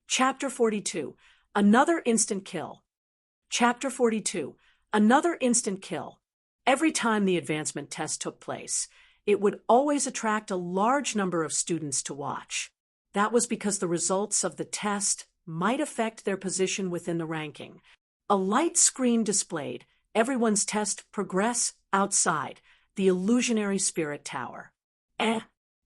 Chapter 42. Another instant kill. Chapter 42. Another instant kill. Every time the advancement test took place, it would always attract a large number of students to watch. That was because the results of the test might affect their position within the ranking. A light screen displayed everyone's test progress outside the illusionary spirit tower.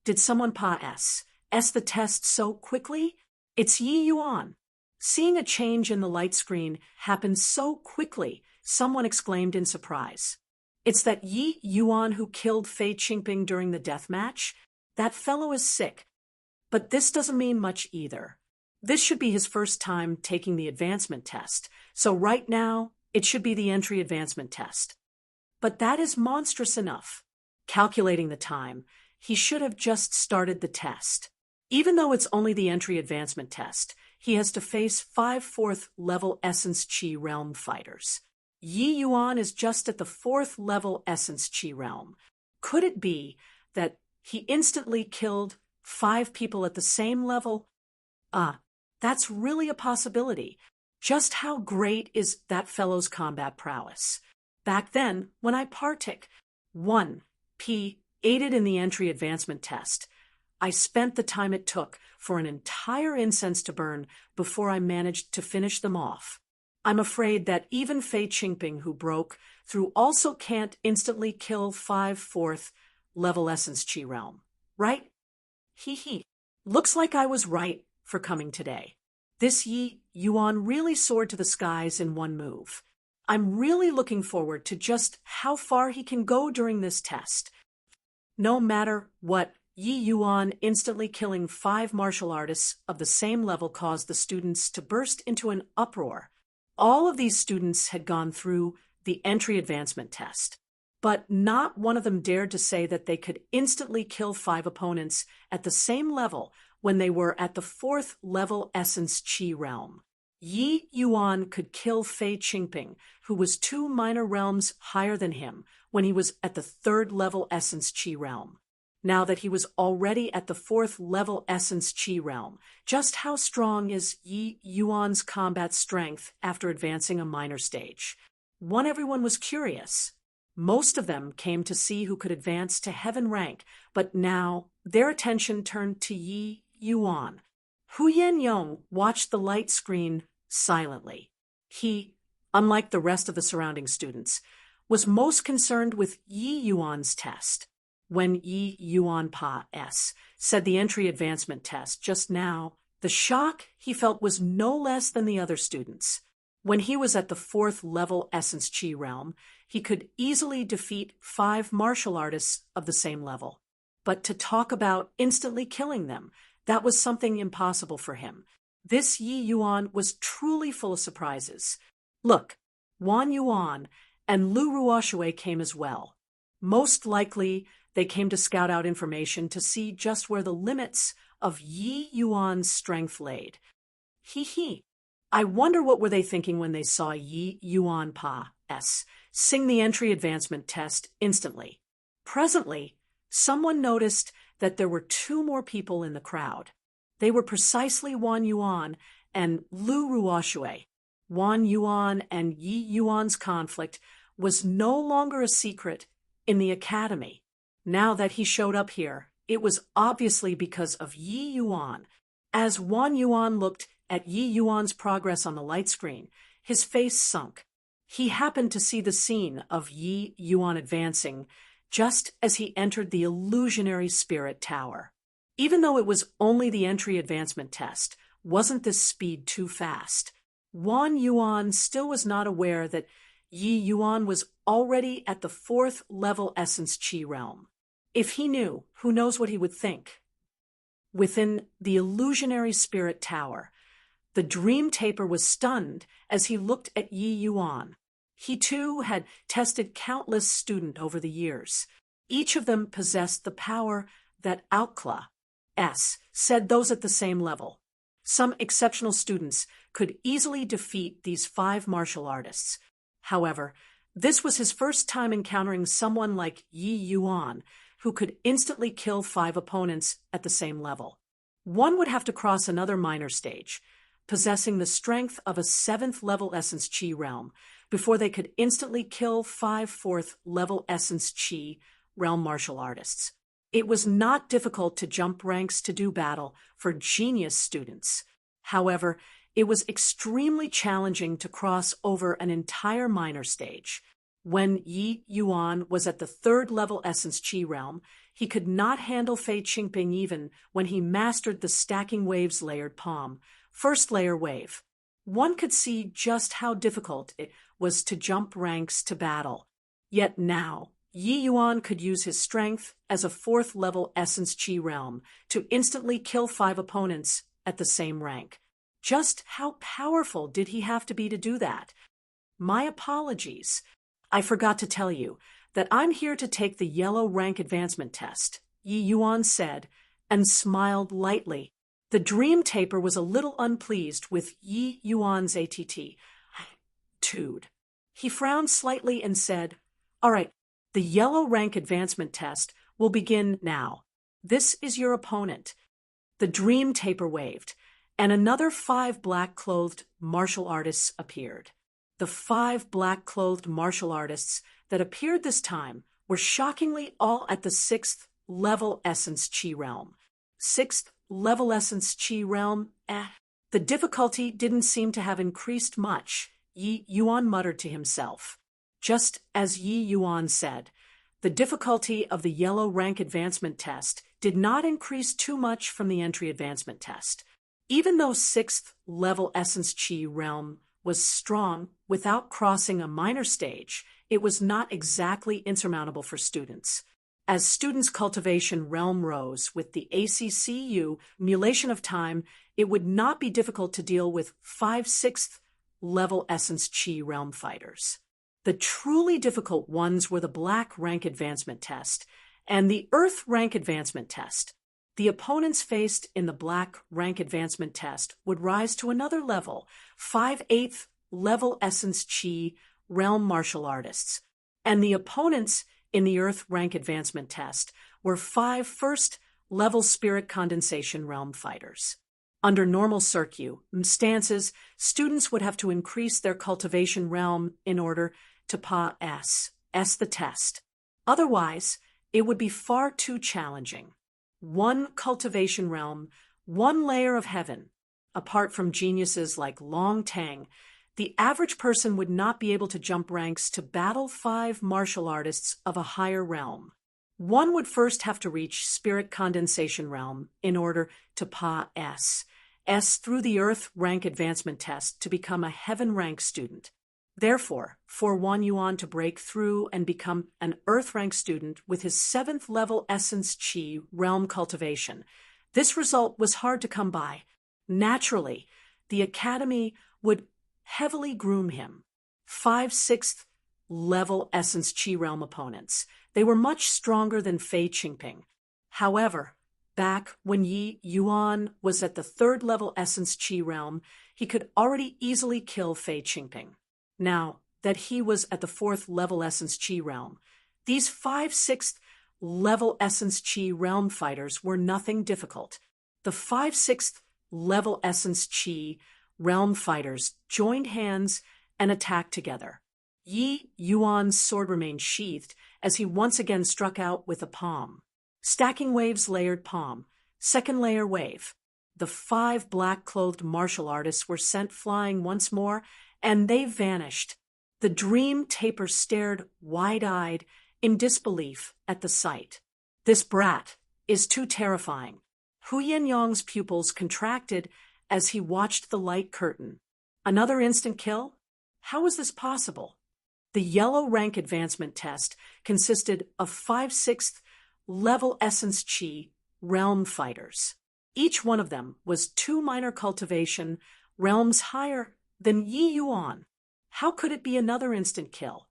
Did someone pass the test so quickly? It's Yi Yuan. Seeing a change in the light screen happen so quickly, someone exclaimed in surprise. It's that Yi Yuan who killed Fei Qingping during the death match? That fellow is sick. But this doesn't mean much either. This should be his first time taking the advancement test, so right now, it should be the entry advancement test. But that is monstrous enough. Calculating the time, he should have just started the test. Even though it's only the entry advancement test, he has to face 5 4th level Essence Chi Realm fighters. Yi Yuan is just at the 4th level Essence Chi Realm. Could it be that he instantly killed 5 people at the same level? That's really a possibility. Just how great is that fellow's combat prowess? Back then, when I partook 1P aided in the entry advancement test, I spent the time it took for an entire incense to burn before I managed to finish them off. I'm afraid that even Fei Qingping, who broke through, also can't instantly kill 5 4th level Essence Chi Realm, right? Looks like I was right for coming today. This Yi Yuan really soared to the skies in one move. I'm really looking forward to just how far he can go during this test. No matter what, Yi Yuan instantly killing 5 martial artists of the same level caused the students to burst into an uproar. All of these students had gone through the entry advancement test, but not one of them dared to say that they could instantly kill 5 opponents at the same level when they were at the 4th level Essence Chi Realm. Yi Yuan could kill Fei Qingping, who was 2 minor realms higher than him when he was at the 3rd level Essence Chi Realm. Now that he was already at the 4th level Essence Chi Realm, just how strong is Yi Yuan's combat strength after advancing a minor stage? Everyone was curious. Most of them came to see who could advance to heaven rank, but now their attention turned to Yi Yuan. Hu Yong watched the light screen silently. He, unlike the rest of the surrounding students, was most concerned with Yi Yuan's test. When Yi Yuan said the entry advancement test just now, the shock he felt was no less than the other students. When he was at the 4th level Essence Chi Realm, he could easily defeat 5 martial artists of the same level. But to talk about instantly killing them, that was something impossible for him. This Yi Yuan was truly full of surprises. Look, Wan Yuan and Lu Ruoxue came as well. Most likely, they came to scout out information to see just where the limits of Yi Yuan's strength laid. I wonder what were they thinking when they saw Yi Yuan sing the entry advancement test instantly. Presently, someone noticed that there were 2 more people in the crowd. They were precisely Wan Yuan and Lu Ruoxue. Wan Yuan and Yi Yuan's conflict was no longer a secret in the academy. Now that he showed up here, it was obviously because of Yi Yuan. As Wan Yuan looked at Yi Yuan's progress on the light screen, his face sunk. He happened to see the scene of Yi Yuan advancing just as he entered the illusionary spirit tower. Even though it was only the entry advancement test, wasn't this speed too fast? Wan Yuan still was not aware that Yi Yuan was already at the 4th level Essence Chi Realm. If he knew, who knows what he would think? Within the illusionary spirit tower, the dream taper was stunned as he looked at Yi Yuan. He too had tested countless students over the years. Each of them possessed the power that Outclaw said those at the same level. Some exceptional students could easily defeat these 5 martial artists. However, this was his first time encountering someone like Yi Yuan, who could instantly kill 5 opponents at the same level. One would have to cross another minor stage, possessing the strength of a 7th level Essence Chi realm, before they could instantly kill 5 4th level Essence Chi realm martial artists. It was not difficult to jump ranks to do battle for genius students. However, it was extremely challenging to cross over an entire minor stage. When Yi Yuan was at the 3rd level Essence Chi realm, he could not handle Fei Qingping even when he mastered the Stacking Waves layered palm, 1st layer wave. One could see just how difficult it was to jump ranks to battle. Yet now, Yi Yuan could use his strength as a 4th level Essence Chi realm to instantly kill 5 opponents at the same rank. Just how powerful did he have to be to do that? My apologies. I forgot to tell you that I'm here to take the yellow rank advancement test, Yi Yuan said, and smiled lightly. The Dream Taper was a little unpleased with Yi Yuan's attitude. He frowned slightly and said, "All right, the yellow rank advancement test will begin now. This is your opponent." The Dream Taper waved, and another 5 black-clothed martial artists appeared. The 5 black-clothed martial artists that appeared this time were shockingly all at the 6th level Essence Chi realm. 6th level Essence Chi realm, The difficulty didn't seem to have increased much, Yi Yuan muttered to himself. Just as Yi Yuan said, the difficulty of the yellow rank advancement test did not increase too much from the entry advancement test. Even though 6th level Essence Chi realm was strong without crossing a minor stage, it was not exactly insurmountable for students. As students' cultivation realm rose with the ACCU mulation of time, it would not be difficult to deal with 5 6th level Essence Chi realm fighters. The truly difficult ones were the Black rank advancement test and the Earth rank advancement test. The opponents faced in the Black rank advancement test would rise to another level, 5 8th level Essence Chi realm martial artists, and the opponents in the Earth rank advancement test were 5 1st level Spirit condensation realm fighters. Under normal circumstances, students would have to increase their cultivation realm in order to pass the test. Otherwise, it would be far too challenging. 1 cultivation realm, 1 layer of heaven. Apart from geniuses like Long Tang, the average person would not be able to jump ranks to battle 5 martial artists of a higher realm. One would first have to reach Spirit condensation realm in order to pass through the Earth rank advancement test to become a heaven rank student. Therefore, for Wan Yuan to break through and become an Earth rank student with his 7th level Essence Chi realm cultivation, this result was hard to come by. Naturally, the Academy would heavily groom him. 5 6th level Essence Chi realm opponents. They were much stronger than Fei Qingping. However, back when Yi Yuan was at the 3rd level Essence Chi realm, he could already easily kill Fei Qingping. Now that he was at the 4th level Essence Chi realm, these 5 6th level Essence Chi realm fighters were nothing difficult. The 5 6th level Essence Chi realm fighters joined hands and attacked together. Yi Yuan's sword remained sheathed as he once again struck out with a palm. Stacking Waves layered palm, 2nd layer wave. The 5 black-clothed martial artists were sent flying once more, and they vanished. The Dream Taper stared wide-eyed in disbelief at the sight. This brat is too terrifying. Hu Yenyong's pupils contracted as he watched the light curtain. Another instant kill? How was this possible? The yellow rank advancement test consisted of 5 6th level Essence Chi realm fighters. Each one of them was 2 minor cultivation realms higher than Yi Yuan. How could it be another instant kill?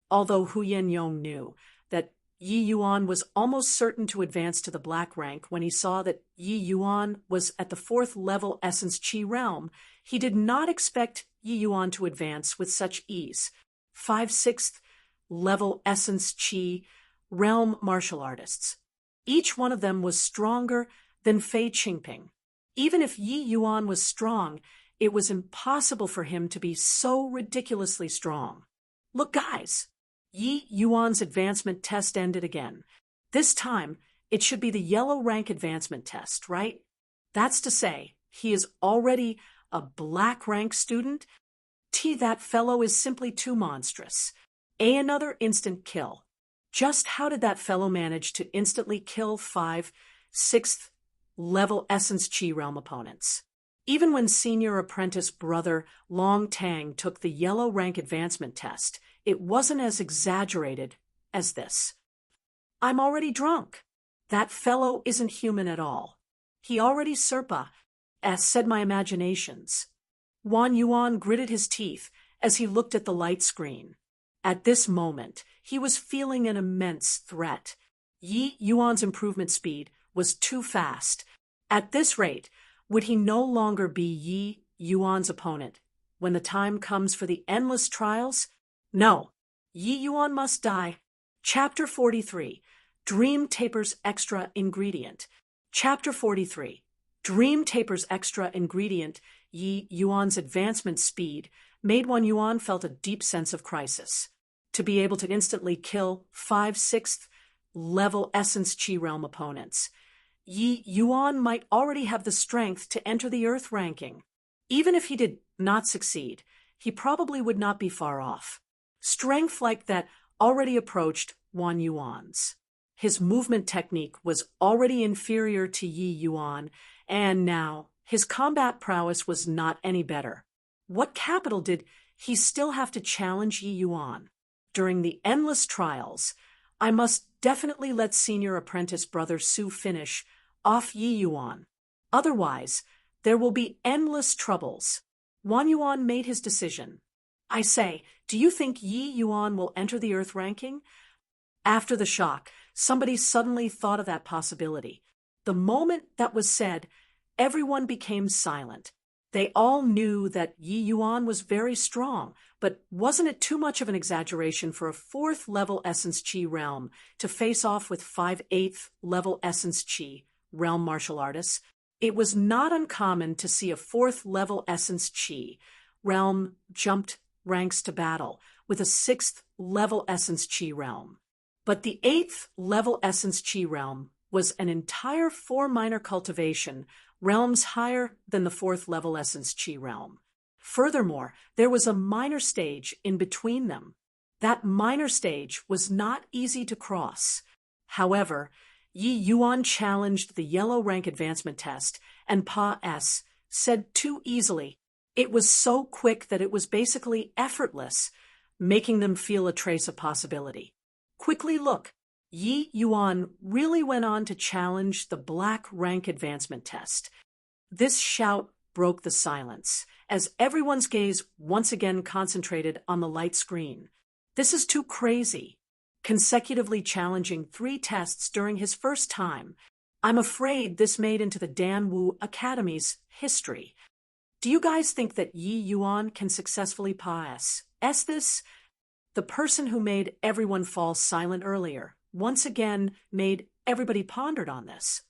Although Hu Yenyong knew that Yi Yuan was almost certain to advance to the Black rank when he saw that Yi Yuan was at the 4th level Essence Chi realm, he did not expect Yi Yuan to advance with such ease. 5 6th level Essence Chi realm martial artists. Each one of them was stronger than Fei Qingping. Even if Yi Yuan was strong, It was impossible for him to be so ridiculously strong. Look, guys! Yi Yuan's advancement test ended again. This time, it should be the yellow rank advancement test, right? That's to say, he is already a black rank student? That fellow is simply too monstrous. Another instant kill. Just how did that fellow manage to instantly kill 5 6th level Essence Chi Realm opponents? Even when senior apprentice brother Long Tang took the yellow rank advancement test, it wasn't as exaggerated as this. I'm already drunk. That fellow isn't human at all. He already said my imaginations. Wan Yuan gritted his teeth as he looked at the light screen. At this moment, he was feeling an immense threat. Yi Yuan's improvement speed was too fast. At this rate, would he no longer be Yi Yuan's opponent when the time comes for the endless trials? No, Yi Yuan must die. Chapter 43, Dream Taper's Extra Ingredient. Chapter 43, Dream Taper's Extra Ingredient. Yi Yuan's advancement speed made Wan Yuan felt a deep sense of crisis. To be able to instantly kill 5 6th level Essence Chi Realm opponents, Yi Yuan might already have the strength to enter the Earth ranking. Even if he did not succeed, he probably would not be far off. Strength like that already approached Wan Yuan's. His movement technique was already inferior to Yi Yuan, and now his combat prowess was not any better. What capital did he still have to challenge Yi Yuan? During the endless trials, I must definitely let senior apprentice brother Su finish off Yi Yuan. Otherwise, there will be endless troubles. Wan Yuan made his decision. I say, do you think Yi Yuan will enter the Earth ranking? After the shock, somebody suddenly thought of that possibility. The moment that was said, everyone became silent. They all knew that Yi Yuan was very strong, but wasn't it too much of an exaggeration for a 4th level Essence Chi realm to face off with 5/8 level Essence Chi realm martial artists? It was not uncommon to see a 4th level Essence Chi realm jumped ranks to battle with a 6th level Essence Chi realm. But the 8th level Essence Chi realm was an entire 4 minor cultivation realms higher than the 4th level Essence Chi realm. Furthermore, there was a minor stage in between them. That minor stage was not easy to cross. However, Yi Yuan challenged the yellow rank advancement test, and Pa S said too easily. It was so quick that it was basically effortless, making them feel a trace of possibility. Quickly look. Yi Yuan really went on to challenge the black rank advancement test. This shout broke the silence, as everyone's gaze once again concentrated on the light screen. This is too crazy. Consecutively challenging 3 tests during his first time. I'm afraid this made into the Dan Wu Academy's history. Do you guys think that Yi Yuan can successfully pass this? The person who made everyone fall silent earlier once again made everybody pondered on this.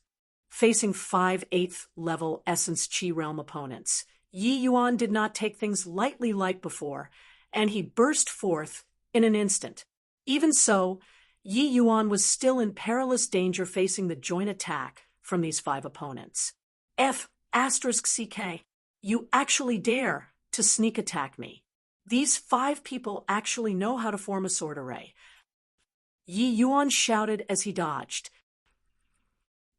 Facing 5/8 level Essence Chi realm opponents, Yi Yuan did not take things lightly like before, and he burst forth in an instant. Even so, Yi Yuan was still in perilous danger facing the joint attack from these 5 opponents. *CK, you actually dare to sneak attack me. These 5 people actually know how to form a sword array. Yi Yuan shouted as he dodged.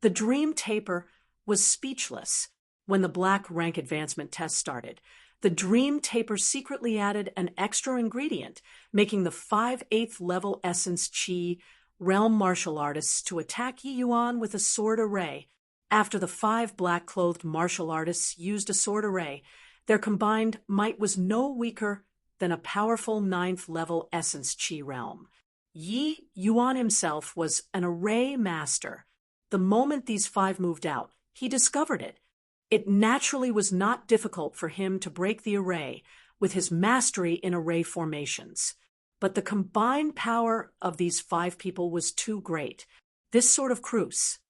The Dream Taper was speechless when the black rank advancement test started. The Dream Taper secretly added an extra ingredient, making the 5/8 level Essence Chi realm martial artists to attack Yi Yuan with a sword array. After the 5 black-clothed martial artists used a sword array, their combined might was no weaker than a powerful 9th level Essence Chi realm. Yi Yuan himself was an array master. The moment these 5 moved out, he discovered it. It naturally was not difficult for him to break the array with his mastery in array formations. But the combined power of these 5 people was too great. This sort of cruise.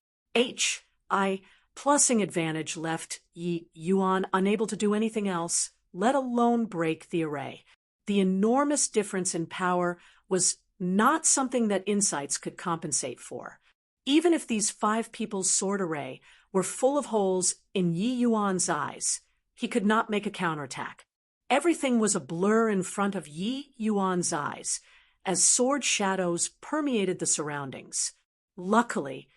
Plussing advantage left Yi Yuan unable to do anything else, let alone break the array. The enormous difference in power was not something that insights could compensate for. Even if these 5 people's sword array were full of holes in Yi Yuan's eyes, he could not make a counterattack. Everything was a blur in front of Yi Yuan's eyes, as sword shadows permeated the surroundings. Luckily,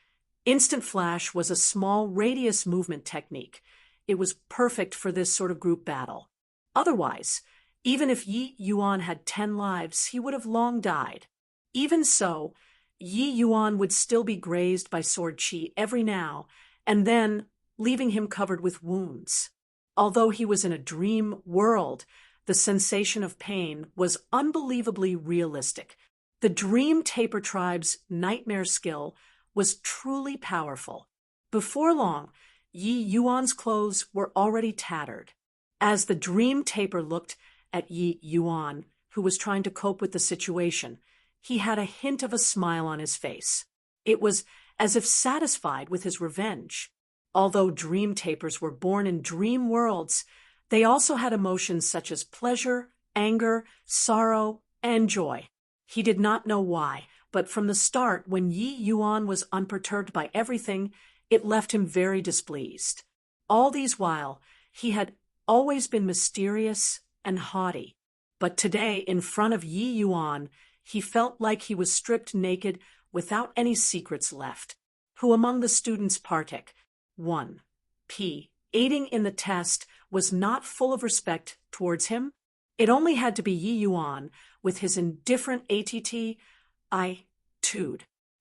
Instant Flash was a small radius movement technique. It was perfect for this sort of group battle. Otherwise, even if Yi Yuan had 10 lives, he would have long died. Even so, Yi Yuan would still be grazed by sword chi every now and then, leaving him covered with wounds. Although he was in a dream world, the sensation of pain was unbelievably realistic. The Dream Taper tribe's nightmare skill was truly powerful. Before long, Yi Yuan's clothes were already tattered. As the Dream Taper looked at Yi Yuan, who was trying to cope with the situation, he had a hint of a smile on his face. It was as if satisfied with his revenge. Although Dream Tapers were born in dream worlds, they also had emotions such as pleasure, anger, sorrow, and joy. He did not know why, but from the start, when Yi Yuan was unperturbed by everything, it left him very displeased. All these while, he had always been mysterious and haughty. But today, in front of Yi Yuan, he felt like he was stripped naked without any secrets left. Who among the students partook? 1. P. Aiding in the test was not full of respect towards him. It only had to be Yi Yuan with his indifferent attitude.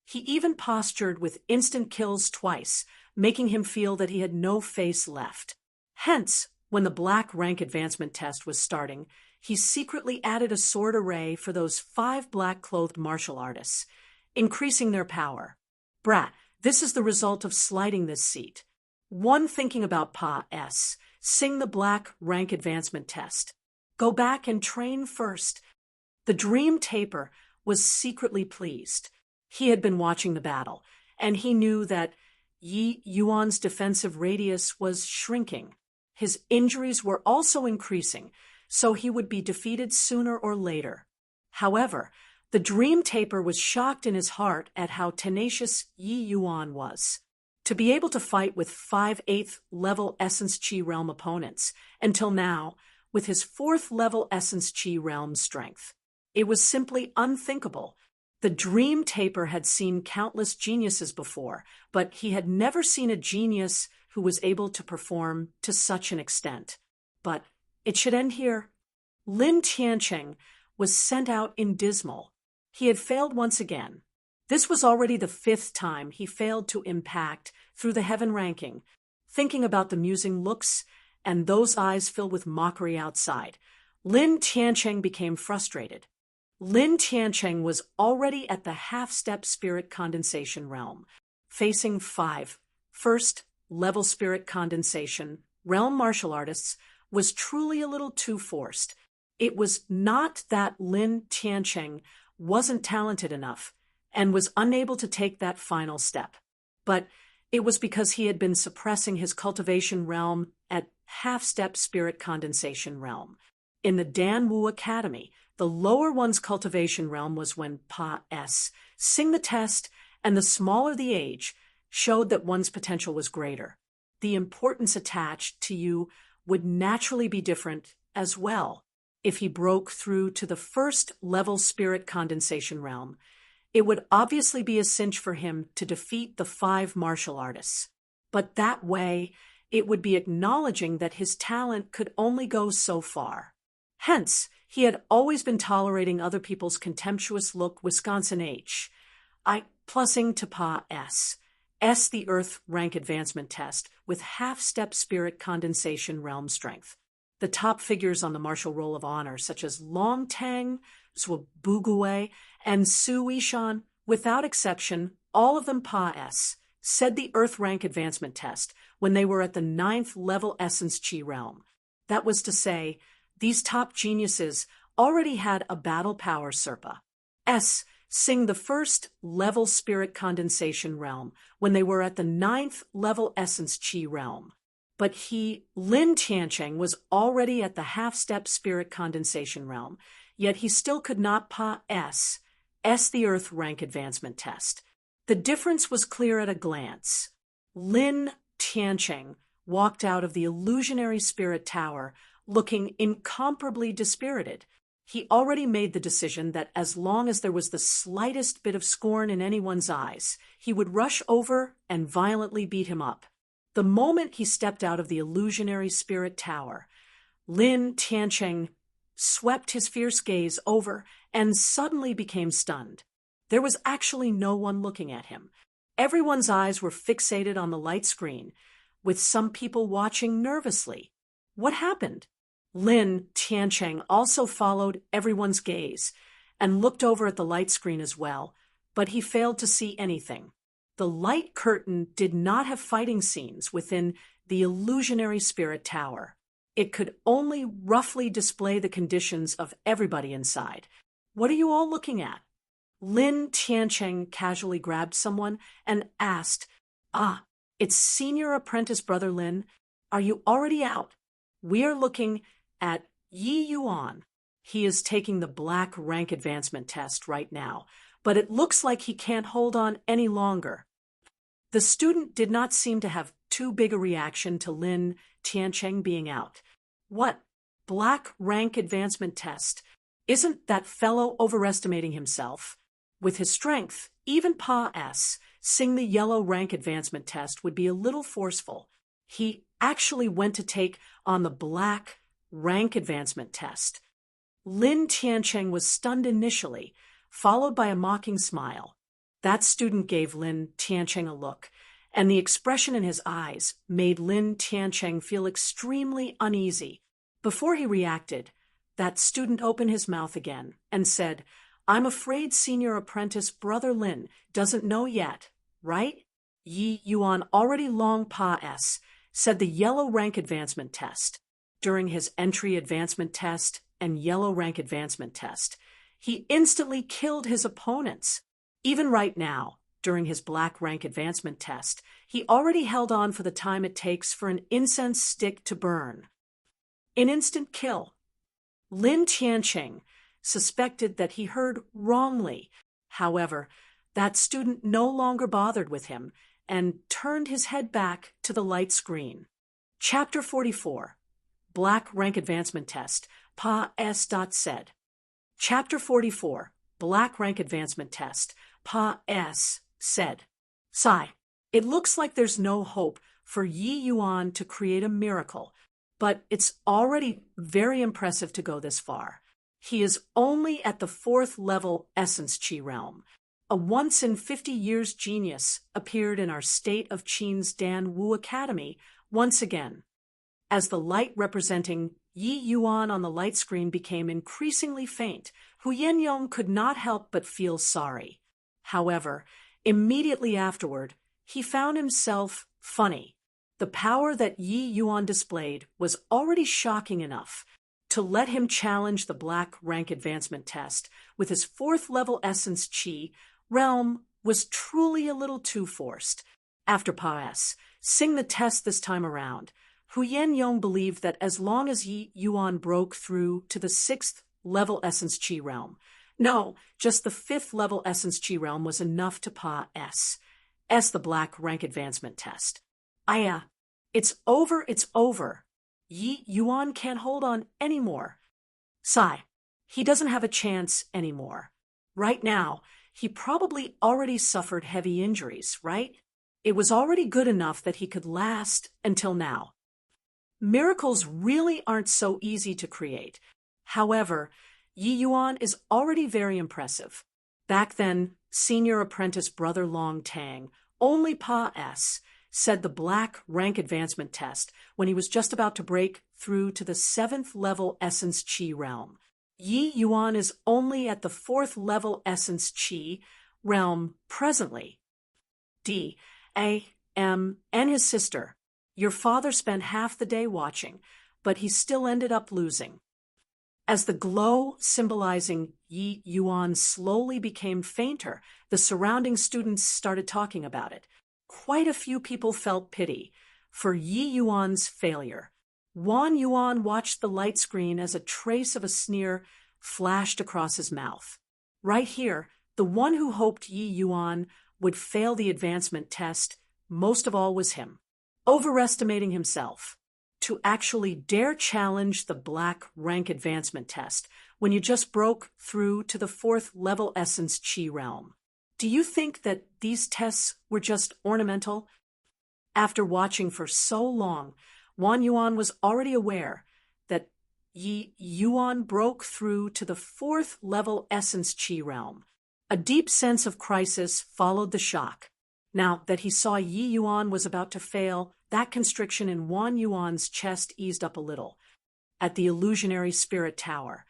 He even postured with instant kills twice, making him feel that he had no face left. Hence, when the black rank advancement test was starting, he secretly added a sword array for those 5 black-clothed martial artists, increasing their power. Brat, this is the result of sliding this seat. One thinking about Pa-S, sing the black rank advancement test. Go back and train first. The Dream Taper was secretly pleased. He had been watching the battle, and he knew that Yi Yuan's defensive radius was shrinking. His injuries were also increasing, so he would be defeated sooner or later. However, the Dream Taper was shocked in his heart at how tenacious Yi Yuan was. To be able to fight with 5/8 level Essence Chi Realm opponents, until now, with his 4th level Essence Chi Realm strength. It was simply unthinkable. The Dream Taper had seen countless geniuses before, but he had never seen a genius who was able to perform to such an extent. But it should end here. Lin Tiancheng was sent out in dismal. He had failed once again. This was already the 5th time he failed to impact through the heaven ranking. Thinking about the musing looks and those eyes filled with mockery outside, Lin Tiancheng became frustrated. Lin Tiancheng was already at the half-step spirit condensation realm, facing 5 first-level spirit condensation realm martial artists was truly a little too forced. It was not that Lin Tiancheng wasn't talented enough and was unable to take that final step, but it was because he had been suppressing his cultivation realm at half-step spirit condensation realm. In the Dan Wu Academy, the lower one's cultivation realm was when Pa-S, sing the test, and the smaller the age, showed that one's potential was greater. The importance attached to you would naturally be different as well. If he broke through to the 1st-level spirit condensation realm, it would obviously be a cinch for him to defeat the 5 martial artists. But that way, it would be acknowledging that his talent could only go so far. Hence, he had always been tolerating other people's contemptuous look. Wisconsin H. I plussing to Pa-S. S the Earth rank advancement test with half-step spirit condensation realm strength. The top figures on the martial roll of honor, such as Long Tang, Zhuo and Su Yishan, without exception, all of them Pa-S, said the Earth rank advancement test when they were at the 9th level Essence Chi realm. That was to say, these top geniuses already had a battle power Serpa. S sing the first level spirit condensation realm when they were at the 9th level essence chi realm. But Lin Tiancheng, was already at the half-step spirit condensation realm, yet he still could not pass the Earth rank advancement test. The difference was clear at a glance. Lin Tiancheng walked out of the illusionary spirit tower looking incomparably dispirited. He already made the decision that as long as there was the slightest bit of scorn in anyone's eyes, he would rush over and violently beat him up. The moment he stepped out of the illusionary spirit tower, Lin Tiancheng swept his fierce gaze over and suddenly became stunned. There was actually no one looking at him. Everyone's eyes were fixated on the light screen, with some people watching nervously. What happened? Lin Tiancheng also followed everyone's gaze and looked over at the light screen as well, but he failed to see anything. The light curtain did not have fighting scenes within the illusionary spirit tower. It could only roughly display the conditions of everybody inside. What are you all looking at? Lin Tiancheng casually grabbed someone and asked, it's senior apprentice brother Lin. Are you already out? We are looking at Yi Yuan. He is taking the black rank advancement test right now, but it looks like he can't hold on any longer. The student did not seem to have too big a reaction to Lin Tiancheng being out. What? Black rank advancement test? Isn't that fellow overestimating himself? With his strength, even sing the yellow rank advancement test would be a little forceful. He actually went to take on the black rank advancement test. Lin Tiancheng was stunned initially, followed by a mocking smile. That student gave Lin Tiancheng a look, and the expression in his eyes made Lin Tiancheng feel extremely uneasy. Before he reacted, that student opened his mouth again and said, I'm afraid senior apprentice brother Lin doesn't know yet, right? Yi Yuan already long said the yellow rank advancement test. During his entry advancement test and yellow rank advancement test, he instantly killed his opponents. Even right now, during his black rank advancement test, he already held on for the time it takes for an incense stick to burn. An instant kill. Lin Tiancheng suspected that he heard wrongly. However, that student no longer bothered with him and turned his head back to the light screen. Chapter 44. Black Rank Advancement Test, said. Chapter 44. Black Rank Advancement Test, said. Sigh. It looks like there's no hope for Yi Yuan to create a miracle, but it's already very impressive to go this far. He is only at the 4th level Essence Chi realm. A once-in-50-years genius appeared in our State of Qin's Dan Wu Academy once again. As the light representing Yi Yuan on the light screen became increasingly faint, Hu Yenyong could not help but feel sorry. However, immediately afterward, he found himself funny. The power that Yi Yuan displayed was already shocking enough to let him challenge the black rank advancement test with his 4th level essence chi realm was truly a little too forced. After sing the test this time around, Hu Yenyong believed that as long as Yi Yuan broke through to the 6th level essence chi realm, just the 5th level essence chi realm was enough to the black rank advancement test. It's over. Yi Yuan can't hold on anymore. Sigh. He doesn't have a chance anymore. Right now, he probably already suffered heavy injuries, right? It was already good enough that he could last until now. Miracles really aren't so easy to create. However, Yi Yuan is already very impressive. Back then, senior apprentice brother Long Tang only said the black rank advancement test when he was just about to break through to the 7th level Essence Chi realm. Yi Yuan is only at the 4th level Essence Chi realm presently. And his sister. Your father spent half the day watching, but he still ended up losing. As the glow symbolizing Yi Yuan slowly became fainter, the surrounding students started talking about it. Quite a few people felt pity for Yi Yuan's failure. Wan Yuan watched the light screen as a trace of a sneer flashed across his mouth. Right here, the one who hoped Yi Yuan would fail the advancement test most of all was him, overestimating himself. To actually dare challenge the black rank advancement test when you just broke through to the 4th level essence chi realm. Do you think that these tests were just ornamental? After watching for so long, Wan Yuan was already aware that Yi Yuan broke through to the 4th level essence chi realm. A deep sense of crisis followed the shock. Now that he saw Yi Yuan was about to fail, that constriction in Wan Yuan's chest eased up a little. At the illusionary spirit tower,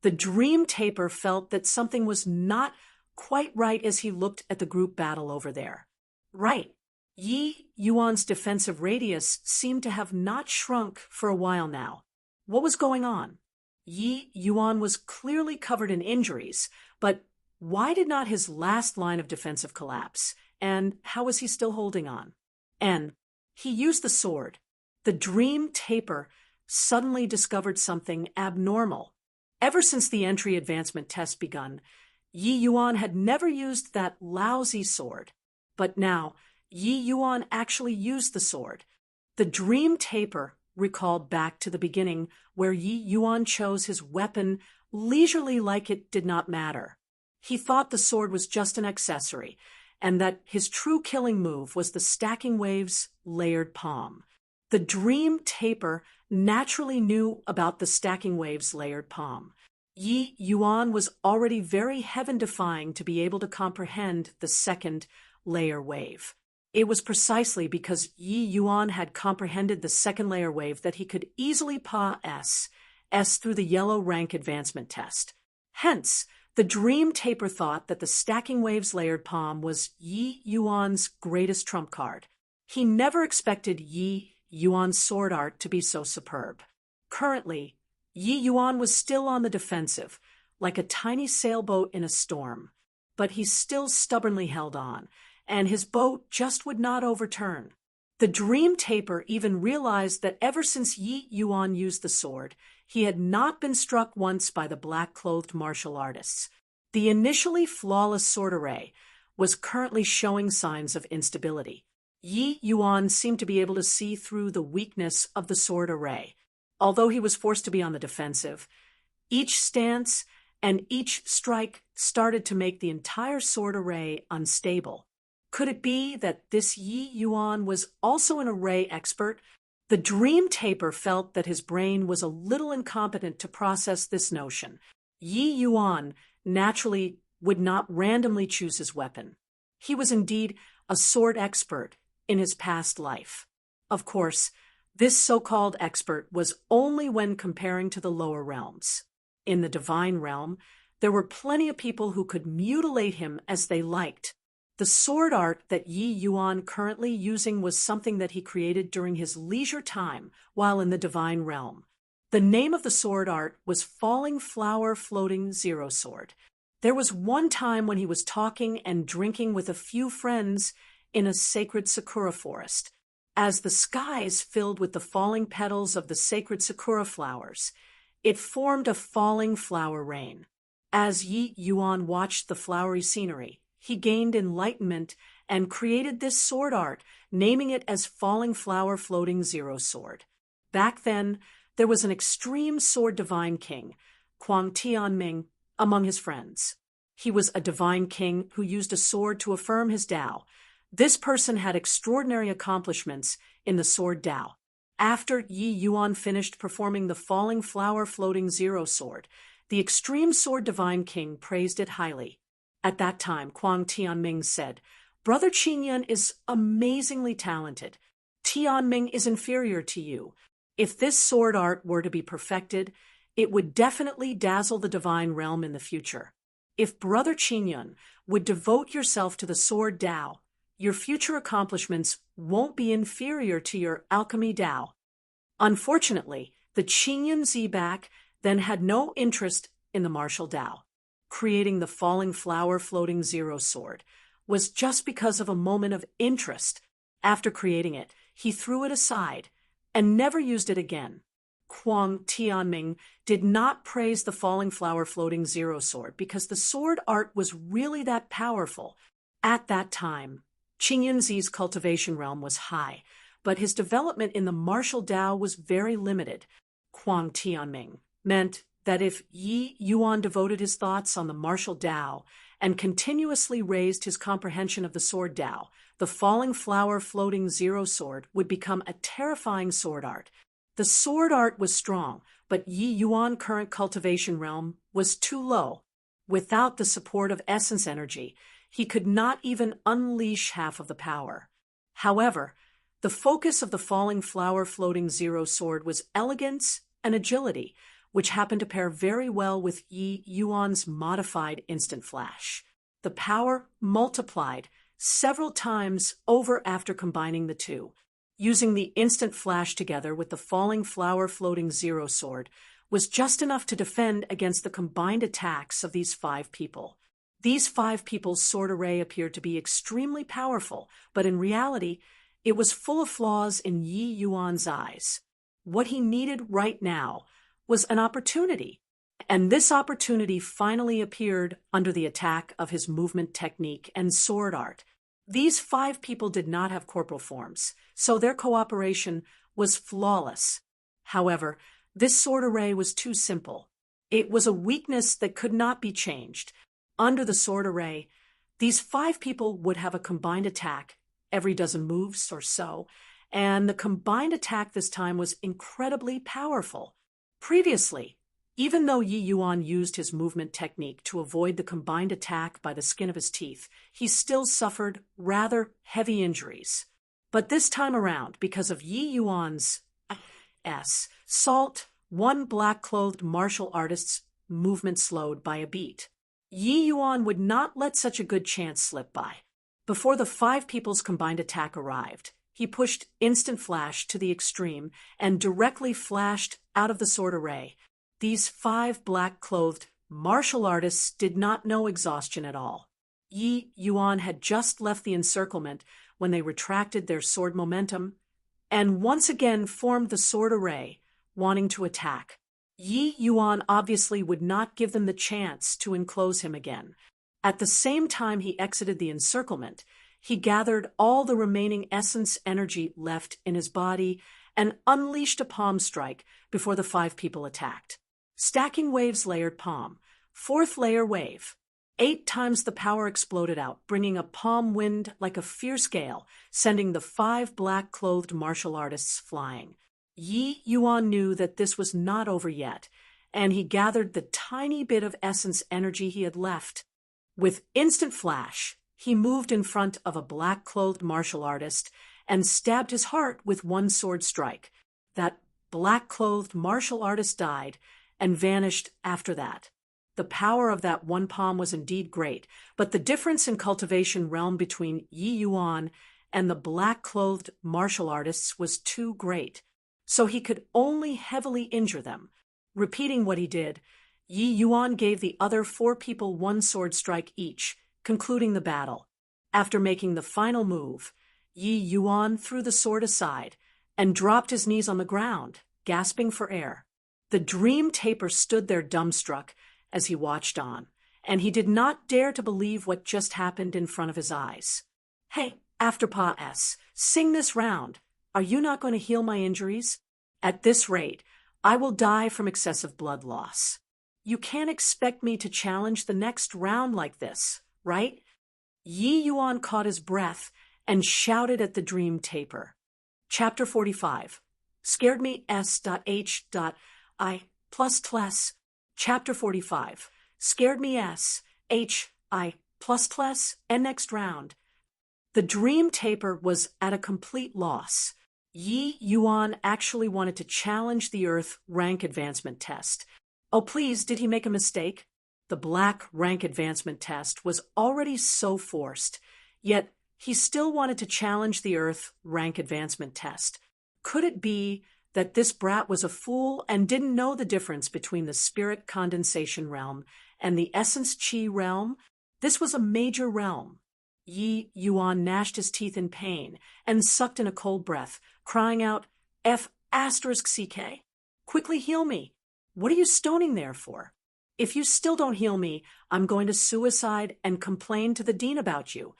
the dream taper felt that something was not quite right as he looked at the group battle over there. Right. Yi Yuan's defensive radius seemed to have not shrunk for a while now. What was going on? Yi Yuan was clearly covered in injuries, but why did not his last line of defensive collapse? And how was he still holding on? And he used the sword. The dream taper suddenly discovered something abnormal. Ever since the entry advancement test begun, Yi Yuan had never used that lousy sword. But now, Yi Yuan actually used the sword. The dream taper recalled back to the beginning where Yi Yuan chose his weapon leisurely like it did not matter. He thought the sword was just an accessory, and that his true killing move was the stacking waves layered palm. The dream taper naturally knew about the stacking waves layered palm. Yi Yuan was already very heaven-defying to be able to comprehend the second layer wave. It was precisely because Yi Yuan had comprehended the second layer wave that he could easily pass S through the yellow rank advancement test. Hence, the dream taper thought that the stacking waves layered palm was Yi Yuan's greatest trump card. He never expected Yi Yuan's sword art to be so superb. Currently, Yi Yuan was still on the defensive, like a tiny sailboat in a storm. But he still stubbornly held on, and his boat just would not overturn. The dream taper even realized that ever since Yi Yuan used the sword, he had not been struck once by the black-clothed martial artists. The initially flawless sword array was currently showing signs of instability. Yi Yuan seemed to be able to see through the weakness of the sword array. Although he was forced to be on the defensive, each stance and each strike started to make the entire sword array unstable. Could it be that this Yi Yuan was also an array expert? The dream taper felt that his brain was a little incompetent to process this notion. Yi Yuan naturally would not randomly choose his weapon. He was indeed a sword expert in his past life. Of course, this so-called expert was only when comparing to the lower realms. In the divine realm, there were plenty of people who could mutilate him as they liked. The sword art that Yi Yuan currently using was something that he created during his leisure time while in the divine realm. The name of the sword art was Falling Flower Floating Zero Sword. There was one time when he was talking and drinking with a few friends in a sacred sakura forest. As the skies filled with the falling petals of the sacred sakura flowers, it formed a falling flower rain. As Yi Yuan watched the flowery scenery, he gained enlightenment and created this sword art, naming it as Falling Flower Floating Zero Sword. Back then, there was an extreme sword divine king, Kwang Tianming, among his friends. He was a divine king who used a sword to affirm his Tao. This person had extraordinary accomplishments in the sword Tao. After Yi Yuan finished performing the Falling Flower Floating Zero Sword, the extreme sword divine king praised it highly. At that time, Kwang Tianming said, "Brother Qinyan is amazingly talented. Tianming is inferior to you. If this sword art were to be perfected, it would definitely dazzle the divine realm in the future. If Brother Qinyan would devote yourself to the sword Tao, your future accomplishments won't be inferior to your alchemy Tao." Unfortunately, the Qinyan Zebak then had no interest in the martial Tao. Creating the falling flower floating zero sword was just because of a moment of interest. After creating it, he threw it aside and never used it again. Huang Tianming did not praise the falling flower floating zero sword because the sword art was really that powerful. At that time, Qing Yunzi's cultivation realm was high, but his development in the martial Tao was very limited. Huang Tianming meant that if Yi Yuan devoted his thoughts on the martial Tao and continuously raised his comprehension of the sword Tao, the falling flower floating zero sword would become a terrifying sword art. The sword art was strong, but Yi Yuan current cultivation realm was too low. Without the support of essence energy, he could not even unleash half of the power. However, the focus of the falling flower floating zero sword was elegance and agility, which happened to pair very well with Yi Yuan's modified instant flash. The power multiplied several times over after combining the two. Using the instant flash together with the falling flower floating zero sword was just enough to defend against the combined attacks of these 5 people. These 5 people's sword array appeared to be extremely powerful, but in reality, it was full of flaws in Yi Yuan's eyes. What he needed right now was an opportunity, and this opportunity finally appeared under the attack of his movement technique and sword art. These 5 people did not have corporal forms, so their cooperation was flawless. However, this sword array was too simple. It was a weakness that could not be changed. Under the sword array, these 5 people would have a combined attack every dozen moves or so, and the combined attack this time was incredibly powerful. Previously, even though Yi Yuan used his movement technique to avoid the combined attack by the skin of his teeth, he still suffered rather heavy injuries. But this time around, because of Yi Yuan's salt, one black-clothed martial artist's movement slowed by a beat. Yi Yuan would not let such a good chance slip by. Before the 5 people's combined attack arrived, he pushed instant flash to the extreme and directly flashed out of the sword array. These 5 black-clothed martial artists did not know exhaustion at all. Yi Yuan had just left the encirclement when they retracted their sword momentum and once again formed the sword array, wanting to attack. Yi Yuan obviously would not give them the chance to enclose him again. At the same time he exited the encirclement, he gathered all the remaining essence energy left in his body and unleashed a palm strike before the 5 people attacked. Stacking waves layered palm. 4th layer wave. 8 times the power exploded out, bringing a palm wind like a fierce gale, sending the 5 black-clothed martial artists flying. Yi Yuan knew that this was not over yet, and he gathered the tiny bit of essence energy he had left. With instant flash, he moved in front of a black-clothed martial artist and stabbed his heart with one sword strike. That black-clothed martial artist died and vanished after that. The power of that one palm was indeed great, but the difference in cultivation realm between Yi Yuan and the black-clothed martial artists was too great, so he could only heavily injure them. Repeating what he did, Yi Yuan gave the other 4 people one sword strike each, concluding the battle. After making the final move, Yi Yuan threw the sword aside and dropped his knees on the ground, gasping for air. The dream taper stood there dumbstruck as he watched on, and he did not dare to believe what just happened in front of his eyes. "Hey, Afterpaw S, sing this round. Are you not going to heal my injuries? At this rate, I will die from excessive blood loss. You can't expect me to challenge the next round like this, right?" Yi Yuan caught his breath and shouted at the dream taper. Chapter 45. Scared me S.H.I. +. Chapter 45. Scared me S.H.I. +. And next round. The dream taper was at a complete loss. Yi Yuan actually wanted to challenge the Earth rank advancement test. Oh please, did he make a mistake? The black rank advancement test was already so forced, yet he still wanted to challenge the Earth rank advancement test. Could it be that this brat was a fool and didn't know the difference between the spirit condensation realm and the essence chi realm. This was a major realm. Yi Yuan gnashed his teeth in pain and sucked in a cold breath, crying out, F***CK. Quickly heal me. What are you stoning there for? If you still don't heal me, I'm going to suicide and complain to the dean about you.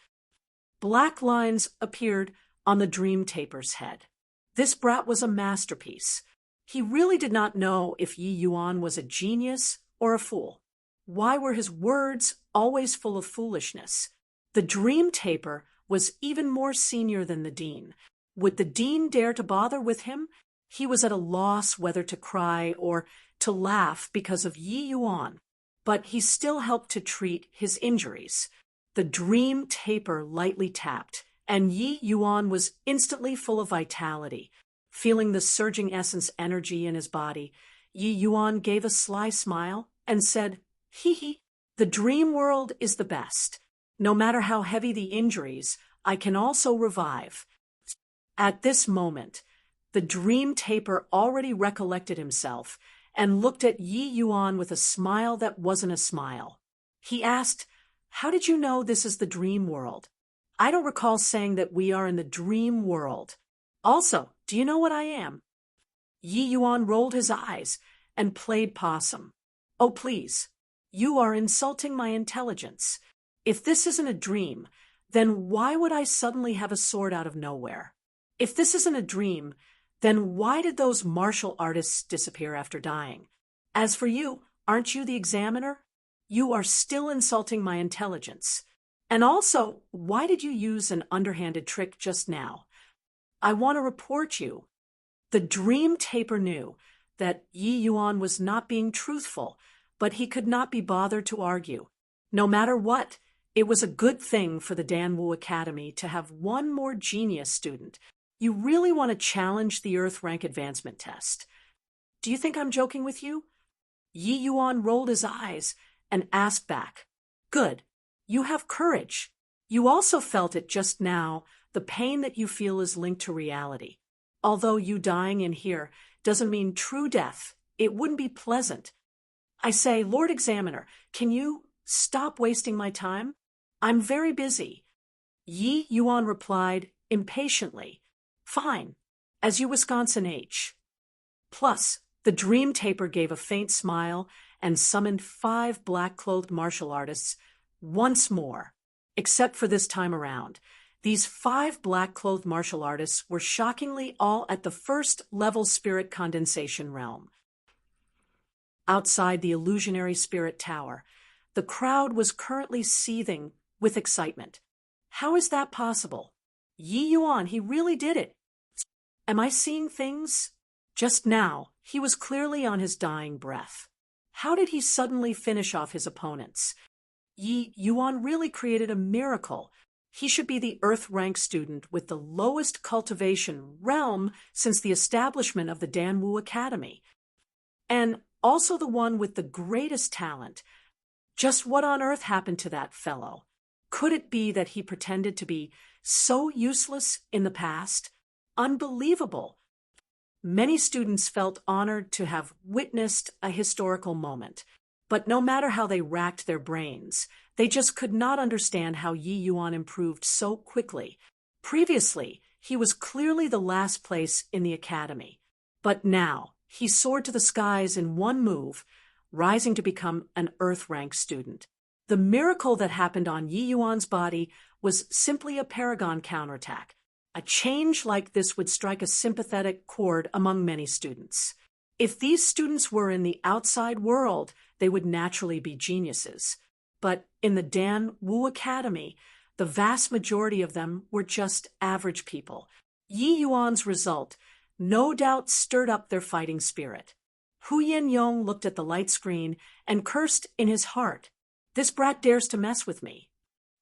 Black lines appeared on the dream taper's head. This brat was a masterpiece. He really did not know if Yi Yuan was a genius or a fool. Why were his words always full of foolishness? The dream taper was even more senior than the dean. Would the dean dare to bother with him? He was at a loss whether to cry or to laugh because of Yi Yuan, but he still helped to treat his injuries. The dream taper lightly tapped, and Yi Yuan was instantly full of vitality. Feeling the surging essence energy in his body, Yi Yuan gave a sly smile and said, "Hee hee, the dream world is the best. No matter how heavy the injuries, I can also revive." At this moment, the dream taper already recollected himself and looked at Yi Yuan with a smile that wasn't a smile. He asked, "How did you know this is the dream world? I don't recall saying that we are in the dream world. Also, do you know what I am?" Yi Yuan rolled his eyes and played possum. "Oh, please, you are insulting my intelligence. If this isn't a dream, then why would I suddenly have a sword out of nowhere? If this isn't a dream, then why did those martial artists disappear after dying? As for you, aren't you the examiner? You are still insulting my intelligence. And also, why did you use an underhanded trick just now? I want to report you." The dream taper knew that Yi Yuan was not being truthful, but he could not be bothered to argue. No matter what, it was a good thing for the Danwu Academy to have one more genius student. You really want to challenge the Earth rank advancement test. Do you think I'm joking with you? Yi Yuan rolled his eyes and asked back, "Good. You have courage. You also felt it just now. The pain that you feel is linked to reality. Although you dying in here doesn't mean true death, it wouldn't be pleasant. I say, Lord Examiner, can you stop wasting my time? I'm very busy." Yi Yuan replied impatiently, "Fine, as you Wisconsin H." Plus, the dream taper gave a faint smile and summoned 5 black-clothed martial artists once more. Except for this time around, these 5 black-clothed martial artists were shockingly all at the first-level spirit condensation realm. Outside the illusionary spirit tower, the crowd was currently seething with excitement. How is that possible? Yi Yuan, he really did it. Am I seeing things? Just now, he was clearly on his dying breath. How did he suddenly finish off his opponents? Yi Yuan really created a miracle. He should be the Earth rank student with the lowest cultivation realm since the establishment of the Danwu Academy. And also the one with the greatest talent. Just what on earth happened to that fellow? Could it be that he pretended to be so useless in the past? Unbelievable. Many students felt honored to have witnessed a historical moment, but no matter how they racked their brains, they just could not understand how Yi Yuan improved so quickly. Previously, he was clearly the last place in the academy, but now he soared to the skies in one move, rising to become an Earth rank student. The miracle that happened on Yi Yuan's body was simply a paragon counterattack. A change like this would strike a sympathetic chord among many students. If these students were in the outside world, they would naturally be geniuses. But in the Danwu Academy, the vast majority of them were just average people. Yi Yuan's result no doubt stirred up their fighting spirit. Hu Yin-yong looked at the light screen and cursed in his heart. This brat dares to mess with me.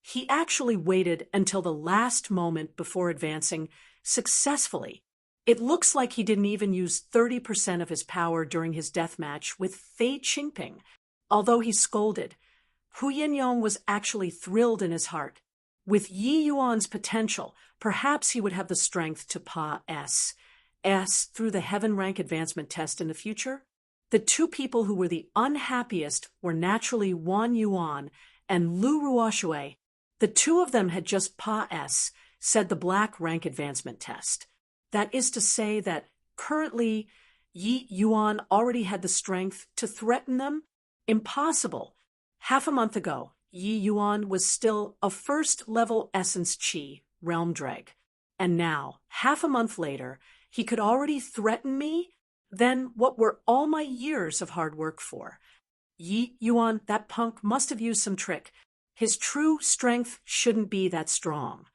He actually waited until the last moment before advancing successfully. It looks like he didn't even use 30% of his power during his death match with Fei Qingping. Although he scolded, Hu Yin-yong was actually thrilled in his heart. With Yi Yuan's potential, perhaps he would have the strength to pass. through the heaven rank advancement test in the future? The two people who were the unhappiest were naturally Wan Yuan and Lu Ruoshui. The two of them had just said the black rank advancement test. That is to say that currently Yi Yuan already had the strength to threaten them? Impossible. Half a month ago, Yi Yuan was still a first-level essence Qi realm dreg. And now, half a month later, he could already threaten me? Then what were all my years of hard work for? Yi Yuan, that punk, must have used some trick. His true strength shouldn't be that strong.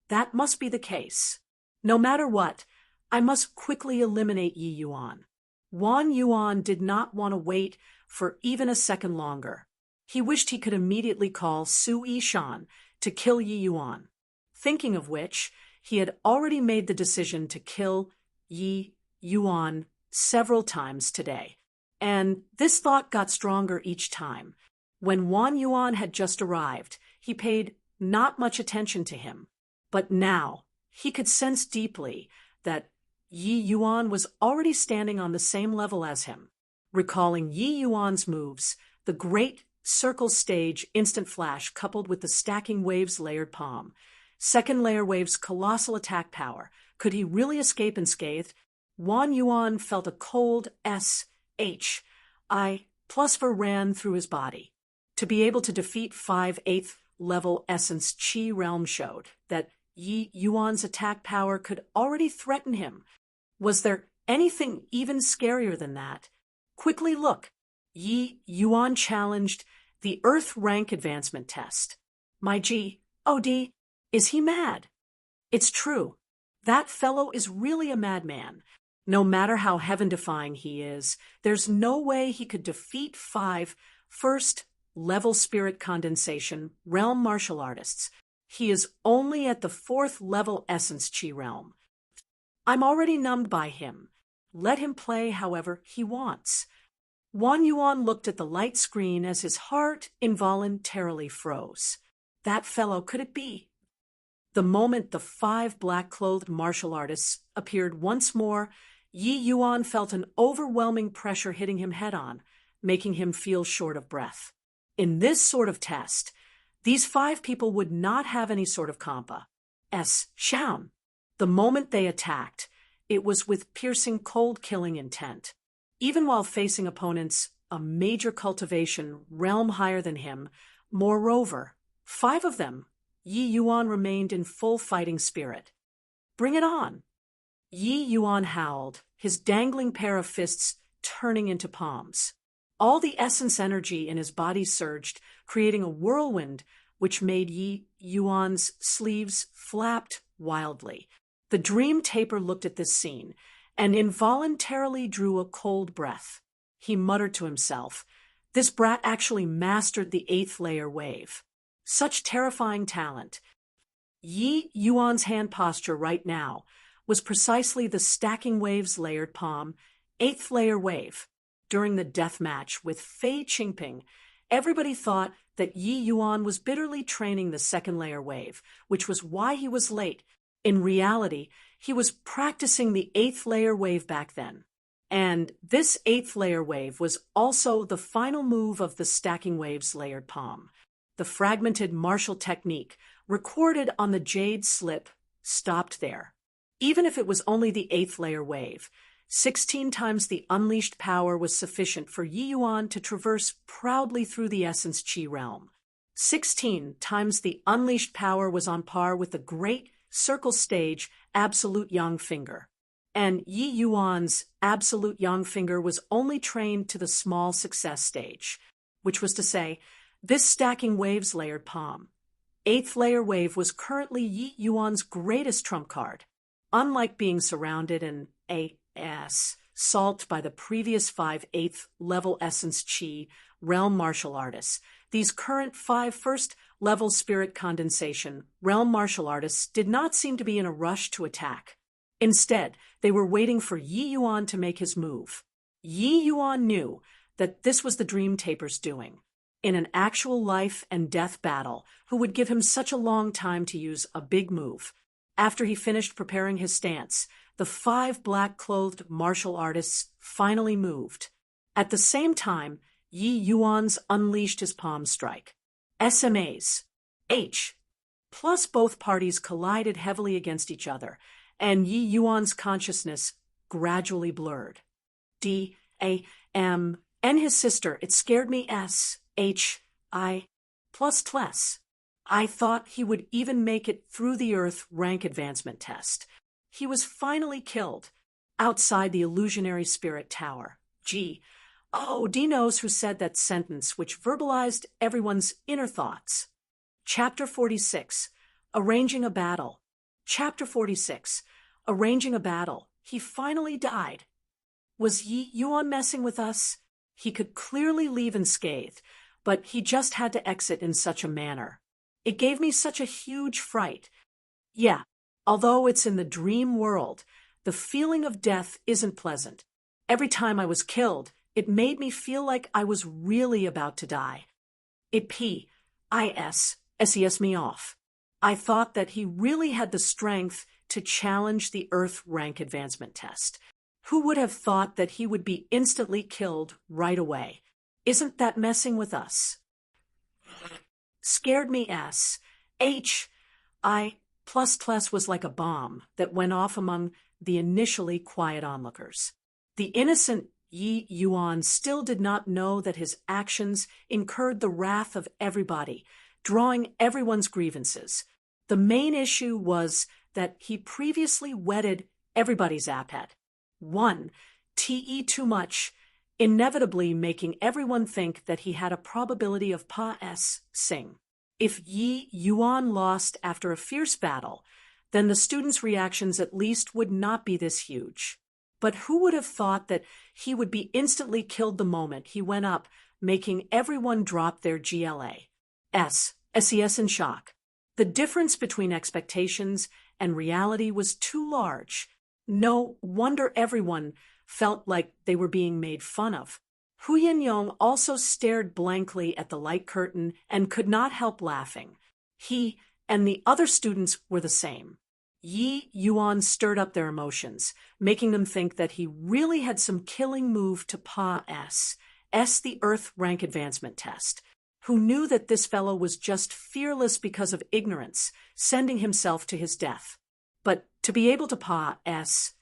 That must be the case. No matter what, I must quickly eliminate Yi Yuan. Wan Yuan did not want to wait for even a second longer. He wished he could immediately call Su Yishan to kill Yi Yuan. Thinking of which, he had already made the decision to kill Yi Yuan several times today. And this thought got stronger each time. When Wan Yuan had just arrived, he paid not much attention to him. But now, he could sense deeply that Yi Yuan was already standing on the same level as him. Recalling Yi Yuan's moves, the great circle stage instant flash coupled with the stacking waves layered palm, second layer wave's colossal attack power, could he really escape unscathed? Wan Yuan felt a cold SHI plusver ran through his body. To be able to defeat 5/8 level essence Qi realm showed that Yi Yuan's attack power could already threaten him. Was there anything even scarier than that? Quickly look. Yi Yuan challenged the Earth rank advancement test. My God, is he mad? It's true. That fellow is really a madman. No matter how heaven-defying he is, there's no way he could defeat 5 first-level spirit condensation realm martial artists. He is only at the 4th-level essence Qi realm. I'm already numbed by him. Let him play however he wants. Wan Yuan looked at the light screen as his heart involuntarily froze. That fellow, could it be? The moment the 5 black-clothed martial artists appeared once more, Yi Yuan felt an overwhelming pressure hitting him head-on, making him feel short of breath. In this sort of test, these 5 people would not have any sort of compa. Shaun. The moment they attacked, it was with piercing, cold-killing intent. Even while facing opponents a major cultivation realm higher than him, moreover, 5 of them, Yi Yuan remained in full fighting spirit. Bring it on! Yi Yuan howled, his dangling pair of fists turning into palms. All the essence energy in his body surged, creating a whirlwind which made Yi Yuan's sleeves flapped wildly. The dream taper looked at this scene and involuntarily drew a cold breath. He muttered to himself, "This brat actually mastered the 8th layer wave. Such terrifying talent." Yi Yuan's hand posture right now was precisely the stacking waves layered palm, 8th layer wave. During the death match with Fei Qingping, everybody thought that Yi Yuan was bitterly training the 2nd layer wave, which was why he was late. In reality, he was practicing the 8th layer wave back then. And this 8th layer wave was also the final move of the stacking waves layered palm. The fragmented martial technique, recorded on the jade slip, stopped there. Even if it was only the 8th layer wave, 16 times the unleashed power was sufficient for Yi Yuan to traverse proudly through the essence Qi realm. 16 times the unleashed power was on par with the great circle stage absolute yang finger. And Yi Yuan's absolute yang finger was only trained to the small success stage, which was to say, this stacking waves layered palm, 8th layer wave, was currently Yi Yuan's greatest trump card. Unlike being surrounded and assaulted by the previous 5 8th level essence Qi realm martial artists, these current 5 first level spirit condensation realm martial artists did not seem to be in a rush to attack. Instead, they were waiting for Yi Yuan to make his move. Yi Yuan knew that this was the dream taper's doing. In an actual life and death battle, who would give him such a long time to use a big move? After he finished preparing his stance, the the 5 black-clothed martial artists finally moved. At the same time, Yi Yuan's unleashed his palm strike. SMAs. H. Plus both parties collided heavily against each other, and Yi Yuan's consciousness gradually blurred. D. A. M. and his sister, it scared me S. H. I. Plus Tless. I thought he would even make it through the Earth rank advancement test. He was finally killed, outside the illusionary spirit tower. G. Oh, D knows who said that sentence which verbalized everyone's inner thoughts. Chapter 46. Arranging a Battle. Chapter 46. Arranging a Battle. He finally died. Was Yi Yuan messing with us? He could clearly leave unscathed, but he just had to exit in such a manner. It gave me such a huge fright. Yeah, although it's in the dream world, the feeling of death isn't pleasant. Every time I was killed, it made me feel like I was really about to die. It ses me off. I thought that he really had the strength to challenge the Earth rank advancement test. Who would have thought that he would be instantly killed right away? Isn't that messing with us? Scared me S. H. I. Plus Tless was like a bomb that went off among the initially quiet onlookers. The innocent Yi Yuan still did not know that his actions incurred the wrath of everybody, drawing everyone's grievances. The main issue was that he previously whetted everybody's appetite. 1. Te too much, inevitably making everyone think that he had a probability of passing. If Yi Yuan lost after a fierce battle, then the students' reactions at least would not be this huge. But who would have thought that he would be instantly killed the moment he went up, making everyone drop their SES in shock. The difference between expectations and reality was too large. No wonder everyone felt like they were being made fun of. Hu Yinyong also stared blankly at the light curtain and could not help laughing. He and the other students were the same. Yi Yuan stirred up their emotions, making them think that he really had some killing move to pass the Earth rank advancement test. Who knew that this fellow was just fearless because of ignorance, sending himself to his death. But to be able to pass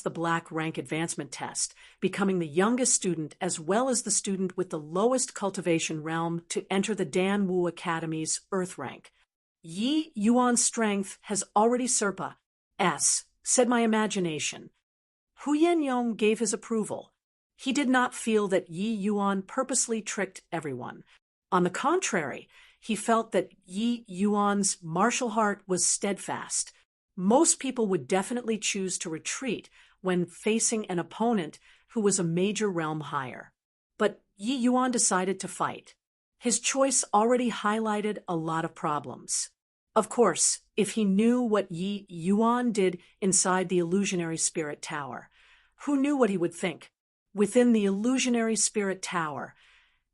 the black rank advancement test, becoming the youngest student as well as the student with the lowest cultivation realm to enter the Dan Wu Academy's Earth rank. Yi Yuan's strength has already said my imagination. Hu Yinyong gave his approval. He did not feel that Yi Yuan purposely tricked everyone. On the contrary, he felt that Yi Yuan's martial heart was steadfast. Most people would definitely choose to retreat when facing an opponent who was a major realm higher. But Yi Yuan decided to fight. His choice already highlighted a lot of problems. Of course, if he knew what Yi Yuan did inside the illusionary spirit tower, who knew what he would think? Within the illusionary spirit tower,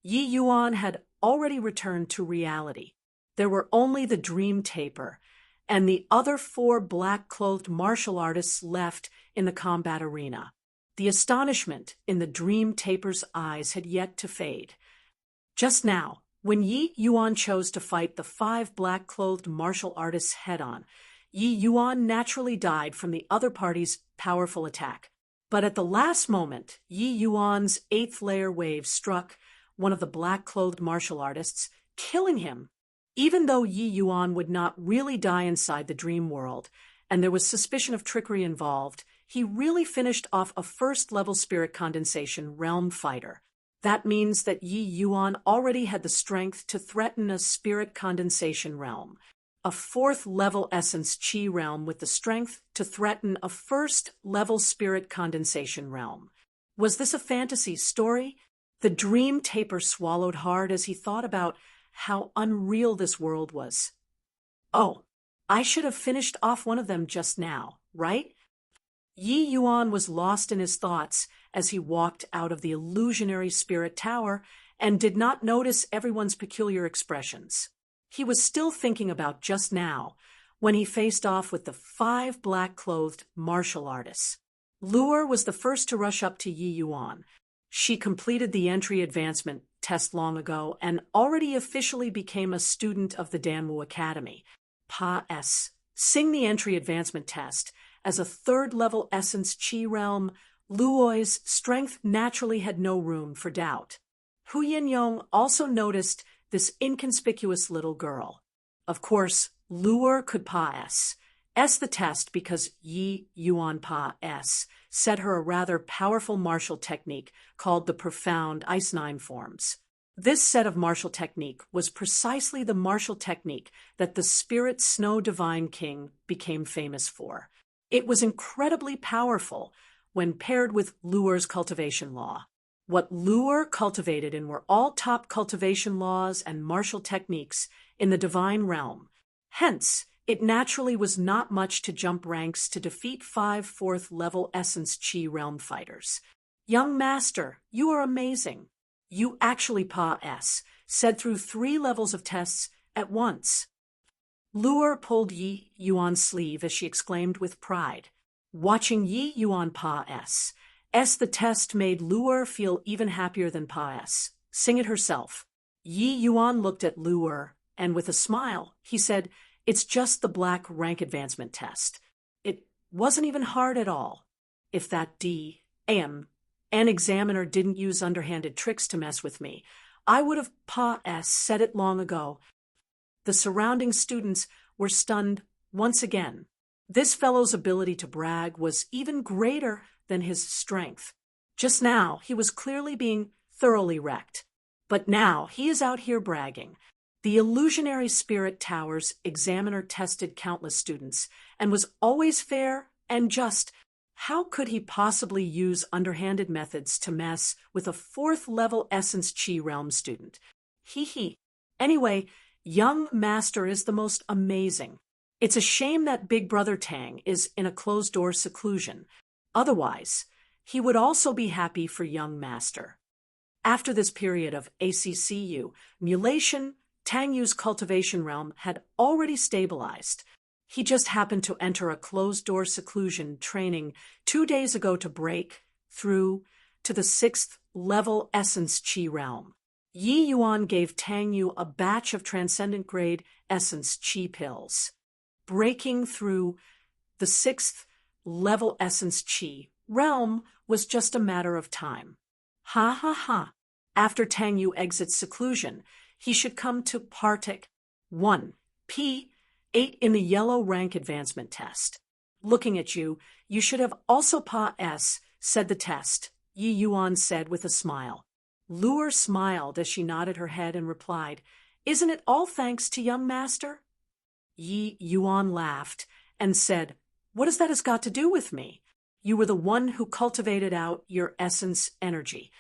Yi Yuan had already returned to reality. There were only the dream taper and the other 4 black-clothed martial artists left in the combat arena. The astonishment in the dream taper's eyes had yet to fade. Just now, when Yi Yuan chose to fight the 5 black-clothed martial artists head-on, Yi Yuan naturally died from the other party's powerful attack. But at the last moment, Yi Yuan's 8th layer wave struck one of the black-clothed martial artists, killing him. Even though Yi Yuan would not really die inside the dream world, and there was suspicion of trickery involved, he really finished off a first-level spirit condensation realm fighter. That means that Yi Yuan already had the strength to threaten a spirit condensation realm, a 4th-level essence chi realm with the strength to threaten a 1st-level spirit condensation realm. Was this a fantasy story? The dream taper swallowed hard as he thought about how unreal this world was. Oh, I should have finished off one of them just now, right? Yi Yuan was lost in his thoughts as he walked out of the illusionary spirit tower and did not notice everyone's peculiar expressions. He was still thinking about just now, when he faced off with the 5 black-clothed martial artists. Luer was the first to rush up to Yi Yuan. She completed the entry advancement test long ago and already officially became a student of the Danwu Academy. Pa S. Sing the entry advancement test. As a third-level essence Qi realm, Luoi's strength naturally had no room for doubt. Hu Yinyong also noticed this inconspicuous little girl. Of course, Luer could Pa S the test because Yi Yuan Pa S set her a rather powerful martial technique called the Profound Ice 9 Forms. This set of martial technique was precisely the martial technique that the Spirit Snow Divine King became famous for. It was incredibly powerful when paired with Luer's cultivation law. What Luer cultivated in were all top cultivation laws and martial techniques in the divine realm. Hence, it naturally was not much to jump ranks to defeat 5 4th-level Essence Qi realm fighters. Young Master, you are amazing. You actually Pa S said through 3 levels of tests at once. Luer pulled Yi Yuan's sleeve as she exclaimed with pride. Watching Yi Yuan Pa S, the test made Luer feel even happier than Pa S. Sing it herself. Yi Yuan looked at Luer, and with a smile, he said, "It's just the black rank advancement test. It wasn't even hard at all. If that an examiner didn't use underhanded tricks to mess with me, I would have Pa S said it long ago." The surrounding students were stunned once again. This fellow's ability to brag was even greater than his strength. Just now, he was clearly being thoroughly wrecked. But now, he is out here bragging. The illusionary spirit tower's examiner tested countless students and was always fair and just. How could he possibly use underhanded methods to mess with a 4th-level Essence Qi realm student? Hee. Anyway, young Master is the most amazing. It's a shame that Big Brother Tang is in a closed-door seclusion. Otherwise, he would also be happy for young Master. After this period of ACCU emulation, Tang Yu's cultivation realm had already stabilized. He just happened to enter a closed-door seclusion training 2 days ago to break through to the 6th-level Essence Qi realm. Yi Yuan gave Tang Yu a batch of transcendent-grade Essence Qi pills. Breaking through the 6th-level Essence Qi realm was just a matter of time. Ha. After Tang Yu exits seclusion, he should come to Partic 1, P8 in the yellow rank advancement test. Looking at you, you should have also Pa S said the test, Yi Yuan said with a smile. Luer smiled as she nodded her head and replied, "Isn't it all thanks to young Master?" Yi Yuan laughed and said, "What has that got to do with me? You were the one who cultivated out your essence energy."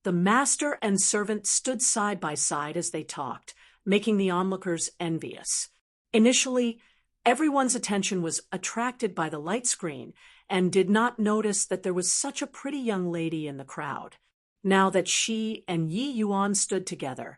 The master and servant stood side by side as they talked, making the onlookers envious. Initially, everyone's attention was attracted by the light screen and did not notice that there was such a pretty young lady in the crowd. Now that she and Yi Yuan stood together,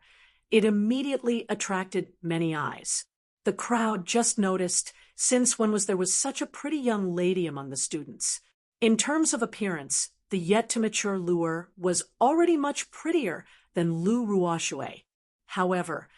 it immediately attracted many eyes. The crowd just noticed, since when there was such a pretty young lady among the students. In terms of appearance, the yet-to-mature Luer was already much prettier than Lu Ruoxue. However,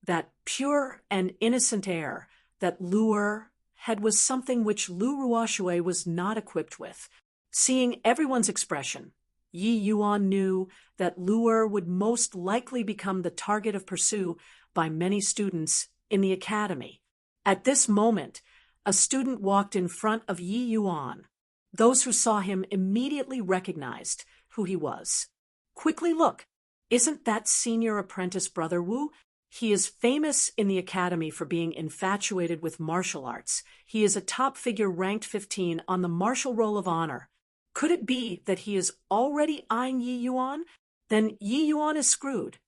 that pure and innocent air that Luer had was something which Lu Ruoxue was not equipped with. Seeing everyone's expression, Yi Yuan knew that Luer would most likely become the target of pursuit by many students in the academy. At this moment, a student walked in front of Yi Yuan. Those who saw him immediately recognized who he was. "Quickly look, isn't that senior apprentice Brother Wu? He is famous in the academy for being infatuated with martial arts. He is a top figure ranked 15 on the martial roll of honor. Could it be that he is already eyeing Yi Yuan? Then Yi Yuan is screwed."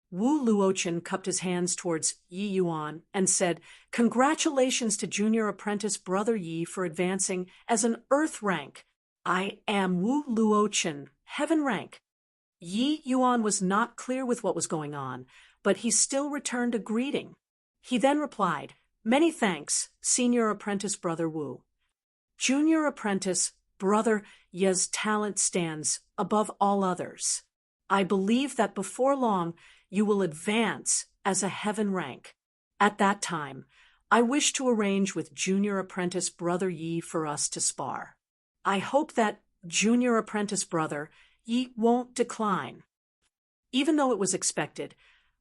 Wu Luochen cupped his hands towards Yi Yuan and said, "Congratulations to junior apprentice Brother Yi for advancing as an earth rank. I am Wu Luochen, heaven rank." Yi Yuan was not clear with what was going on, but he still returned a greeting. He then replied, Many thanks, Senior Apprentice Brother Wu. Junior Apprentice Brother Ye's talent stands above all others. I believe that before long you will advance as a heaven rank. At that time, I wish to arrange with Junior Apprentice Brother Yi for us to spar. I hope that Junior Apprentice Brother Yi won't decline. Even though it was expected,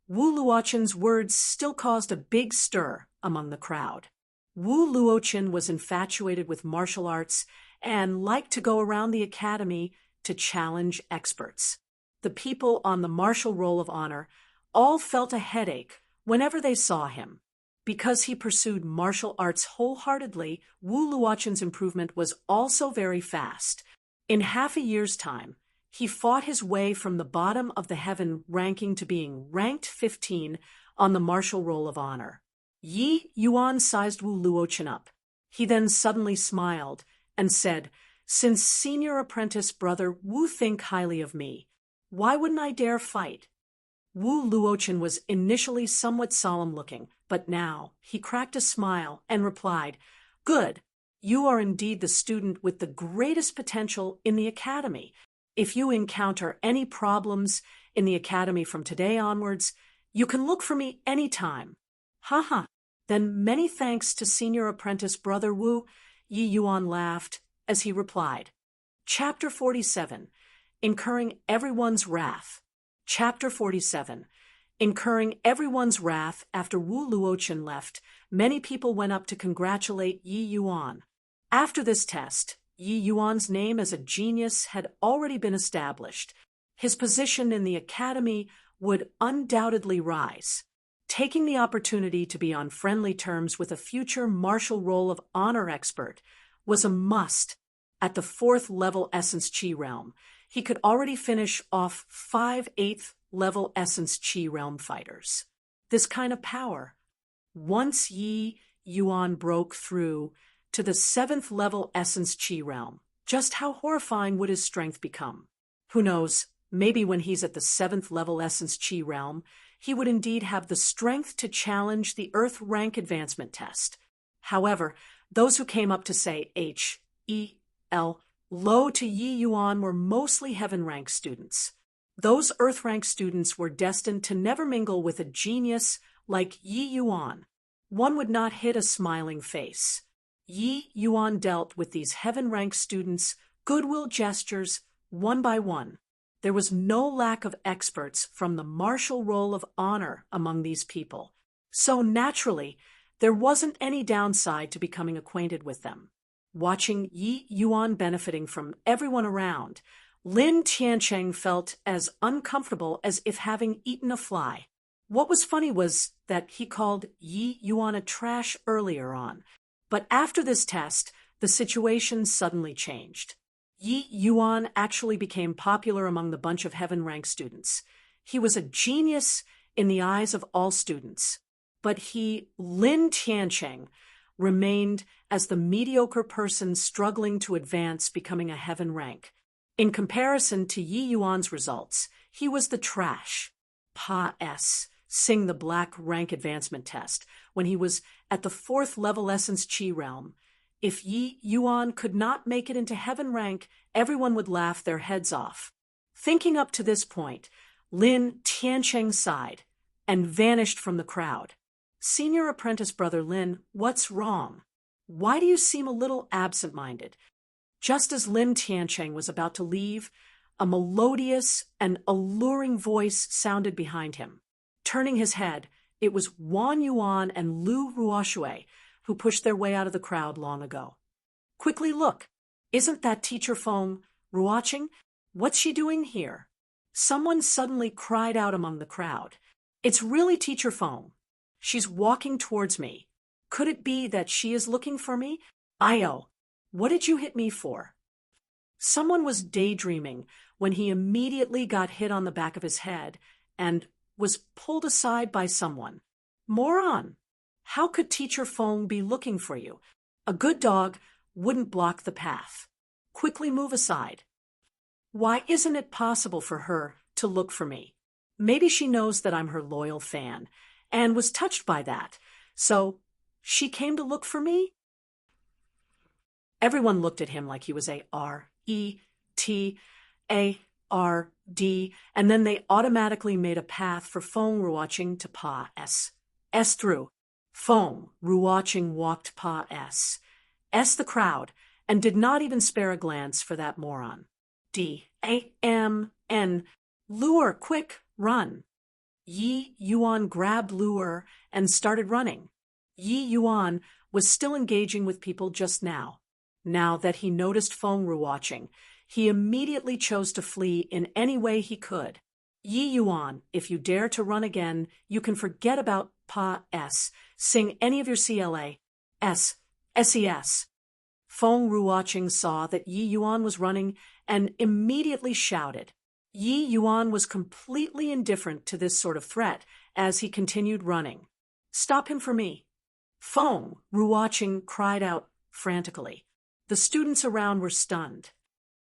Wu Luoqin's words still caused a big stir among the crowd. Wu Luoqin was infatuated with martial arts and liked to go around the academy to challenge experts. The people on the Martial Roll of Honor all felt a headache whenever they saw him. Because he pursued martial arts wholeheartedly, Wu Luoqin's improvement was also very fast. In half a year's time, he fought his way from the bottom of the heaven ranking to being ranked 15 on the Martial Roll of Honor. Yi Yuan sized Wu Luoqin up. He then suddenly smiled and said, "Since Senior Apprentice Brother Wu think highly of me, why wouldn't I dare fight?" Wu Luoqin was initially somewhat solemn-looking, but now he cracked a smile and replied, "Good, you are indeed the student with the greatest potential in the academy. If you encounter any problems in the academy from today onwards, you can look for me any time." "Haha, then many thanks to Senior Apprentice Brother Wu," Yi Yuan laughed as he replied. Chapter 47. Incurring Everyone's Wrath. Chapter 47. Incurring everyone's wrath after Wu Luoqin left, many people went up to congratulate Yi Yuan. After this test, Yi Yuan's name as a genius had already been established. His position in the academy would undoubtedly rise. Taking the opportunity to be on friendly terms with a future Martial Roll of Honor expert was a must. At the 4th level Essence Chi realm, he could already finish off 5 8th level Essence Chi realm fighters. This kind of power. Once Yi Yuan broke through to the 7th level Essence Chi realm, just how horrifying would his strength become? Who knows, maybe when he's at the 7th level Essence Chi realm, he would indeed have the strength to challenge the Earth rank advancement test. However, those who came up to say H.E.L. low to Yi Yuan were mostly heaven rank students. Those Earth rank students were destined to never mingle with a genius like Yi Yuan. One would not hit a smiling face. Yi Yuan dealt with these heaven rank students goodwill gestures one by one. There was no lack of experts from the Martial Roll of Honor among these people. So naturally, there wasn't any downside to becoming acquainted with them. Watching Yi Yuan benefiting from everyone around, Lin Tiancheng felt as uncomfortable as if having eaten a fly. What was funny was that he called Yi Yuan a trash earlier on, but after this test, the situation suddenly changed. Yi Yuan actually became popular among the bunch of heaven rank students. He was a genius in the eyes of all students, but he, Lin Tiancheng, remained as the mediocre person struggling to advance, becoming a heaven rank. In comparison to Yi Yuan's results, he was the trash. Pa S. Sing the black rank advancement test when he was at the 4th level Essence Chi realm. If Yi Yuan could not make it into heaven rank, everyone would laugh their heads off. Thinking up to this point, Lin Tiancheng sighed and vanished from the crowd. Senior Apprentice Brother Lin, what's wrong? Why do you seem a little absent-minded? Just as Lin Tiancheng was about to leave, a melodious and alluring voice sounded behind him. Turning his head, it was Wan Yuan and Lu Ruoxue, who pushed their way out of the crowd long ago. Quickly look, isn't that Teacher Feng Ruoqing? What's she doing here? Someone suddenly cried out among the crowd. It's really Teacher Feng. She's walking towards me. Could it be that she is looking for me? Io, what did you hit me for? Someone was daydreaming when he immediately got hit on the back of his head and was pulled aside by someone. Moron! How could Teacher Feng be looking for you? A good dog wouldn't block the path. Quickly move aside. Why isn't it possible for her to look for me? Maybe she knows that I'm her loyal fan and was touched by that, so She came to look for me? Everyone looked at him like he was A-R-E-T-A-R-D, and then they automatically made a path for Feng Ruoqing to Pa S. S through. Feng Ruoqing walked Pa S. S the crowd, and did not even spare a glance for that moron. D-A-M-N. Lure, quick, run. Yi Yuan grabbed Lure and started running. Yi Yuan was still engaging with people just now. Now that he noticed Feng Ruoqing, he immediately chose to flee in any way he could. Yi Yuan, if you dare to run again, you can forget about Pa S. Sing any of your CLA. S. SES. Feng Ruoqing saw that Yi Yuan was running and immediately shouted. Yi Yuan was completely indifferent to this sort of threat as he continued running. Stop him for me. Feng Ruoqing cried out frantically. The students around were stunned.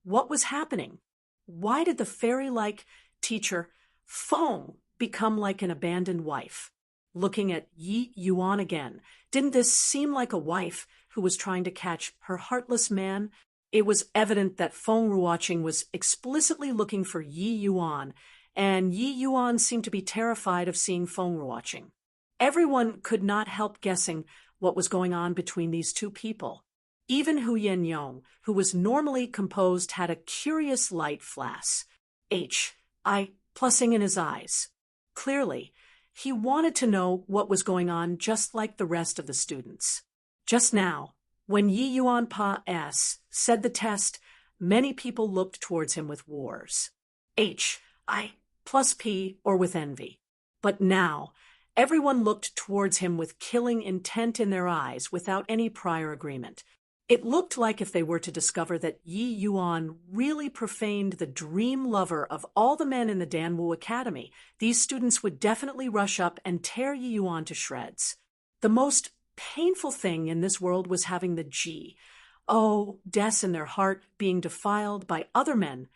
What was happening? Why did the fairy-like teacher Feng become like an abandoned wife? Looking at Yi Yuan again, didn't this seem like a wife who was trying to catch her heartless man? It was evident that Feng Ruoqing was explicitly looking for Yi Yuan, and Yi Yuan seemed to be terrified of seeing Feng Ruoqing. Everyone could not help guessing what was going on between these two people. Even Hu Yenyong, who was normally composed, had a curious light flash. Plussing in his eyes. Clearly, he wanted to know what was going on just like the rest of the students. Just now, when Yi Yuan Pa S said the test, many people looked towards him with wars. H-I+P or with envy. But now, everyone looked towards him with killing intent in their eyes without any prior agreement. It looked like if they were to discover that Yi Yuan really profaned the dream lover of all the men in the Danwu Academy, these students would definitely rush up and tear Yi Yuan to shreds. The most painful thing in this world was having the death in their heart being defiled by other men,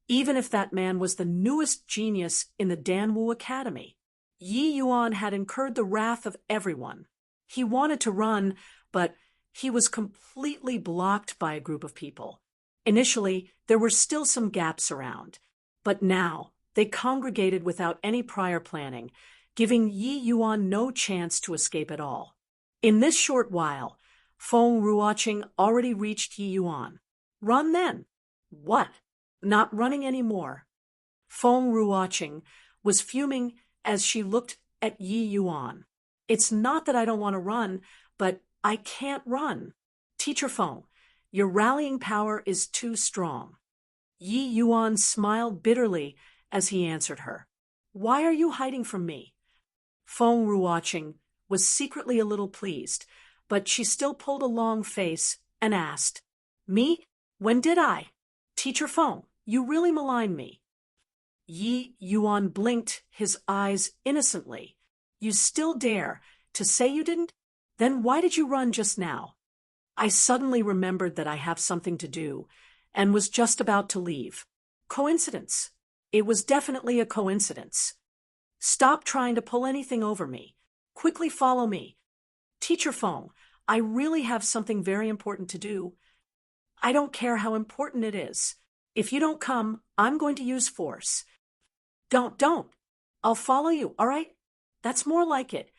even if that man was the newest genius in the Danwu Academy. Yi Yuan had incurred the wrath of everyone. He wanted to run, but he was completely blocked by a group of people. Initially, there were still some gaps around, but now they congregated without any prior planning, giving Yi Yuan no chance to escape at all. In this short while, Feng Ruoqing already reached Yi Yuan. Run then. What? Not running anymore. Feng Ruoqing was fuming as she looked at Yi Yuan. It's not that I don't want to run, but I can't run. Teacher Feng, your rallying power is too strong. Yi Yuan smiled bitterly as he answered her. Why are you hiding from me? Feng Ruoqing was secretly a little pleased, but she still pulled a long face and asked, Me? When did I? Teacher Feng, you really malign me. Yi Yuan blinked his eyes innocently. You still dare to say you didn't? Then why did you run just now? I suddenly remembered that I have something to do, and was just about to leave. Coincidence. It was definitely a coincidence. Stop trying to pull anything over me. Quickly follow me. Teacher Feng, I really have something very important to do. I don't care how important it is. If you don't come, I'm going to use force. Don't. I'll follow you, all right? That's more like it.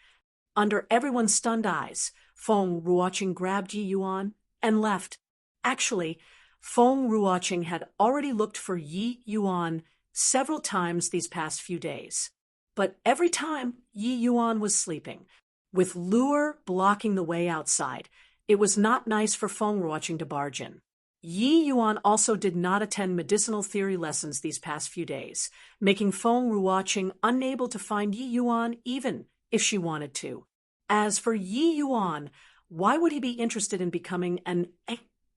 Under everyone's stunned eyes, Feng Ruoqing grabbed Yi Yuan and left. Actually, Feng Ruoqing had already looked for Yi Yuan several times these past few days. But every time, Yi Yuan was sleeping. With Lure blocking the way outside, it was not nice for Feng Ruoqing to barge in. Yi Yuan also did not attend medicinal theory lessons these past few days, making Feng Ruoqing unable to find Yi Yuan even if she wanted to. As for Yi Yuan, why would he be interested in becoming an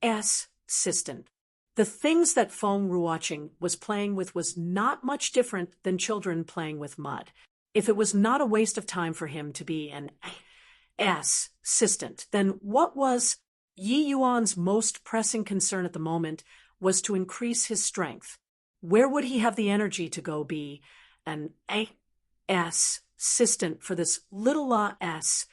assistant? The things that Feng Ruoqing was playing with was not much different than children playing with mud. If it was not a waste of time for him to be an assistant, then what was? Yi Yuan's most pressing concern at the moment was to increase his strength. Where would he have the energy to go be an assistant for this little S?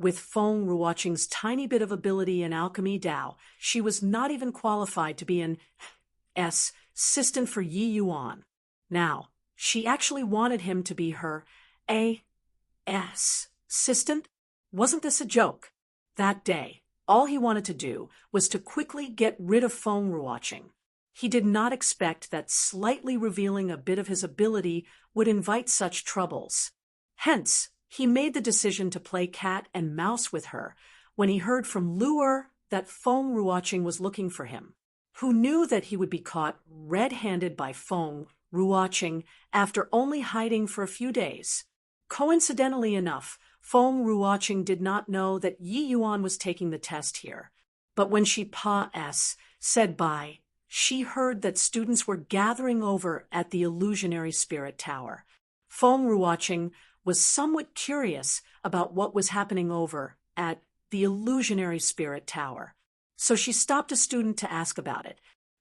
With Feng Ruoqing's tiny bit of ability in alchemy Dao, she was not even qualified to be an assistant for Yi Yuan. Now, she actually wanted him to be her assistant? Wasn't this a joke? That day, all he wanted to do was to quickly get rid of Feng Ruoqing. He did not expect that slightly revealing a bit of his ability would invite such troubles. Hence, he made the decision to play cat and mouse with her when he heard from Lu'er that Feng Ruoqing was looking for him. Who knew that he would be caught red-handed by Feng Ruoqing after only hiding for a few days? Coincidentally enough, Feng Ruoqing did not know that Yi Yuan was taking the test here. But when she said bye, she heard that students were gathering over at the illusionary spirit tower. Feng Ruoqing was somewhat curious about what was happening over at the illusionary spirit tower. So she stopped a student to ask about it,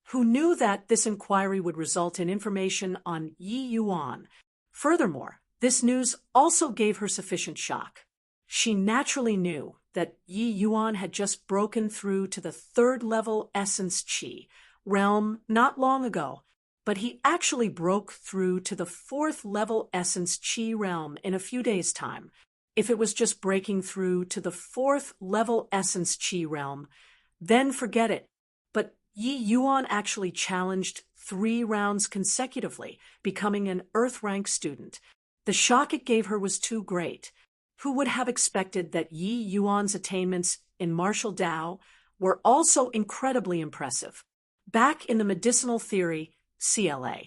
who knew that this inquiry would result in information on Yi Yuan. Furthermore, this news also gave her sufficient shock. She naturally knew that Yi Yuan had just broken through to the third-level essence Qi realm not long ago, but he actually broke through to the fourth-level essence Qi realm in a few days' time. If it was just breaking through to the fourth-level essence Qi realm, then forget it. But Yi Yuan actually challenged 3 rounds consecutively, becoming an Earth rank student. The shock it gave her was too great. Who would have expected that Yi Yuan's attainments in martial Dao were also incredibly impressive? Back in the medicinal theory, CLA.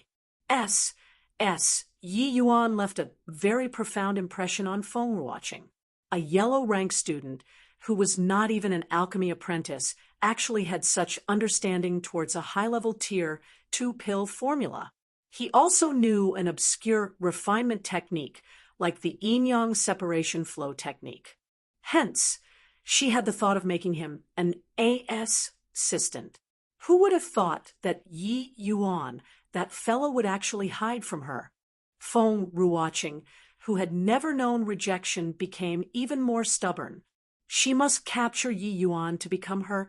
Yi Yuan left a very profound impression on Feng Ruoqing. A yellow rank student who was not even an alchemy apprentice actually had such understanding towards a high-level tier 2-pill formula. He also knew an obscure refinement technique like the yin-yang separation flow technique. Hence, she had the thought of making him an assistant. Who would have thought that Yi Yuan, that fellow, would actually hide from her? Feng Ruoqing, who had never known rejection, became even more stubborn. She must capture Yi Yuan to become her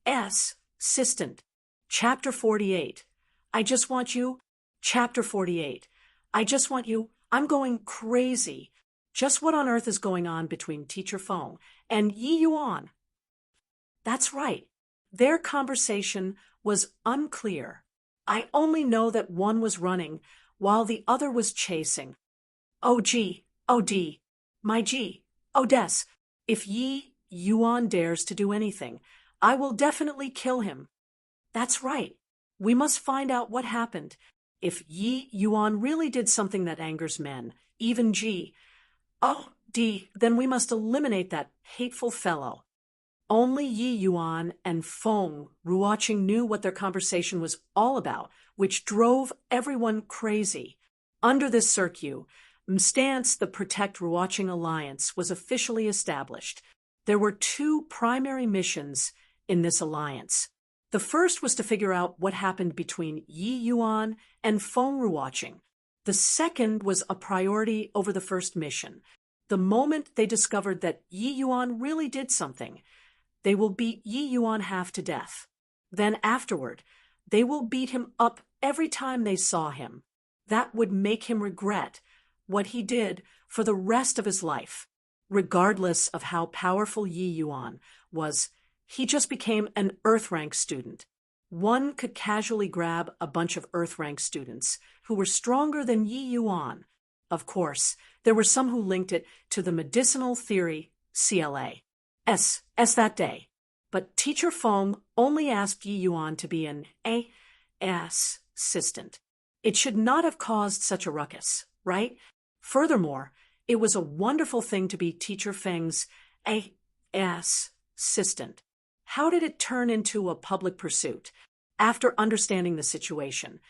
assistant. Chapter 48. I just want you. Chapter 48. I just want you. I'm going crazy. Just what on earth is going on between Teacher Feng and Yi Yuan? That's right. Their conversation was unclear. I only know that one was running while the other was chasing. Oh gee, oh dee, my gee, oh des, if Yi Yuan dares to do anything, I will definitely kill him. That's right. We must find out what happened. If Yi Yuan really did something that angers men, even G, oh D, then we must eliminate that hateful fellow. Only Yi Yuan and Feng Ruoqing knew what their conversation was all about, which drove everyone crazy. Under this circuit, stance, the Protect Ruoqing Alliance was officially established. There were 2 primary missions in this alliance. The first was to figure out what happened between Yi Yuan and Feng Ruoqing. The second was a priority over the first mission. The moment they discovered that Yi Yuan really did something, they will beat Yi Yuan half to death. Then afterward, they will beat him up every time they saw him. That would make him regret what he did for the rest of his life. Regardless of how powerful Yi Yuan was, he just became an Earth rank student. One could casually grab a bunch of Earth rank students who were stronger than Yi Yuan. Of course, there were some who linked it to the medicinal theory, CLA. That day. But Teacher Feng only asked Yi Yuan to be an assistant. It should not have caused such a ruckus, right? Furthermore, it was a wonderful thing to be Teacher Feng's assistant. How did it turn into a public pursuit? After understanding the situation,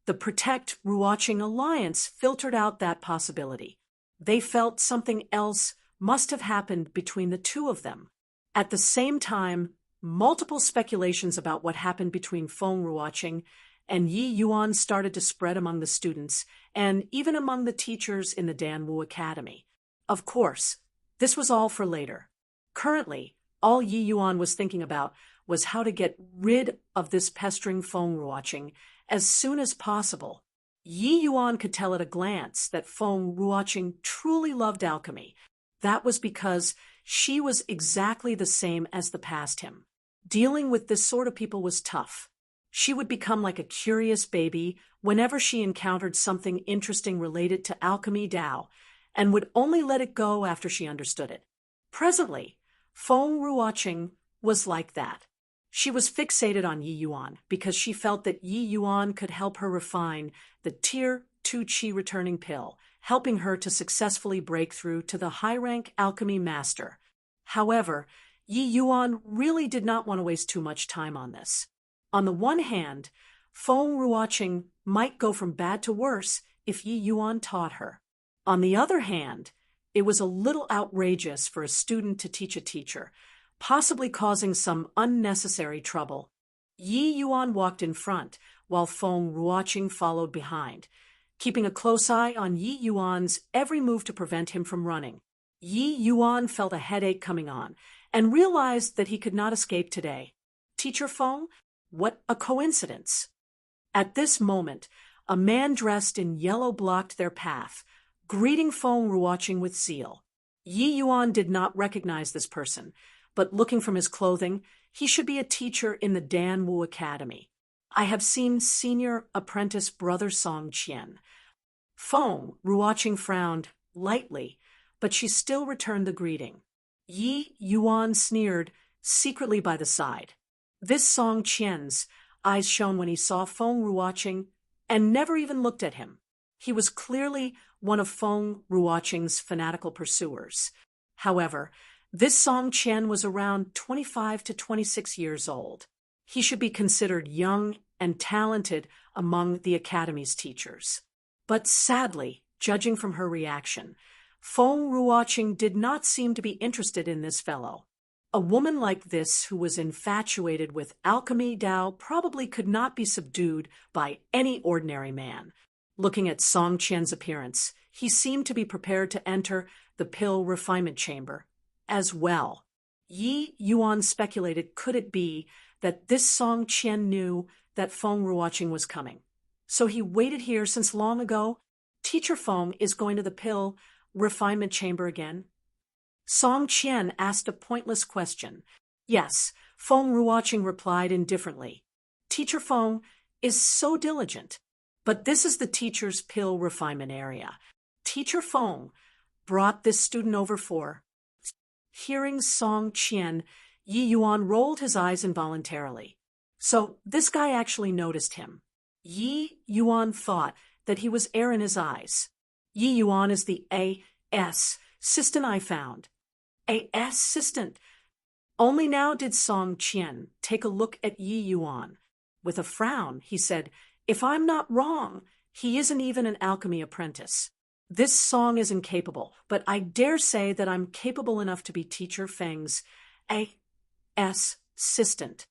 the Protect Ruoqing Alliance filtered out that possibility. They felt something else must have happened between the 2 of them. At the same time, multiple speculations about what happened between Feng Ruoqing and Yi Yuan started to spread among the students and even among the teachers in the Danwu Academy. Of course, This was all for later. Currently, all Yi Yuan was thinking about was how to get rid of this pestering Feng Ruoqing as soon as possible. Yi Yuan could tell at a glance that Feng Ruoqing truly loved alchemy. That was because she was exactly the same as the past him. Dealing with this sort of people was tough. She would become like a curious baby whenever she encountered something interesting related to alchemy Dao, and would only let it go after she understood it. Presently, Feng Ruoqing was like that. She was fixated on Yi Yuan because she felt that Yi Yuan could help her refine the Tier 2 Qi returning pill, helping her to successfully break through to the high-rank alchemy master. However, Yi Yuan really did not want to waste too much time on this. On the one hand, Feng Ruoqing might go from bad to worse if Yi Yuan taught her. On the other hand, it was a little outrageous for a student to teach a teacher, possibly causing some unnecessary trouble. Yi Yuan walked in front, while Feng Ruoqing followed behind, keeping a close eye on Yi Yuan's every move to prevent him from running. Yi Yuan felt a headache coming on, and realized that he could not escape today. Teacher Feng? What a coincidence! At this moment, a man dressed in yellow blocked their path, greeting Feng Ruoqing with zeal. Yi Yuan did not recognize this person, but looking from his clothing, he should be a teacher in the Danwu Academy. I have seen senior apprentice brother Song Qian. Feng Ruoqing frowned lightly, but she still returned the greeting. Yi Yuan sneered, secretly by the side. This Song Qian's eyes shone when he saw Feng Ruoqing and never even looked at him. He was clearly one of Feng Ruoqing's fanatical pursuers. However, this Song Qian was around 25 to 26 years old. He should be considered young and talented among the academy's teachers. But sadly, judging from her reaction, Feng Ruoqing did not seem to be interested in this fellow. A woman like this who was infatuated with alchemy Dao probably could not be subdued by any ordinary man. Looking at Song Qian's appearance, he seemed to be prepared to enter the pill refinement chamber as well. Yi Yuan speculated, could it be that this Song Qian knew that Feng Ruoqing was coming? So he waited here since long ago? Teacher Feng is going to the pill refinement chamber again? Song Qian asked a pointless question. Yes, Feng Ruoqing replied indifferently. Teacher Feng is so diligent. But this is the teacher's pill refinement area. Teacher Feng brought this student over for. Hearing Song Qian, Yi Yuan rolled his eyes involuntarily. So this guy actually noticed him. Yi Yuan thought that he was air in his eyes. Yi Yuan is the A.S. assistant I found. A.S. assistant. Only now did Song Qian take a look at Yi Yuan. With a frown, he said, if I'm not wrong, he isn't even an alchemy apprentice. This Song is incapable, but I dare say that I'm capable enough to be Teacher Feng's A.S. assistant.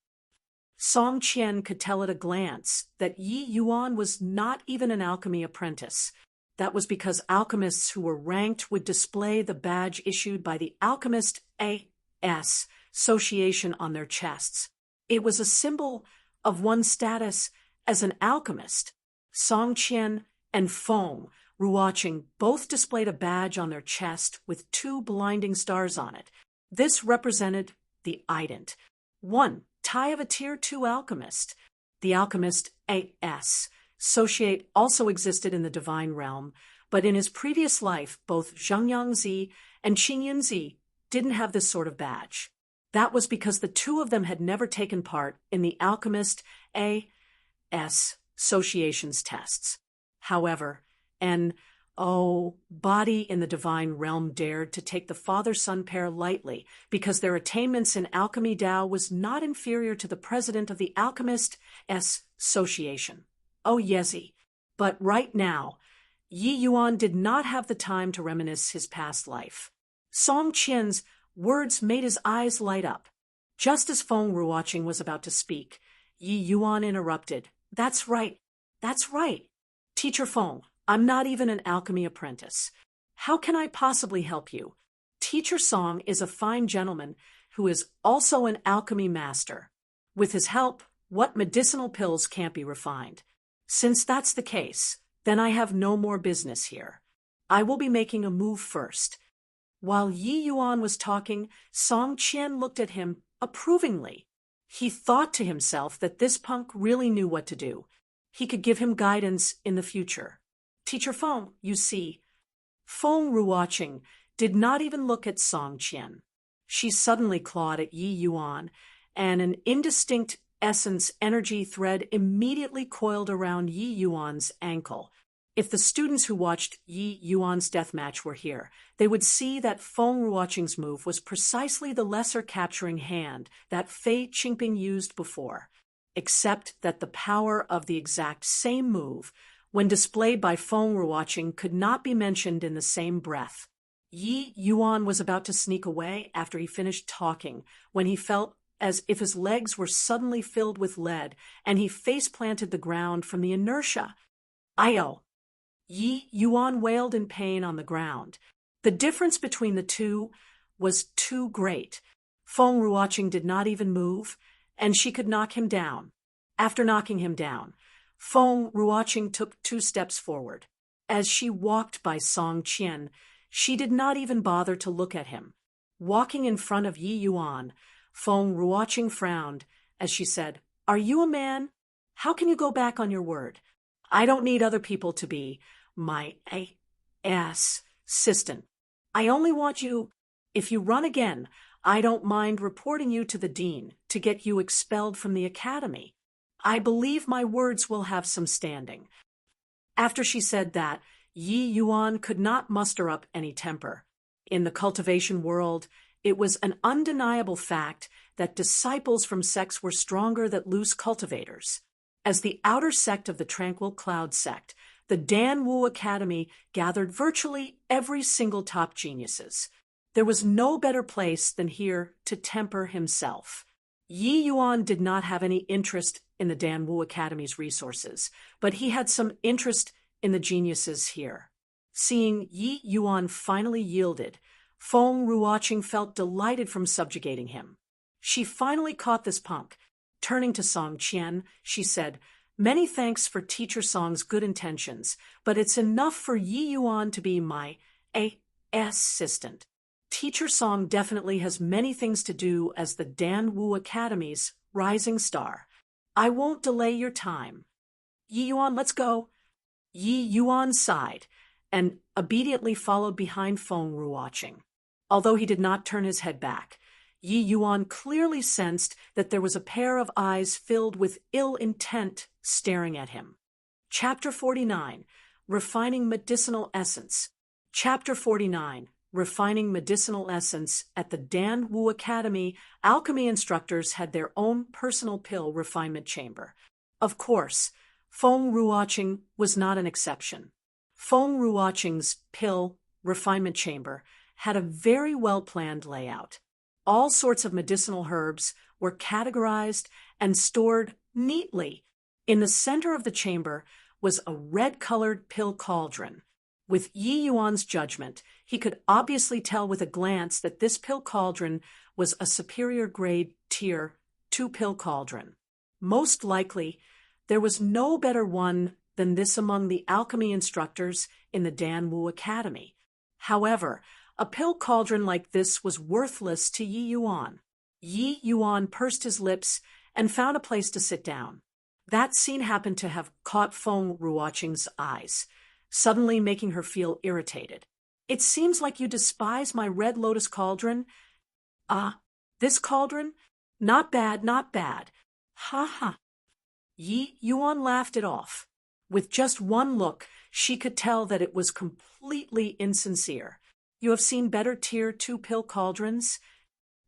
Song Qian could tell at a glance that Yi Yuan was not even an alchemy apprentice. That was because alchemists who were ranked would display the badge issued by the Alchemist A.S. Association on their chests. It was a symbol of one's status as an alchemist. Song Qian and Feng Ruoqing both displayed a badge on their chest with 2 blinding stars on it. This represented the ident, one tie of a Tier 2 alchemist. The Alchemist A.S. Associate also existed in the divine realm, but in his previous life, both Zhang Yangzi and Qin Yunzi didn't have this sort of badge. That was because the 2 of them had never taken part in the Alchemist A.S. Association's tests. However, an body in the divine realm dared to take the father-son pair lightly because their attainments in alchemy Dao was not inferior to the president of the Alchemist Association. Oh, Yezi. But right now, Yi Yuan did not have the time to reminisce his past life. Song Qian's words made his eyes light up. Just as Feng Ruoqing was about to speak, Yi Yuan interrupted. That's right. That's right. Teacher Feng, I'm not even an alchemy apprentice. How can I possibly help you? Teacher Song is a fine gentleman who is also an alchemy master. With his help, what medicinal pills can't be refined? Since that's the case, then I have no more business here. I will be making a move first. While Yi Yuan was talking, Song Qian looked at him approvingly. He thought to himself that this punk really knew what to do. He could give him guidance in the future. Teacher Feng, you see. Feng Ruoqing did not even look at Song Qian. She suddenly clawed at Yi Yuan, and an indistinct essence energy thread immediately coiled around Yi Yuan's ankle. If the students who watched Yi Yuan's deathmatch were here, they would see that Feng Ruoqing's move was precisely the lesser capturing hand that Fei Qingping used before, except that the power of the exact same move, when displayed by Feng Ruoqing, could not be mentioned in the same breath. Yi Yuan was about to sneak away after he finished talking, when he felt as if his legs were suddenly filled with lead, and he face-planted the ground from the inertia. Ayo! Yi Yuan wailed in pain on the ground. The difference between the two was too great. Feng Ruoqing did not even move, and she could knock him down. After knocking him down, Feng Ruoqing took 2 steps forward. As she walked by Song Qian, she did not even bother to look at him. Walking in front of Yi Yuan, Feng Ruoqing frowned as she said, "Are you a man? How can you go back on your word? I don't need other people to be my assistant. I only want you. If you run again, I don't mind reporting you to the dean to get you expelled from the academy. I believe my words will have some standing." After she said that, Yi Yuan could not muster up any temper. In the cultivation world, it was an undeniable fact that disciples from sects were stronger than loose cultivators. As the outer sect of the Tranquil Cloud sect, the Dan Wu Academy gathered virtually every single top geniuses. There was no better place than here to temper himself. Yi Yuan did not have any interest in the Dan Wu Academy's resources, but he had some interest in the geniuses here. Seeing Yi Yuan finally yielded, Feng Ruoqing felt delighted from subjugating him. She finally caught this punk. Turning to Song Qian, she said, "Many thanks for Teacher Song's good intentions, but it's enough for Yi Yuan to be my assistant. Teacher Song definitely has many things to do as the Dan Wu Academy's rising star. I won't delay your time. Yi Yuan, let's go." Yi Yuan sighed and obediently followed behind Feng Ruoqing. Although he did not turn his head back, Yi Yuan clearly sensed that there was a pair of eyes filled with ill intent staring at him. Chapter 49, Refining Medicinal Essence. Chapter 49, Refining Medicinal Essence. At the Dan Wu Academy, alchemy instructors had their own personal pill refinement chamber. Of course, Feng Ruoqing was not an exception. Feng Ruoqing's pill refinement chamber had a very well-planned layout. All sorts of medicinal herbs were categorized and stored neatly. In the center of the chamber was a red-colored pill cauldron. With Yi Yuan's judgment, he could obviously tell with a glance that this pill cauldron was a superior grade tier 2 pill cauldron. Most likely, there was no better one than this among the alchemy instructors in the Dan Wu Academy. However, a pill cauldron like this was worthless to Yi Yuan. Yi Yuan pursed his lips and found a place to sit down. That scene happened to have caught Feng Ruoqing's eyes, suddenly making her feel irritated. "It seems like you despise my red lotus cauldron." This cauldron? Not bad, not bad. Ha ha." Yi Yuan laughed it off. With just one look, she could tell that it was completely insincere. "You have seen better tier 2 pill cauldrons?"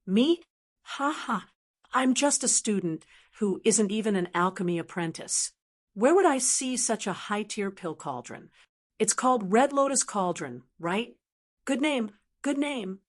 "Me? Ha ha. I'm just a student who isn't even an alchemy apprentice. Where would I see such a high-tier pill cauldron? It's called Red Lotus Cauldron, right? Good name, good name."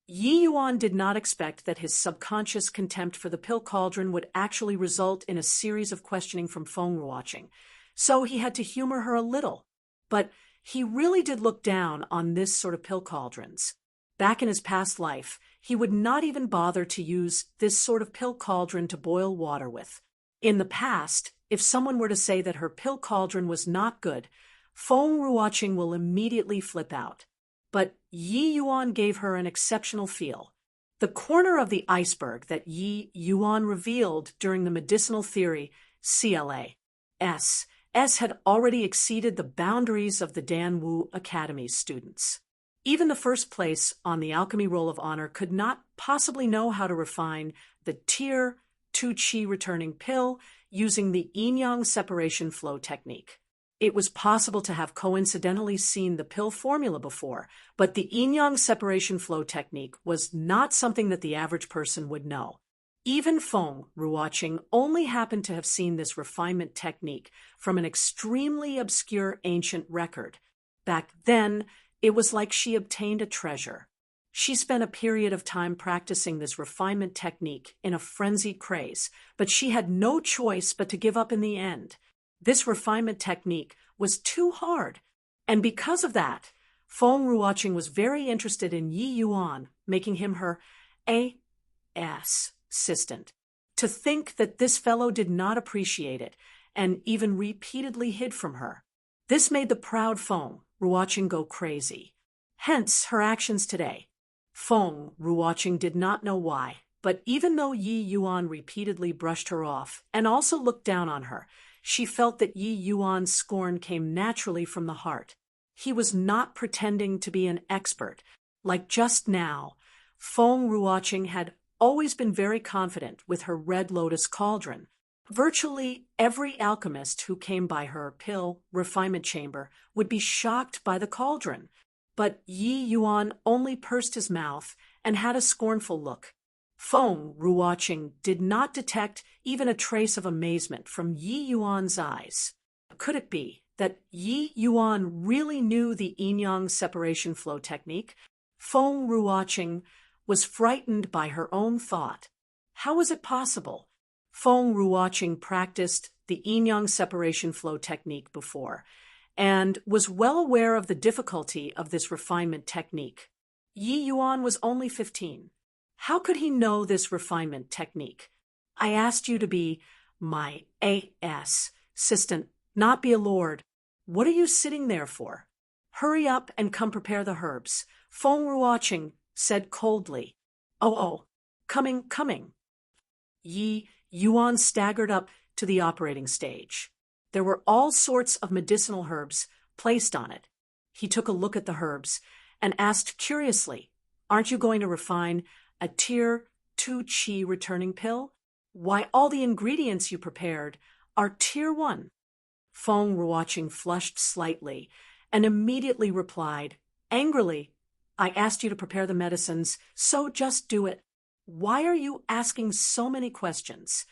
Yi Yuan did not expect that his subconscious contempt for the pill cauldron would actually result in a series of questioning from Feng Ruoqing, so he had to humor her a little. But he really did look down on this sort of pill cauldrons. Back in his past life, he would not even bother to use this sort of pill cauldron to boil water with. In the past, if someone were to say that her pill cauldron was not good, Feng Ruoqing will immediately flip out. But Yi Yuan gave her an exceptional feel. The corner of the iceberg that Yi Yuan revealed during the medicinal theory CLAS had already exceeded the boundaries of the Dan Wu Academy's students. Even the first place on the Alchemy Roll of Honor could not possibly know how to refine the Tier 2 Qi returning pill using the yin-yang separation flow technique. It was possible to have coincidentally seen the pill formula before, but the yin-yang separation flow technique was not something that the average person would know. Even Feng Ruoqing only happened to have seen this refinement technique from an extremely obscure ancient record. Back then, it was like she obtained a treasure. She spent a period of time practicing this refinement technique in a frenzied craze, but she had no choice but to give up in the end. This refinement technique was too hard, and because of that, Feng Ruoqing was very interested in Yi Yuan, making him her assistant. To think that this fellow did not appreciate it, and even repeatedly hid from her. This made the proud Feng Ruoqing go crazy. Hence her actions today. Feng Ruoqing did not know why, but even though Yi Yuan repeatedly brushed her off and also looked down on her, she felt that Yi Yuan's scorn came naturally from the heart. He was not pretending to be an expert. Like just now, Feng Ruoqing had always been very confident with her Red Lotus cauldron. Virtually every alchemist who came by her pill refinement chamber would be shocked by the cauldron. But Yi Yuan only pursed his mouth and had a scornful look. Feng Ruoqing did not detect even a trace of amazement from Yi Yuan's eyes. Could it be that Yi Yuan really knew the yin-yang separation flow technique? Feng Ruoqing was frightened by her own thought. How was it possible? Feng Ruoqing practiced the yin-yang separation flow technique before, and was well aware of the difficulty of this refinement technique. Yi Yuan was only 15. How could he know this refinement technique? I asked you to be my assistant, not be a lord. What are you sitting there for? Hurry up and come prepare the herbs, Feng Ruoqing said coldly. Oh, coming. Yi Yuan staggered up to the operating stage. There were all sorts of medicinal herbs placed on it. He took a look at the herbs and asked curiously, "Aren't you going to refine a Tier 2 Qi returning pill? Why, all the ingredients you prepared are Tier 1. Feng Ruoqing flushed slightly and immediately replied, angrily, "I asked you to prepare the medicines, so just do it. Why are you asking so many questions?"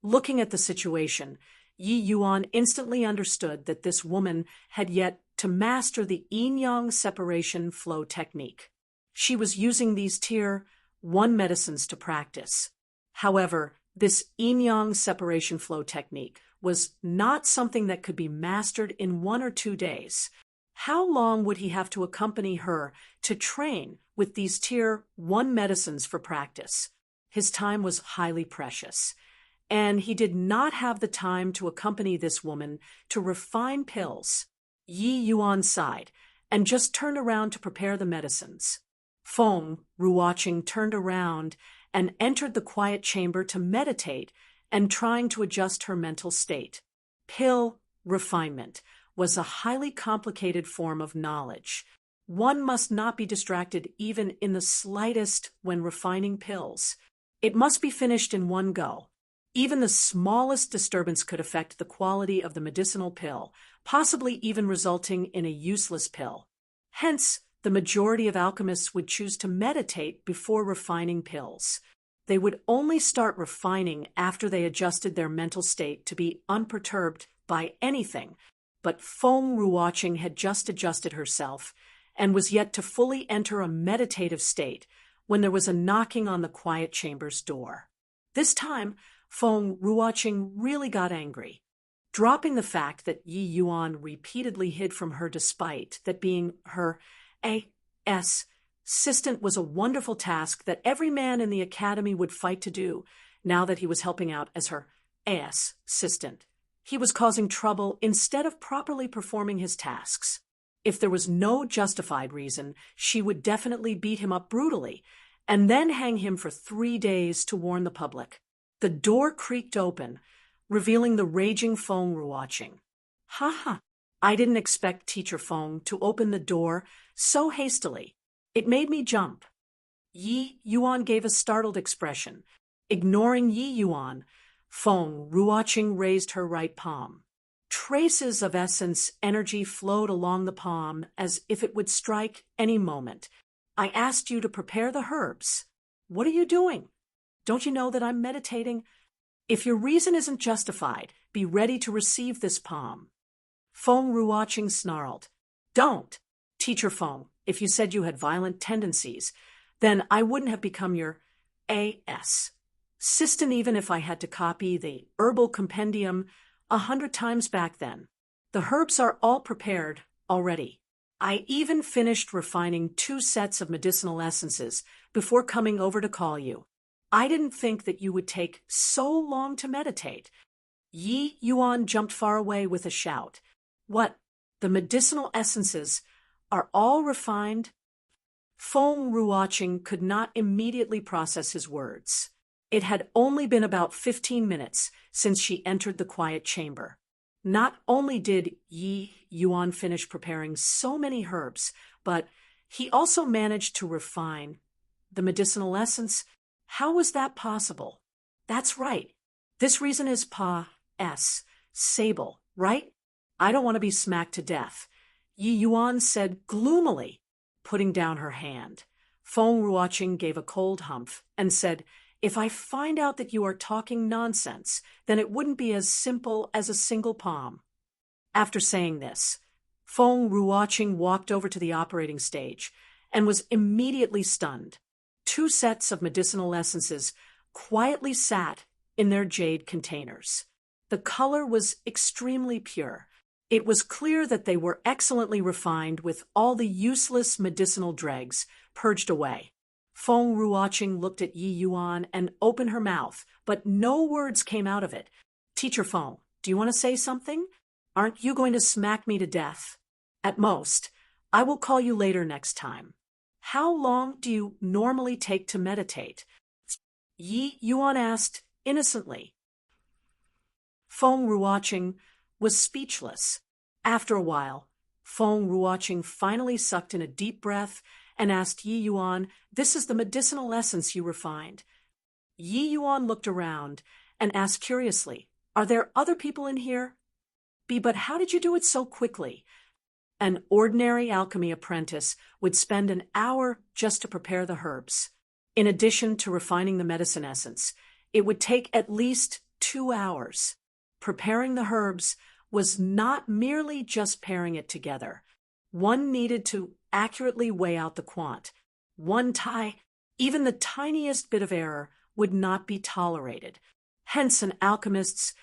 Looking at the situation, Yi Yuan instantly understood that this woman had yet to master the yin-yang separation flow technique. She was using these Tier 1 medicines to practice. However, this yin-yang separation flow technique was not something that could be mastered in 1 or 2 days. How long would he have to accompany her to train with these Tier 1 medicines for practice? His time was highly precious, and he did not have the time to accompany this woman to refine pills. Yi Yuan sighed and just turned around to prepare the medicines. Feng Ruoqing turned around and entered the quiet chamber to meditate and trying to adjust her mental state. Pill refinement was a highly complicated form of knowledge. One must not be distracted even in the slightest when refining pills. It must be finished in one go. Even the smallest disturbance could affect the quality of the medicinal pill, possibly even resulting in a useless pill. Hence, the majority of alchemists would choose to meditate before refining pills. They would only start refining after they adjusted their mental state to be unperturbed by anything. But Feng Ruoqing had just adjusted herself and was yet to fully enter a meditative state when there was a knocking on the quiet chamber's door. This time, Feng Ruoqing really got angry. Dropping the fact that Yi Yuan repeatedly hid from her despite that being her Assistant was a wonderful task that every man in the academy would fight to do now that he was helping out as her assistant. He was causing trouble instead of properly performing his tasks. If there was no justified reason, she would definitely beat him up brutally and then hang him for 3 days to warn the public. The door creaked open, revealing the raging Feng Ruoqing. Ha ha! I didn't expect Teacher Feng to open the door so hastily. It made me jump. Yi Yuan gave a startled expression. Ignoring Yi Yuan, Feng Ruoqing raised her right palm. Traces of essence energy flowed along the palm as if it would strike any moment. I asked you to prepare the herbs. What are you doing? Don't you know that I'm meditating? If your reason isn't justified, be ready to receive this palm. Feng Ruoqing snarled. Don't, Teacher Feng. If you said you had violent tendencies, then I wouldn't have become your assistant even if I had to copy the herbal compendium 100 times back then. The herbs are all prepared already. I even finished refining 2 sets of medicinal essences before coming over to call you. I didn't think that you would take so long to meditate. Yi Yuan jumped far away with a shout. What? The medicinal essences are all refined? Feng Ruoqing could not immediately process his words. It had only been about 15 minutes since she entered the quiet chamber. Not only did Yi Yuan finish preparing so many herbs, but he also managed to refine the medicinal essence. How was that possible? That's right. This reason is sable, right? I don't want to be smacked to death. Yi Yuan said gloomily, putting down her hand. Feng Ruoqing gave a cold humph and said, If I find out that you are talking nonsense, then it wouldn't be as simple as a single palm. After saying this, Feng Ruoqing walked over to the operating stage and was immediately stunned. 2 sets of medicinal essences quietly sat in their jade containers. The color was extremely pure. It was clear that they were excellently refined with all the useless medicinal dregs purged away. Feng Ruoqing looked at Yi Yuan and opened her mouth, but no words came out of it. Teacher Feng, do you want to say something? Aren't you going to smack me to death? At most, I will call you later next time. How long do you normally take to meditate? Yi Yuan asked innocently. Feng Ruoqing was speechless. After a while, Feng Ruoqing finally sucked in a deep breath and asked Yi Yuan, This is the medicinal essence you refined. Yi Yuan looked around and asked curiously, Are there other people in here? But how did you do it so quickly? An ordinary alchemy apprentice would spend an hour just to prepare the herbs. In addition to refining the medicine essence, it would take at least 2 hours. Preparing the herbs was not merely just pairing it together. One needed to accurately weigh out the quant. Even the tiniest bit of error would not be tolerated. Hence, an alchemist's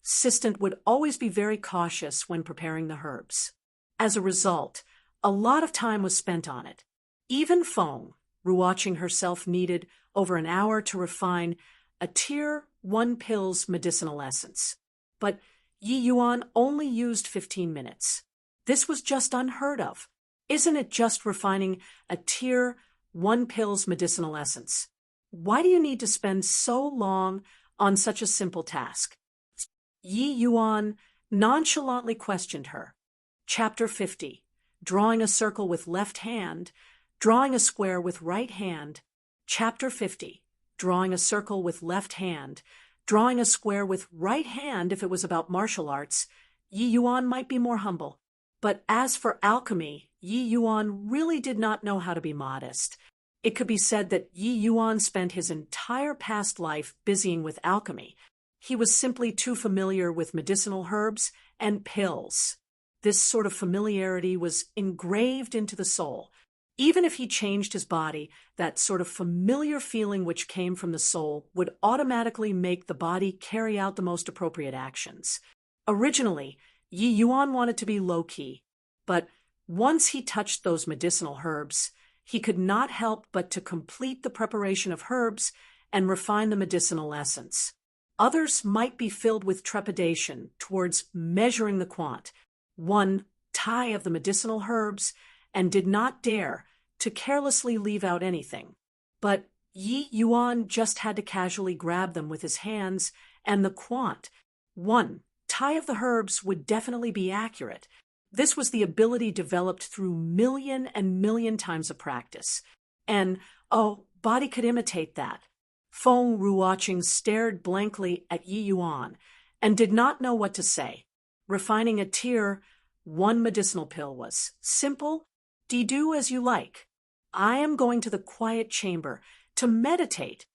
assistant would always be very cautious when preparing the herbs. As a result, a lot of time was spent on it. Even Feng Ruoqing herself needed over an hour to refine a Tier 1 pill's medicinal essence. But Yi Yuan only used 15 minutes. This was just unheard of. Isn't it just refining a Tier 1 pill's medicinal essence? Why do you need to spend so long on such a simple task? Yi Yuan nonchalantly questioned her. Chapter 50. Drawing a circle with left hand, drawing a square with right hand. Chapter 50. Drawing a circle with left hand, drawing a square with right hand. If it was about martial arts, Yi Yuan might be more humble. But as for alchemy, Yi Yuan really did not know how to be modest. It could be said that Yi Yuan spent his entire past life busying with alchemy. He was simply too familiar with medicinal herbs and pills. This sort of familiarity was engraved into the soul. Even if he changed his body, that sort of familiar feeling which came from the soul would automatically make the body carry out the most appropriate actions. Originally, Yi Yuan wanted to be low-key, but Once he touched those medicinal herbs, he could not help but to complete the preparation of herbs and refine the medicinal essence. Others might be filled with trepidation towards measuring the quant, one tie of the medicinal herbs, and did not dare to carelessly leave out anything. But Yi Yuan just had to casually grab them with his hands, and the quant, one tie of the herbs, would definitely be accurate. This was the ability developed through million and million times of practice. And, oh, body could imitate that. Feng Ruoqing stared blankly at Yi Yuan and did not know what to say. Refining a tear, one medicinal pill was simple. Do as you like. I am going to the quiet chamber to meditate.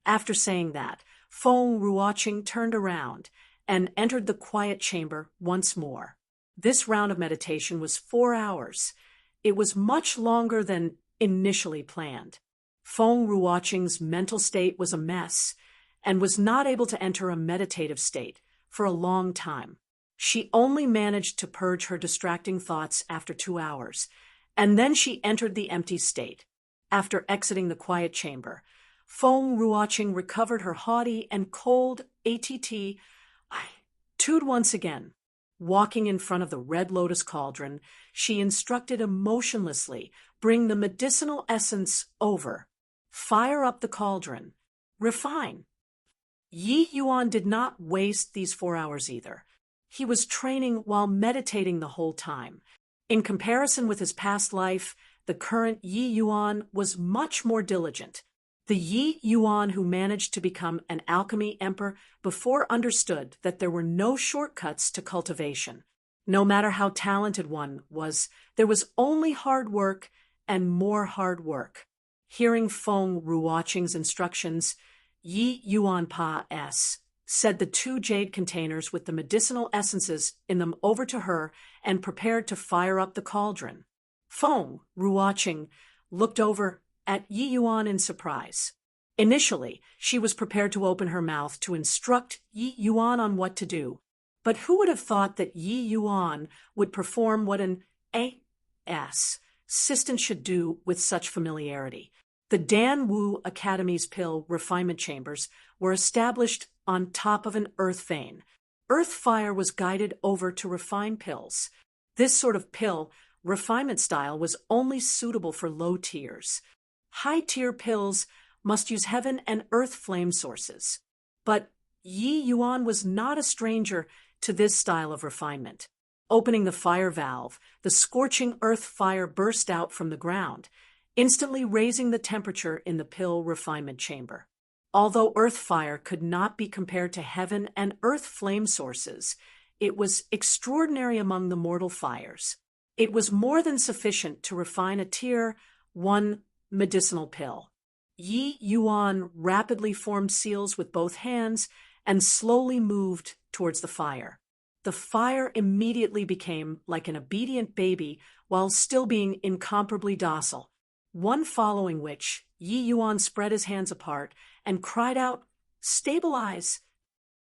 After saying that, Feng Ruoqing turned around and entered the quiet chamber once more. This round of meditation was 4 hours. It was much longer than initially planned. Feng Ruoqing's mental state was a mess and was not able to enter a meditative state for a long time. She only managed to purge her distracting thoughts after 2 hours, and then she entered the empty state. After exiting the quiet chamber, Feng Ruoqing recovered her haughty and cold attitude once again. Walking in front of the red lotus cauldron, she instructed emotionlessly, bring the medicinal essence over. Fire up the cauldron. Refine. Yi Yuan did not waste these 4 hours either. He was training while meditating the whole time. In comparison with his past life, the current Yi Yuan was much more diligent. The Yi Yuan who managed to become an alchemy emperor before understood that there were no shortcuts to cultivation. No matter how talented one was, there was only hard work and more hard work. Hearing Feng Ruoqing's instructions, Yi Yuan said the 2 jade containers with the medicinal essences in them over to her and prepared to fire up the cauldron. Feng Ruoqing looked over at Yi Yuan in surprise. Initially, she was prepared to open her mouth to instruct Yi Yuan on what to do, but who would have thought that Yi Yuan would perform what an assistant should do with such familiarity? The Dan Wu Academy's pill refinement chambers were established on top of an earth vein. Earth fire was guided over to refine pills. This sort of pill refinement style was only suitable for low tiers. High-tier pills must use heaven and earth flame sources. But Yi Yuan was not a stranger to this style of refinement. Opening the fire valve, the scorching earth fire burst out from the ground, instantly raising the temperature in the pill refinement chamber. Although earth fire could not be compared to heaven and earth flame sources, it was extraordinary among the mortal fires. It was more than sufficient to refine a tier 1 medicinal pill. Yi Yuan rapidly formed seals with both hands and slowly moved towards the fire. The fire immediately became like an obedient baby while still being incomparably docile, one following which Yi Yuan spread his hands apart and cried out, "Stabilize!"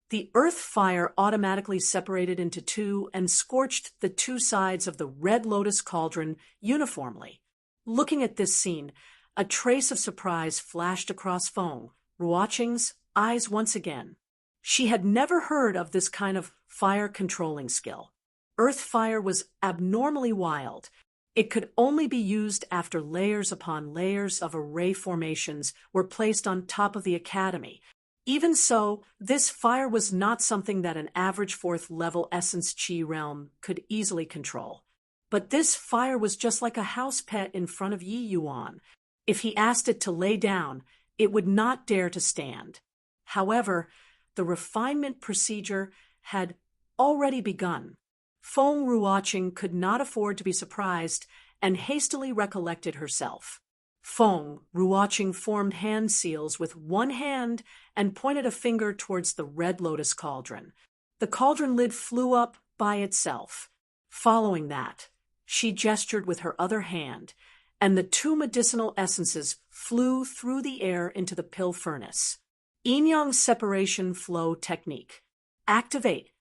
The earth fire automatically separated into 2 and scorched the 2 sides of the red lotus cauldron uniformly. Looking at this scene, a trace of surprise flashed across Feng Ruoqing's eyes once again. She had never heard of this kind of fire controlling skill. Earth fire was abnormally wild. It could only be used after layers upon layers of array formations were placed on top of the academy. Even so, this fire was not something that an average 4th-level Essence Chi realm could easily control. But this fire was just like a house pet in front of Yi Yuan. If he asked it to lay down, it would not dare to stand. However, the refinement procedure had already begun. Feng Ruoqing could not afford to be surprised and hastily recollected herself. Feng Ruoqing formed hand seals with one hand and pointed a finger towards the red lotus cauldron. The cauldron lid flew up by itself. Following that, she gestured with her other hand, and the 2 medicinal essences flew through the air into the pill furnace. Yin-yang separation flow technique. Activate.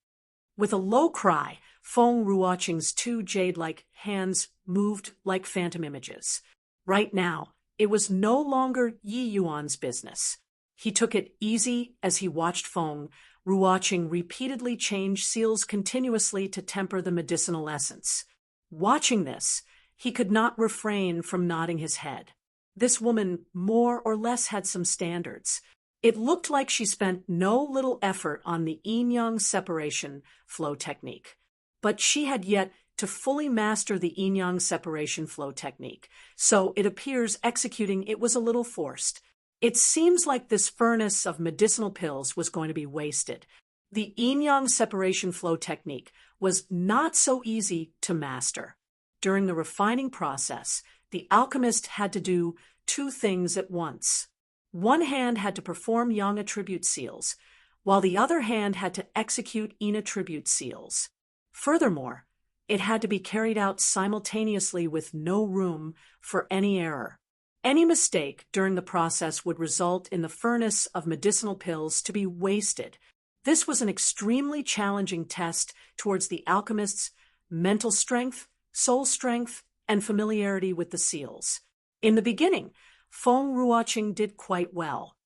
With a low cry, Feng Ruoqing's two jade-like hands moved like phantom images. Right now, it was no longer Yi Yuan's business. He took it easy as he watched Feng Ruoqing repeatedly change seals continuously to temper the medicinal essence. Watching this, he could not refrain from nodding his head. This woman more or less had some standards. It looked like she spent no little effort on the yin-yang separation flow technique. But she had yet to fully master the yin-yang separation flow technique, so it appears executing it was a little forced. It seems like this furnace of medicinal pills was going to be wasted. The yin-yang separation flow technique was not so easy to master. During the refining process, the alchemist had to do two things at once. One hand had to perform yang attribute seals, while the other hand had to execute yin attribute seals. Furthermore, it had to be carried out simultaneously with no room for any error. Any mistake during the process would result in the furnace of medicinal pills to be wasted. This was an extremely challenging test towards the alchemist's mental strength, soul strength, and familiarity with the seals. In the beginning, Feng Ruoqing did quite well,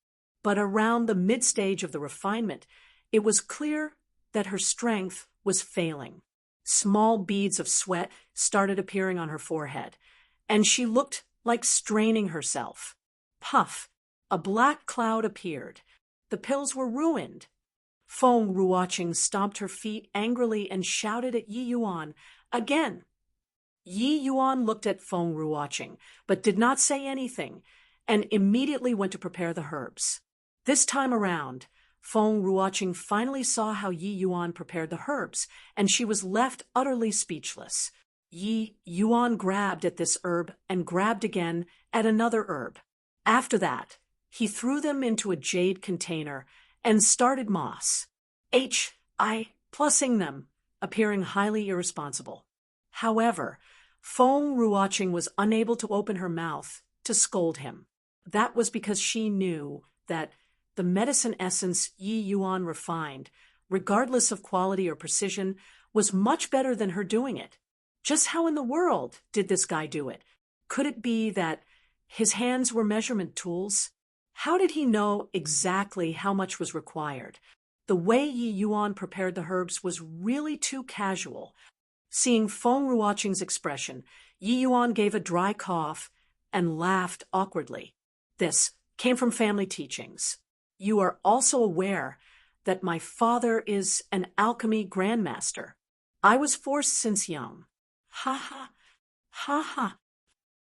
but around the mid-stage of the refinement, it was clear that her strength was failing. Small beads of sweat started appearing on her forehead, and she looked like straining herself. Puff! A black cloud appeared. The pills were ruined. Feng Ruoqing stomped her feet angrily and shouted at Yi Yuan again. Yi Yuan looked at Feng Ruoqing, but did not say anything, and immediately went to prepare the herbs. This time around, Feng Ruoqing finally saw how Yi Yuan prepared the herbs, and she was left utterly speechless. Yi Yuan grabbed at this herb and grabbed again at another herb. After that, he threw them into a jade container and started moss. Plussing them, appearing highly irresponsible. However, Feng Ruoqing was unable to open her mouth to scold him. That was because she knew that the medicine essence Yi Yuan refined, regardless of quality or precision, was much better than her doing it. Just how in the world did this guy do it? Could it be that his hands were measurement tools? How did he know exactly how much was required? The way Yi Yuan prepared the herbs was really too casual. Seeing Feng Ruoqing's expression, Yi Yuan gave a dry cough and laughed awkwardly. This came from family teachings. You are also aware that my father is an alchemy grandmaster. I was forced since young. Ha ha, ha ha.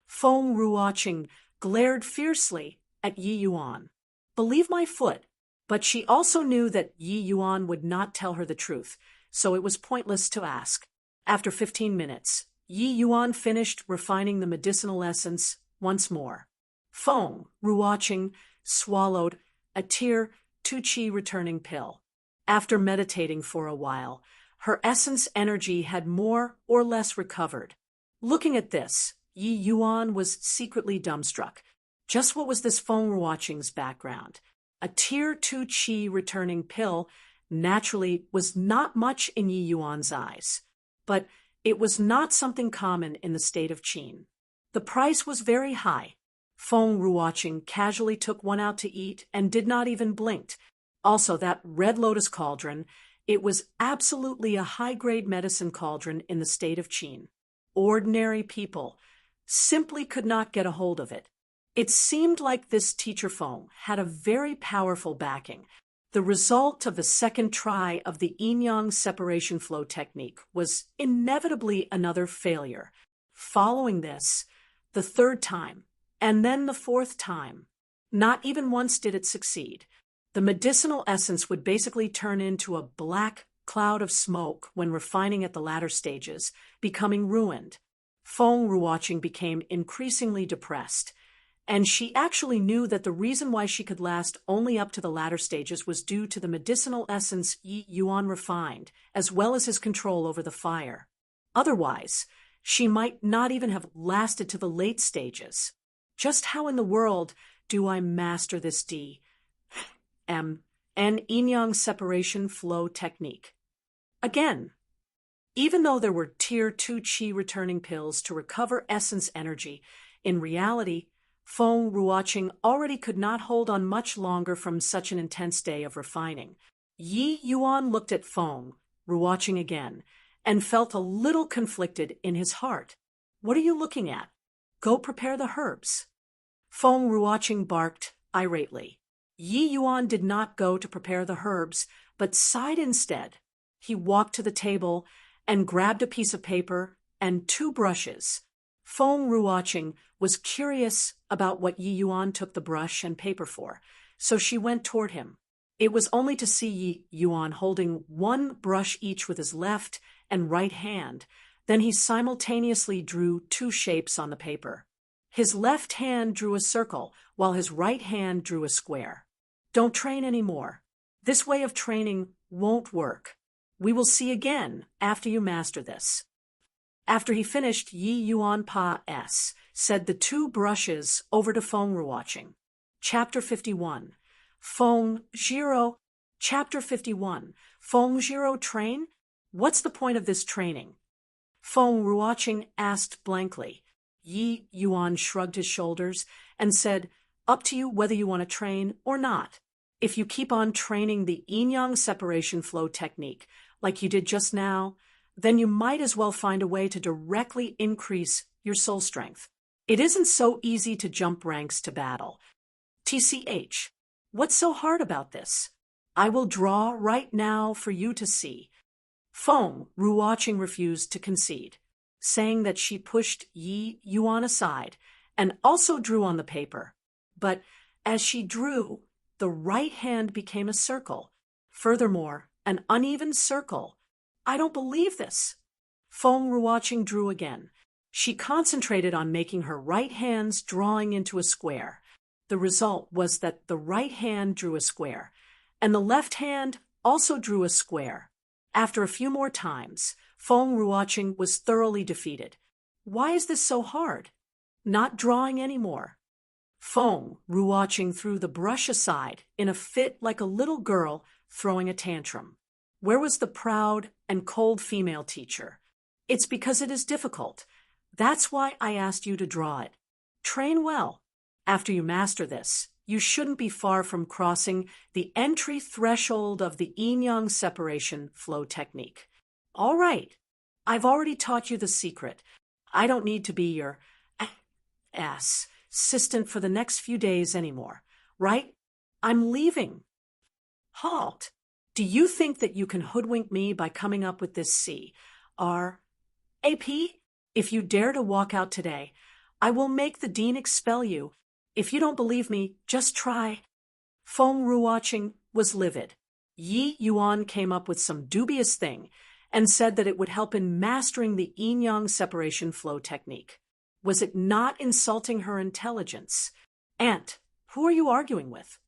Feng Ruoqing glared fiercely at Yi Yuan. Believe my foot. But she also knew that Yi Yuan would not tell her the truth, so it was pointless to ask. After 15 minutes, Yi Yuan finished refining the medicinal essence once more. Feng Ruoqing swallowed a tier 2 qi returning pill. After meditating for a while, her essence energy had more or less recovered. Looking at this, Yi Yuan was secretly dumbstruck. Just what was this Feng Ruoqing's background? A tier 2 qi returning pill naturally was not much in Yi Yuan's eyes, but it was not something common in the state of Qin. The price was very high. Feng Ruoqing casually took one out to eat and did not even blink. Also, that red lotus cauldron, it was absolutely a high-grade medicine cauldron in the state of Qin. Ordinary people simply could not get a hold of it. It seemed like this teacher Feng had a very powerful backing. The result of the second try of the yin-yang separation flow technique was inevitably another failure. Following this, the third time, and then the fourth time, not even once did it succeed. The medicinal essence would basically turn into a black cloud of smoke when refining at the latter stages, becoming ruined. Feng Ruoqing became increasingly depressed, and she actually knew that the reason why she could last only up to the latter stages was due to the medicinal essence Yi Yuan refined, as well as his control over the fire. Otherwise, she might not even have lasted to the late stages. Just how in the world do I master this yin-yang separation flow technique? Again, Even though there were Tier 2 Qi returning pills to recover essence energy, in reality, Feng Ruoqing already could not hold on much longer from such an intense day of refining. Yi Yuan looked at Feng Ruoqing again, and felt a little conflicted in his heart. What are you looking at? Go prepare the herbs. Feng Ruoqing barked irately. Yi Yuan did not go to prepare the herbs, but sighed instead. He walked to the table and grabbed a piece of paper and 2 brushes. Feng Ruoqing was curious about what Yi Yuan took the brush and paper for, so she went toward him. It was only to see Yi Yuan holding 1 brush each with his left and right hand. Then he simultaneously drew 2 shapes on the paper. His left hand drew a circle, while his right hand drew a square. Don't train anymore. This way of training won't work. We will see again after you master this. After he finished, Yi Yuan Pa S said the 2 brushes over to Feng Ruoqing. Chapter 51. Feng Zhiro. Chapter 51. Feng Zhiro train? What's the point of this training? Feng Ruoqing asked blankly. Yi Yuan shrugged his shoulders and said, up to you whether you want to train or not. If you keep on training the yin-yang separation flow technique, like you did just now, then you might as well find a way to directly increase your soul strength. It isn't so easy to jump ranks to battle. TCH, what's so hard about this? I will draw right now for you to see. Feng Ruoqing refused to concede, saying that she pushed Yi Yuan aside and also drew on the paper. But as she drew, the right hand became a circle. Furthermore, an uneven circle. I don't believe this. Feng Ruoqing drew again. She concentrated on making her right hands drawing into a square. The result was that the right hand drew a square, and the left hand also drew a square. After a few more times, Feng Ruoqing was thoroughly defeated. Why is this so hard? Not drawing anymore. Feng Ruoqing threw the brush aside in a fit like a little girl throwing a tantrum. Where was the proud and cold female teacher? It's because it is difficult. That's why I asked you to draw it. Train well. After you master this, you shouldn't be far from crossing the entry threshold of the yin-yang separation flow technique. All right, I've already taught you the secret. I don't need to be your assistant for the next few days anymore, right? I'm leaving. Halt. Do you think that you can hoodwink me by coming up with this C-R-A-P? If you dare to walk out today, I will make the dean expel you. If you don't believe me, just try. Feng Ruoqing was livid. Yi Yuan came up with some dubious thing and said that it would help in mastering the yin-yang separation flow technique. Was it not insulting her intelligence? Aunt, who are you arguing with?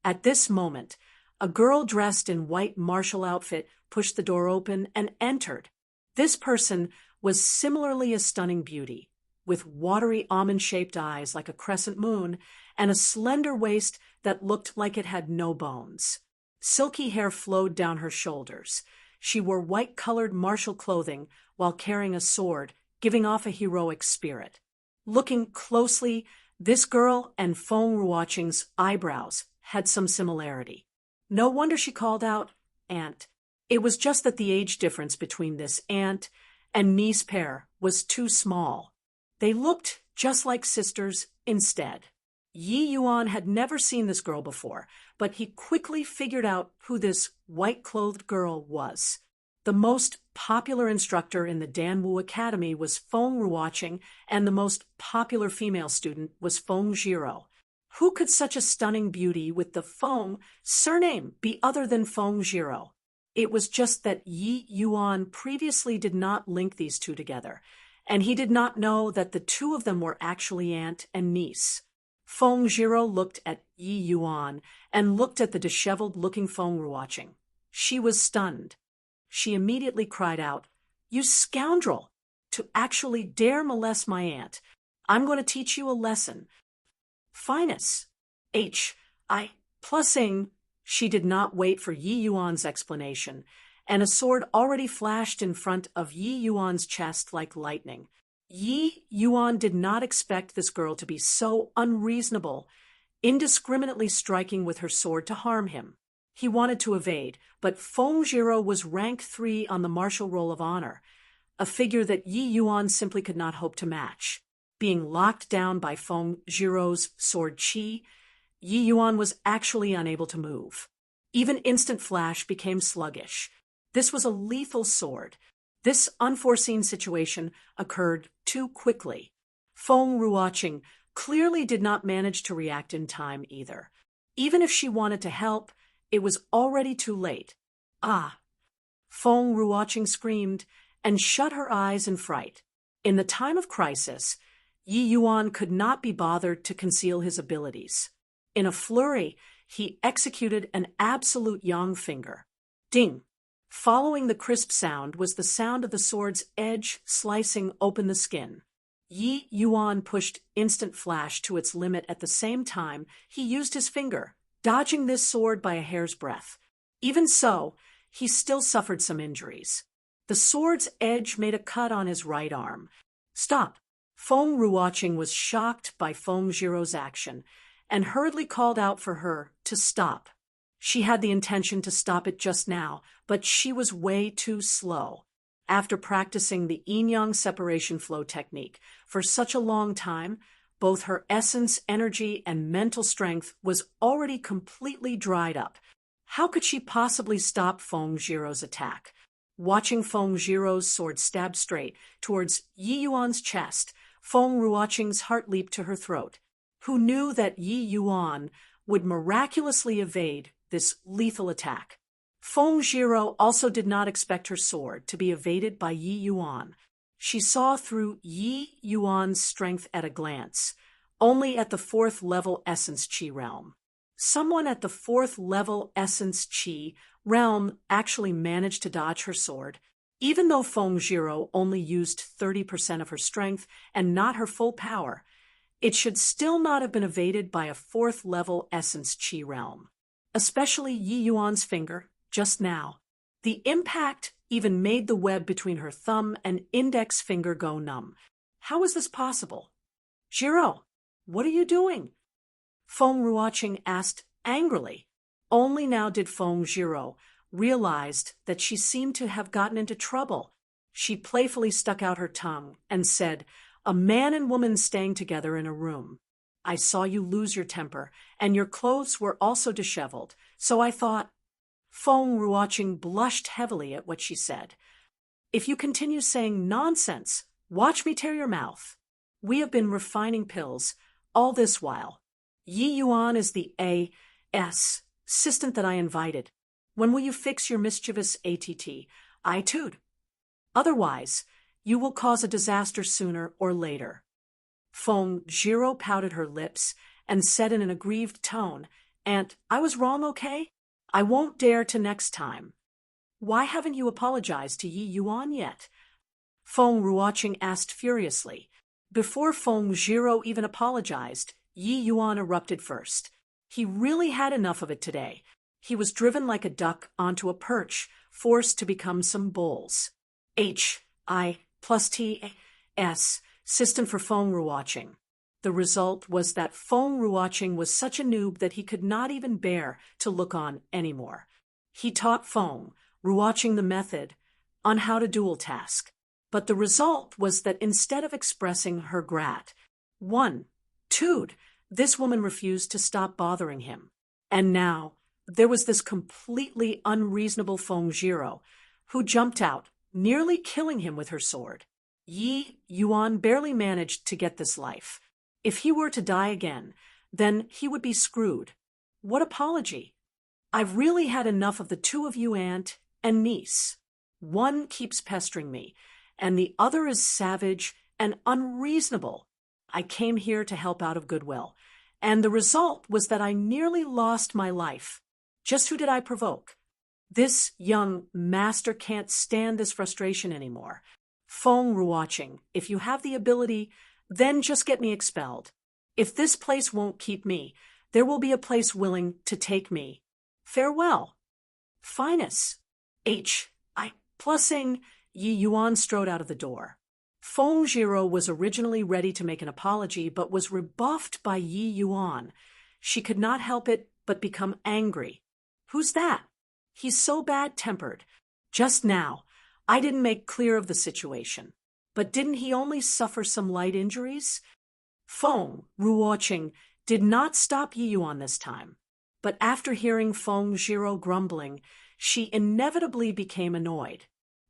At this moment, a girl dressed in white martial outfit pushed the door open and entered. This person was similarly a stunning beauty, with watery almond-shaped eyes like a crescent moon and a slender waist that looked like it had no bones. Silky hair flowed down her shoulders. She wore white-colored martial clothing while carrying a sword, giving off a heroic spirit. Looking closely, this girl and Feng Ruoqing's eyebrows had some similarity. No wonder she called out, Aunt. It was just that the age difference between this aunt and niece pair was too small. They looked just like sisters instead. Yi Yuan had never seen this girl before, but he quickly figured out who this white-clothed girl was. The most popular instructor in the Danwu Academy was Feng Ruoqing, and the most popular female student was Feng Zhiro. Who could such a stunning beauty with the Feng surname be other than Feng Zhiro? It was just that Yi Yuan previously did not link these two together, and he did not know that the two of them were actually aunt and niece. Feng Zhiro looked at Yi Yuan and looked at the disheveled-looking Feng Ruoqing. She was stunned. She immediately cried out, You scoundrel! To actually dare molest my aunt. I'm going to teach you a lesson. Finus. H.I. Plussing. She did not wait for Yi Yuan's explanation, and a sword already flashed in front of Yi Yuan's chest like lightning. Yi Yuan did not expect this girl to be so unreasonable, indiscriminately striking with her sword to harm him. He wanted to evade, but Feng Jiro was rank 3 on the martial roll of honor, a figure that Yi Yuan simply could not hope to match. Being locked down by Feng Jiro's sword chi, Yi Yuan was actually unable to move. Even Instant Flash became sluggish. This was a lethal sword. This unforeseen situation occurred too quickly. Feng Ruoqing clearly did not manage to react in time either. Even if she wanted to help, it was already too late. Ah! Feng Ruoqing screamed and shut her eyes in fright. In the time of crisis, Yi Yuan could not be bothered to conceal his abilities. In a flurry, he executed an absolute yang finger. Ding! Following the crisp sound was the sound of the sword's edge slicing open the skin. Yi Yuan pushed Instant Flash to its limit at the same time he used his finger, dodging this sword by a hair's breadth. Even so, he still suffered some injuries. The sword's edge made a cut on his right arm. Stop! Feng Ruoqing was shocked by Feng Jiro's action and hurriedly called out for her to stop. She had the intention to stop it just now, but she was way too slow. After practicing the yin-yang separation flow technique for such a long time, both her essence, energy, and mental strength was already completely dried up. How could she possibly stop Feng Jiro's attack? Watching Feng Jiro's sword stab straight towards Yi Yuan's chest, Feng Ruoqing's heart leaped to her throat. Who knew that Yi Yuan would miraculously evade this lethal attack? Feng Jiro also did not expect her sword to be evaded by Yi Yuan. She saw through Yi Yuan's strength at a glance, only at the 4th level Essence Chi realm. Someone at the 4th level Essence Chi realm actually managed to dodge her sword. Even though Feng Jiro only used 30% of her strength and not her full power, it should still not have been evaded by a 4th level Essence Chi realm. Especially Yi Yuan's finger, just now. The impact even made the web between her thumb and index finger go numb. How is this possible? Jiro, what are you doing? Feng Ruoqing asked angrily. Only now did Feng Jiro realize that she seemed to have gotten into trouble. She playfully stuck out her tongue and said, "A man and woman staying together in a room. I saw you lose your temper, and your clothes were also disheveled, so I thought—" Feng Ruoqing blushed heavily at what she said. "If you continue saying nonsense, watch me tear your mouth. We have been refining pills all this while. Yi Yuan is the A.S. assistant that I invited. When will you fix your mischievous attitude? Otherwise, you will cause a disaster sooner or later." Feng Jiro pouted her lips and said in an aggrieved tone, "Aunt, I was wrong, okay? I won't dare to next time." "Why haven't you apologized to Yi Yuan yet?" Feng Ruoqing asked furiously. Before Feng Jiro even apologized, Yi Yuan erupted first. He really had enough of it today. He was driven like a duck onto a perch, forced to become some bulls. H-I+T-S, assistant for Feng Ruoqing. The result was that Feng Ruoqing was such a noob that he could not even bear to look on anymore. He taught Feng Ruoqing the method on how to dual task. But the result was that instead of expressing her gratitude, this woman refused to stop bothering him. And now, there was this completely unreasonable Feng Jiro, who jumped out, nearly killing him with her sword. Yi Yuan barely managed to get this life. If he were to die again, then he would be screwed. What apology? I've really had enough of the two of you, aunt and niece. One keeps pestering me, and the other is savage and unreasonable. I came here to help out of goodwill, and the result was that I nearly lost my life. Just who did I provoke? This young master can't stand this frustration anymore. Feng Ruoqing, if you have the ability, then just get me expelled. If this place won't keep me, there will be a place willing to take me. Farewell. Finus. H. Plusing, Yi Yuan strode out of the door. Feng Jiro was originally ready to make an apology, but was rebuffed by Yi Yuan. She could not help it but become angry. Who's that? He's so bad-tempered. Just now, I didn't make clear of the situation. But didn't he only suffer some light injuries? Feng Ruoqing did not stop Yi Yuan this time. But after hearing Feng Jiro grumbling, she inevitably became annoyed.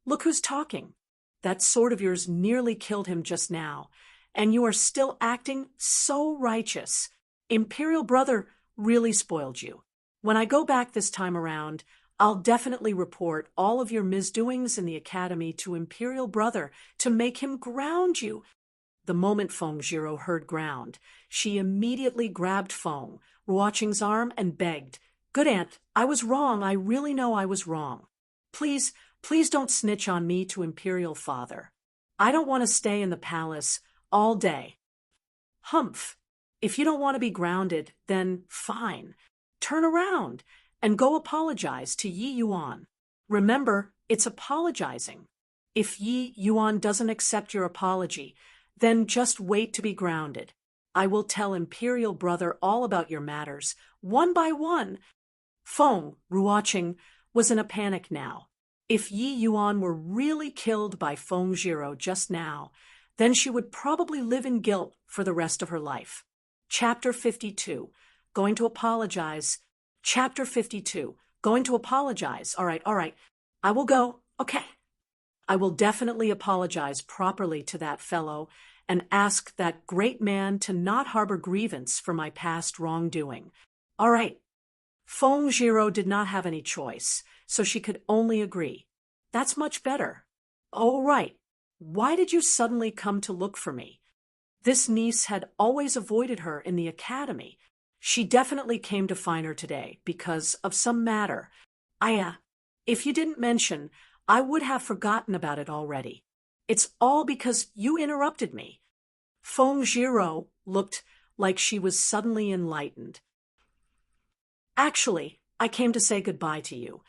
Look who's talking. That sword of yours nearly killed him just now, and you are still acting so righteous. Imperial Brother really spoiled you. When I go back this time around, I'll definitely report all of your misdoings in the academy to Imperial Brother to make him ground you. The moment Feng Jiro heard ground, she immediately grabbed Feng Ruoqing's arm and begged, "Good aunt, I was wrong. I really know I was wrong. Please don't snitch on me to Imperial Father. I don't want to stay in the palace all day." Humph. If you don't want to be grounded, then fine. Turn around and go apologize to Yi Yuan. Remember, it's apologizing. If Yi Yuan doesn't accept your apology, then just wait to be grounded. I will tell Imperial Brother all about your matters, one by one. Feng Ruoqing was in a panic now. If Yi Yuan were really killed by Feng Jiro just now, then she would probably live in guilt for the rest of her life. Chapter 52. Going to apologize. Chapter 52. Going to apologize. All right. I will go. Okay. I will definitely apologize properly to that fellow and ask that great man to not harbor grievance for my past wrongdoing. All right. Feng Jiro did not have any choice, so she could only agree. That's much better. All right. Why did you suddenly come to look for me? This niece had always avoided her in the academy. She definitely came to find her today because of some matter. If you didn't mention, I would have forgotten about it already. It's all because you interrupted me. Feng Jiro looked like she was suddenly enlightened. Actually, I came to say goodbye to you.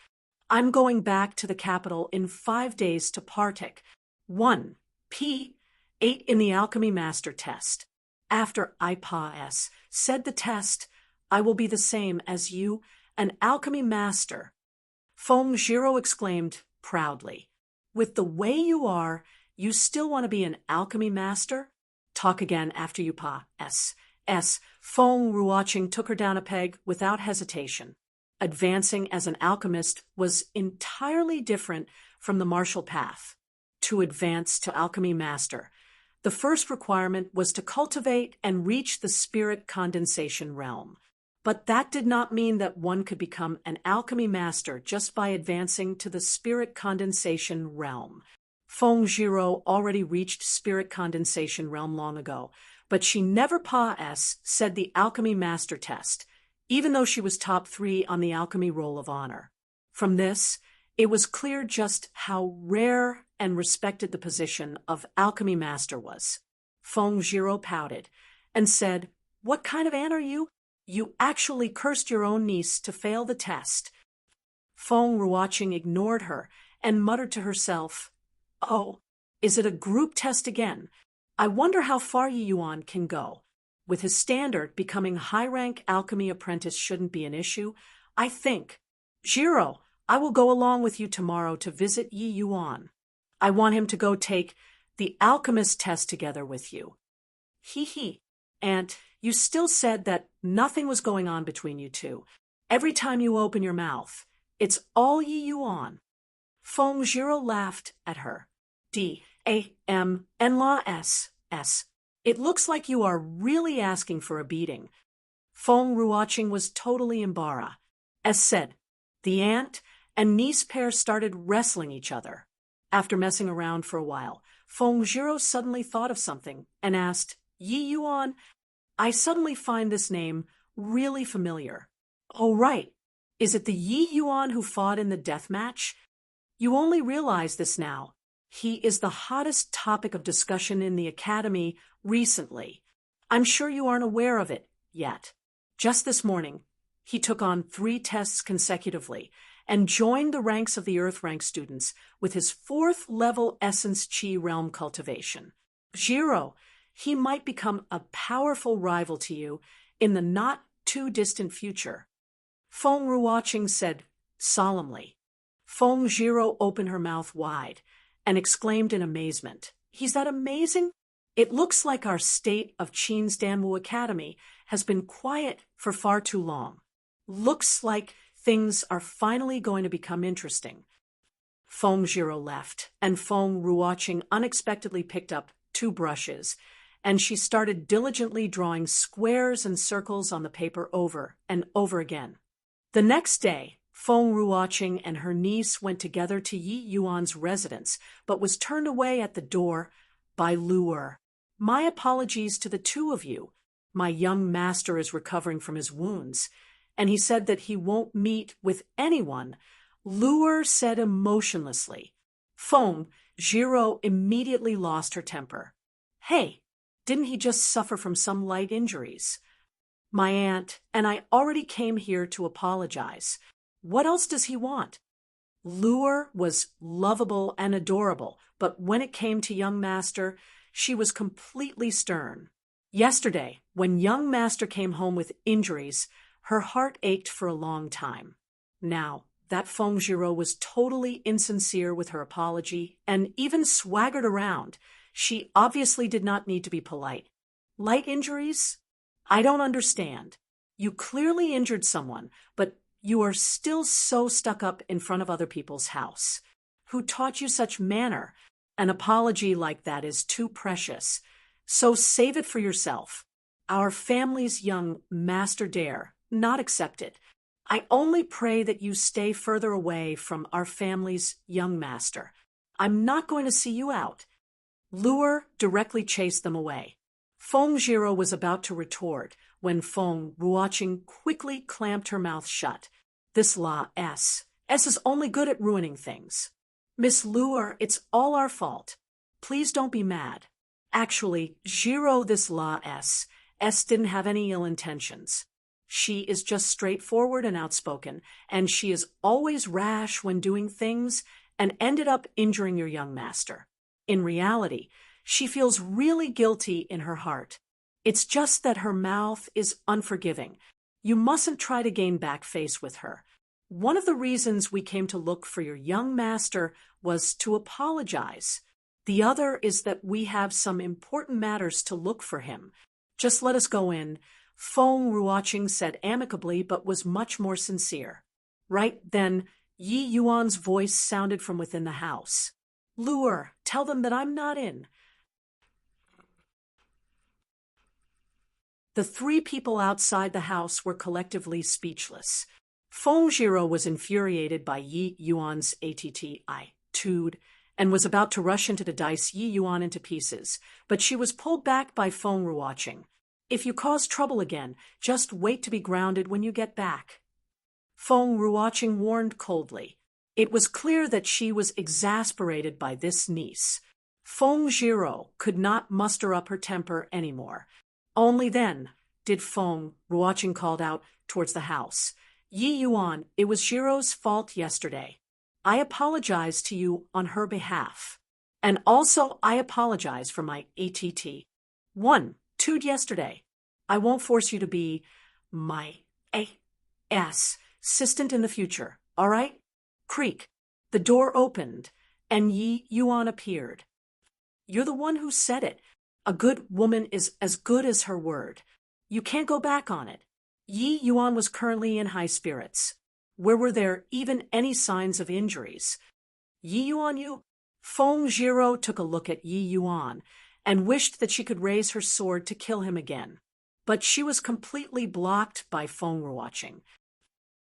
I'm going back to the capital in 5 days to partake 1 P8 in the Alchemy Master test. After I pass said the test, I will be the same as you, an Alchemy Master. Feng Jiro exclaimed proudly. With the way you are, you still want to be an Alchemy Master? Talk again after you pass. Feng Ruoqing took her down a peg without hesitation. Advancing as an alchemist was entirely different from the martial path. To advance to Alchemy Master, the first requirement was to cultivate and reach the spirit condensation realm. But that did not mean that one could become an Alchemy Master just by advancing to the spirit condensation realm. Feng Jiro already reached spirit condensation realm long ago, but she never said the Alchemy Master test, even though she was top 3 on the Alchemy Roll of Honor. From this, it was clear just how rare and respected the position of Alchemy Master was. Feng Jiro pouted and said, "What kind of aunt are you? You actually cursed your own niece to fail the test." Feng Ruoqing ignored her and muttered to herself, "Oh, is it a group test again? I wonder how far Yi Yuan can go. With his standard, becoming high-rank alchemy apprentice shouldn't be an issue. I think, Jiro, I will go along with you tomorrow to visit Yi Yuan. I want him to go take the alchemist test together with you." Hee. Aunt, you still said that nothing was going on between you two. Every time you open your mouth, it's all Yi Yuan. Feng Jiro laughed at her. D-A-M-N-La-S-S. It looks like you are really asking for a beating. Feng Ruoqing was totally embarrassed. As said, the aunt and niece pair started wrestling each other. After messing around for a while, Feng Jiro suddenly thought of something and asked, "Yi Yuan, I suddenly find this name really familiar." "Oh, right. Is it the Yi Yuan who fought in the death match? You only realize this now. He is the hottest topic of discussion in the academy recently. I'm sure you aren't aware of it yet. Just this morning, he took on 3 tests consecutively, and joined the ranks of the Earth rank students with his 4th level Essence Chi realm cultivation. Jiro, he might become a powerful rival to you in the not-too-distant future. Feng Ruoqing said solemnly. Feng Jiro opened her mouth wide and exclaimed in amazement, "He's that amazing? It looks like our state of Qin's Danwu Academy has been quiet for far too long. Looks like things are finally going to become interesting." Feng Jiro left, and Feng Ruoqing unexpectedly picked up 2 brushes, and she started diligently drawing squares and circles on the paper over and over again. The next day, Feng Ruoqing and her niece went together to Yi Yuan's residence, but was turned away at the door by Luer. "My apologies to the 2 of you. My young master is recovering from his wounds, and he said that he won't meet with anyone," Luer said emotionlessly. Feng Jiro immediately lost her temper. "Hey, didn't he just suffer from some light injuries? My aunt and I already came here to apologize. What else does he want?" Luer was lovable and adorable, but when it came to young master, she was completely stern. Yesterday, when young master came home with injuries, her heart ached for a long time. Now, that Feng Jiro was totally insincere with her apology and even swaggered around. She obviously did not need to be polite. "Light injuries? I don't understand. You clearly injured someone, but you are still so stuck up in front of other people's house. Who taught you such manner? An apology like that is too precious. So save it for yourself. Our family's young master dare not accept it. I only pray that you stay further away from our family's young master. I'm not going to see you out." Luer directly chased them away. Feng Jiro was about to retort when Feng Ruoqing quickly clamped her mouth shut. "This S is only good at ruining things. Miss Luer, it's all our fault. Please don't be mad. Actually, Jiro, this S didn't have any ill intentions. She is just straightforward and outspoken, and she is always rash when doing things and ended up injuring your young master. In reality, she feels really guilty in her heart. It's just that her mouth is unforgiving. You mustn't try to gain back face with her. One of the reasons we came to look for your young master was to apologize. The other is that we have some important matters to look for him. Just let us go in," Feng Ruoqing said amicably but was much more sincere. Right then, Yi Yuan's voice sounded from within the house. "Luer, tell them that I'm not in." The 3 people outside the house were collectively speechless. Feng Jiro was infuriated by Yi Yuan's attitude and was about to rush into to dice Yi Yuan into pieces, but she was pulled back by Feng Ruoqing. "If you cause trouble again, just wait to be grounded when you get back," Feng Ruoqing warned coldly. It was clear that she was exasperated by this niece. Feng Jiro could not muster up her temper anymore. Only then did Feng Ruoqing called out towards the house. "Yi Yuan, it was Jiro's fault yesterday. I apologize to you on her behalf. And also I apologize for my attitude yesterday. I won't force you to be my assistant in the future, all right?" Creak. The door opened, and Yi Yuan appeared. "You're the one who said it. A good woman is as good as her word. You can't go back on it." Yi Yuan was currently in high spirits. Where were there even any signs of injuries? "Yi Yuan, you—" Feng Jiro took a look at Yi Yuan and wished that she could raise her sword to kill him again. But she was completely blocked by Feng Ruoqing.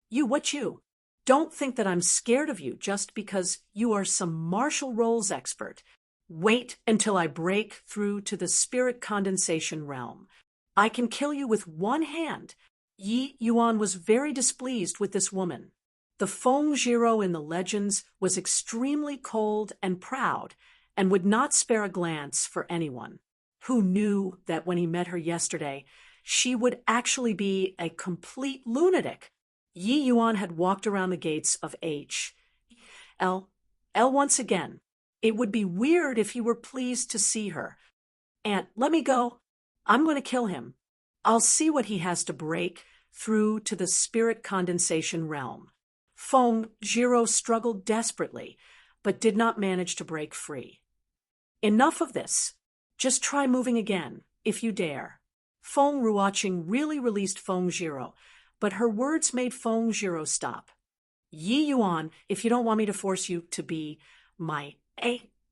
You? Don't think that I'm scared of you just because you are some martial roles expert. Wait until I break through to the spirit condensation realm. I can kill you with one hand." Yi Yuan was very displeased with this woman. The Feng Jiro in the legends was extremely cold and proud and would not spare a glance for anyone. Who knew that when he met her yesterday, she would actually be a complete lunatic? Yi Yuan had walked around the gates of L. Once again. It would be weird if he were pleased to see her. "Aunt, let me go. I'm going to kill him. I'll see what he has to break through to the spirit condensation realm." Feng Zhiro struggled desperately, but did not manage to break free. "Enough of this. Just try moving again, if you dare." Feng Ruoqing really released Feng Zhiro, but her words made Feng Zhiro stop. "Yi Yuan, if you don't want me to force you to be my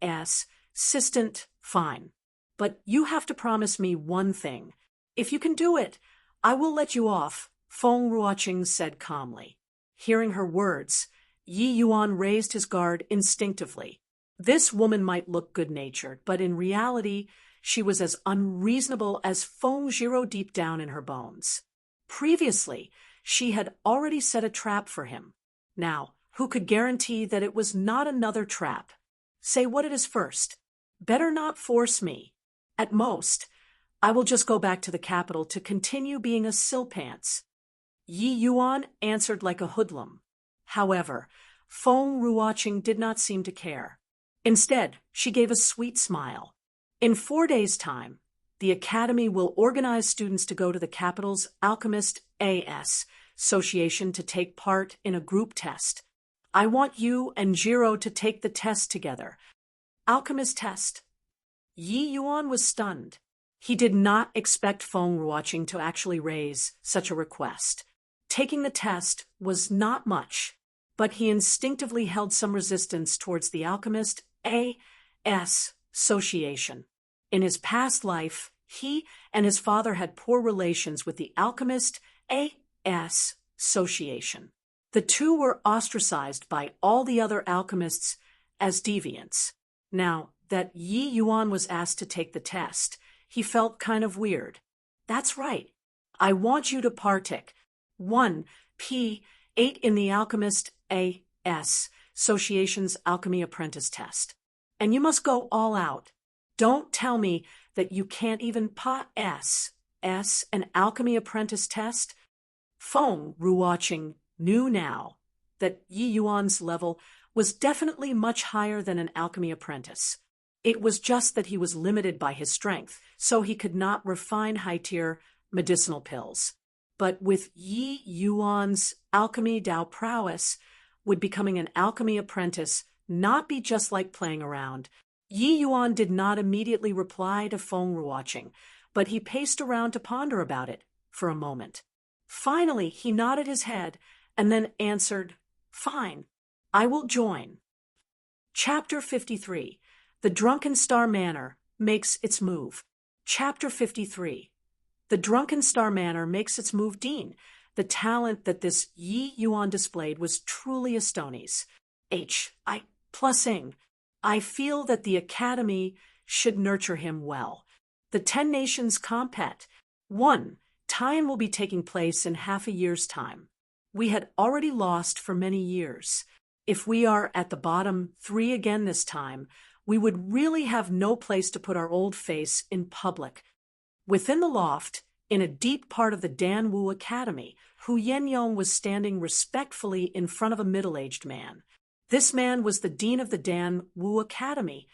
assistant, fine. But you have to promise me one thing. If you can do it, I will let you off," Feng Ruoqing said calmly. Hearing her words, Yi Yuan raised his guard instinctively. This woman might look good-natured, but in reality, she was as unreasonable as Feng Zhiro deep down in her bones. Previously, she had already set a trap for him. Now, who could guarantee that it was not another trap? Say what it is first. Better not force me. At most, I will just go back to the capital to continue being a silpants. Yi Yuan answered like a hoodlum. However, Feng Ruoqing did not seem to care. Instead, she gave a sweet smile. "In 4 days' time, the Academy will organize students to go to the capital's Alchemist Association to take part in a group test. I want you and Jiro to take the test together." Alchemist test. Yi Yuan was stunned. He did not expect Feng Ruoqing to actually raise such a request. Taking the test was not much, but he instinctively held some resistance towards the Alchemist Association. In his past life, he and his father had poor relations with the Alchemist Association. The two were ostracized by all the other alchemists as deviants. Now that Yi Yuan was asked to take the test, he felt kind of weird. "That's right. I want you to partake 1P8 in the Alchemist Association's Alchemy Apprentice Test. And you must go all out. Don't tell me that you can't even pass an Alchemy Apprentice Test." Feng Ruoqing knew now that Yi Yuan's level was definitely much higher than an alchemy apprentice. It was just that he was limited by his strength, so he could not refine high-tier medicinal pills. But with Yi Yuan's alchemy Dao prowess, would becoming an alchemy apprentice not be just like playing around? Yi Yuan did not immediately reply to Feng Ruoqing, but he paced around to ponder about it for a moment. Finally, he nodded his head and then answered, "Fine, I will join." Chapter 53. The Drunken Star Manor makes its move. Chapter 53. The Drunken Star Manor makes its move. Dean. The talent that this Yi Yuan displayed was truly Astoni's. I feel that the Academy should nurture him well. The 10 Nations Compet. 1. Time will be taking place in half a year's time. We had already lost for many years. If we are at the bottom 3 again this time, we would really have no place to put our old face in public. Within the loft, in a deep part of the Danwu Academy, Hu Yenyong was standing respectfully in front of a middle-aged man. This man was the dean of the Danwu Academy,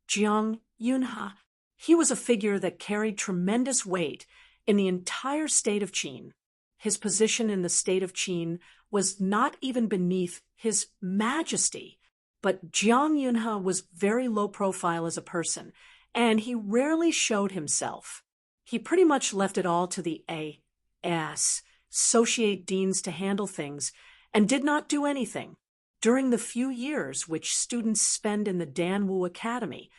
Jiang Yunha. He was a figure that carried tremendous weight in the entire state of Qin. His position in the state of Qin was not even beneath His Majesty, but Jiang Yunha was very low profile as a person, and he rarely showed himself. He pretty much left it all to the associate deans to handle things, and did not do anything. During the few years which students spend in the Danwu Academy,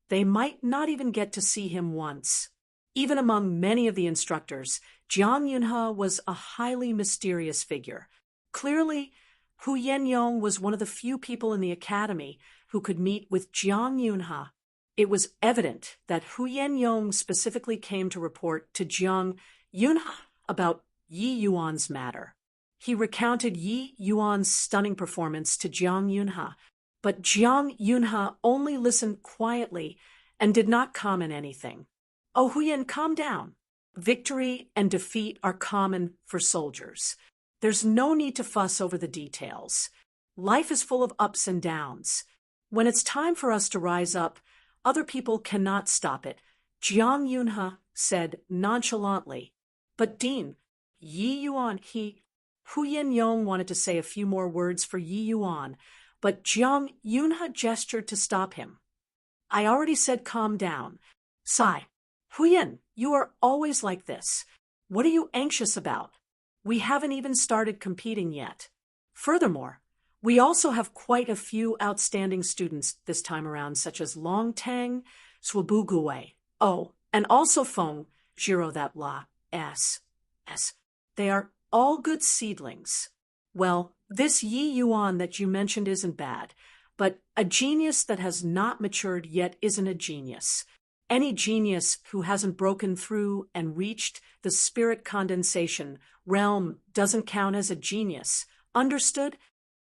they might not even get to see him once. Even among many of the instructors, Jiang Yunha was a highly mysterious figure. Clearly, Hu Yenyong was one of the few people in the academy who could meet with Jiang Yunha. It was evident that Hu Yenyong specifically came to report to Jiang Yunha about Yi Yuan's matter. He recounted Yi Yuan's stunning performance to Jiang Yunha, but Jiang Yunha only listened quietly and did not comment anything. "Oh, Huyen, calm down. Victory and defeat are common for soldiers. There's no need to fuss over the details. Life is full of ups and downs. When it's time for us to rise up, other people cannot stop it, Jiang Yunhe said nonchalantly. But Dean, Yi Yuan, Hu Yin-yong wanted to say a few more words for Yi Yuan, but Jiang Yunhe gestured to stop him. I already said calm down. Sigh. Huyen, you are always like this. What are you anxious about? We haven't even started competing yet. Furthermore, we also have quite a few outstanding students this time around, such as Long Tang, Swabuguwei, and also Feng, Jiro that La, S. They are all good seedlings. Well, this Yi Yuan that you mentioned isn't bad, but a genius that has not matured yet isn't a genius. Any genius who hasn't broken through and reached the spirit condensation realm doesn't count as a genius. Understood?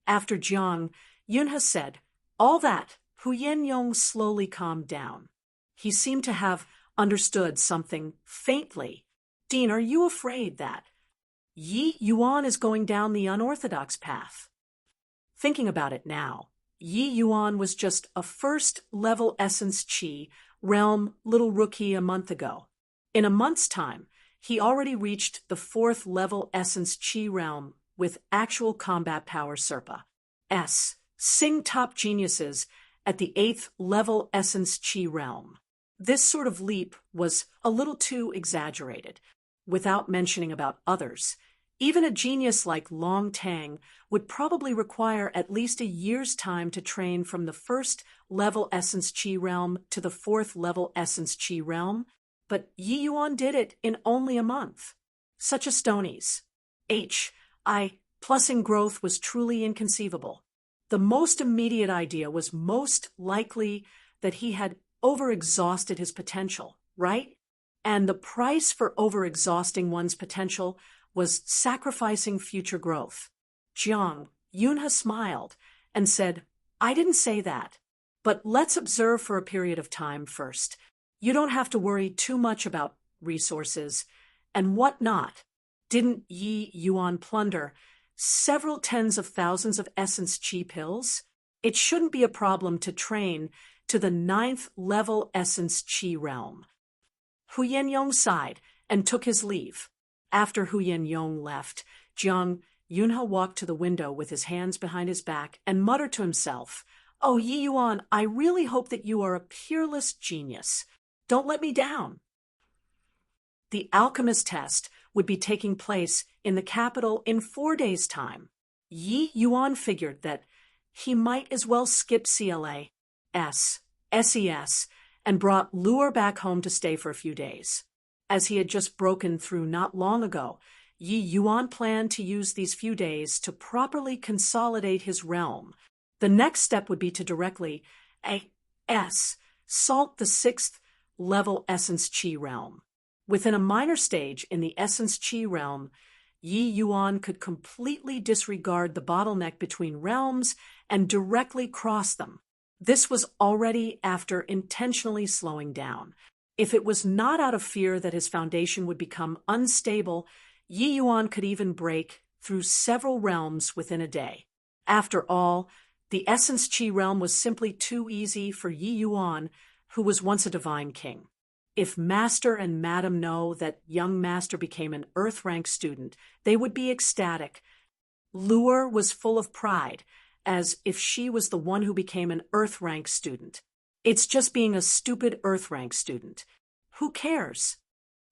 After Jiang Yunhe said all that, Hu Yin-yong slowly calmed down. He seemed to have understood something faintly. Dean, are you afraid that Yi Yuan is going down the unorthodox path? Thinking about it now, Yi Yuan was just a first-level essence chi realm little rookie a month ago. In a month's time, he already reached the 4th-level essence chi realm with actual combat power Serpa. Sing top geniuses at the 8th-level essence chi realm. This sort of leap was a little too exaggerated, without mentioning about others. Even a genius like Long Tang would probably require at least a year's time to train from the 1st-level essence chi realm to the 4th-level essence chi realm, but Yi Yuan did it in only a month. Such a stonies. Plussing growth was truly inconceivable. The most immediate idea was most likely that he had overexhausted his potential, right? And the price for overexhausting one's potential was sacrificing future growth. Jiang Yunhe smiled and said, I didn't say that, but let's observe for a period of time first. You don't have to worry too much about resources and whatnot. Didn't Yi Yuan plunder several tens of thousands of essence chi pills? It shouldn't be a problem to train to the 9th-level essence chi realm. Hu Yin-yong sighed and took his leave. After Hu Yin-yong left, Jiang Yunhe walked to the window with his hands behind his back and muttered to himself, Oh, Yi Yuan, I really hope that you are a peerless genius. Don't let me down. The alchemist test would be taking place in the capital in 4 days' time. Yi Yuan figured that he might as well skip CLA, SES, and brought Lure back home to stay for a few days. As he had just broken through not long ago, Yi Yuan planned to use these few days to properly consolidate his realm. The next step would be to directly salt the 6th-level essence chi realm. Within a minor stage in the essence chi realm, Yi Yuan could completely disregard the bottleneck between realms and directly cross them. This was already after intentionally slowing down. If it was not out of fear that his foundation would become unstable, Yi Yuan could even break through several realms within a day. After all, the essence chi realm was simply too easy for Yi Yuan, who was once a divine king. If Master and Madam know that young Master became an Earth-rank student, they would be ecstatic. Lure was full of pride, as if she was the one who became an Earth-rank student. It's just being a stupid Earth-rank student. Who cares?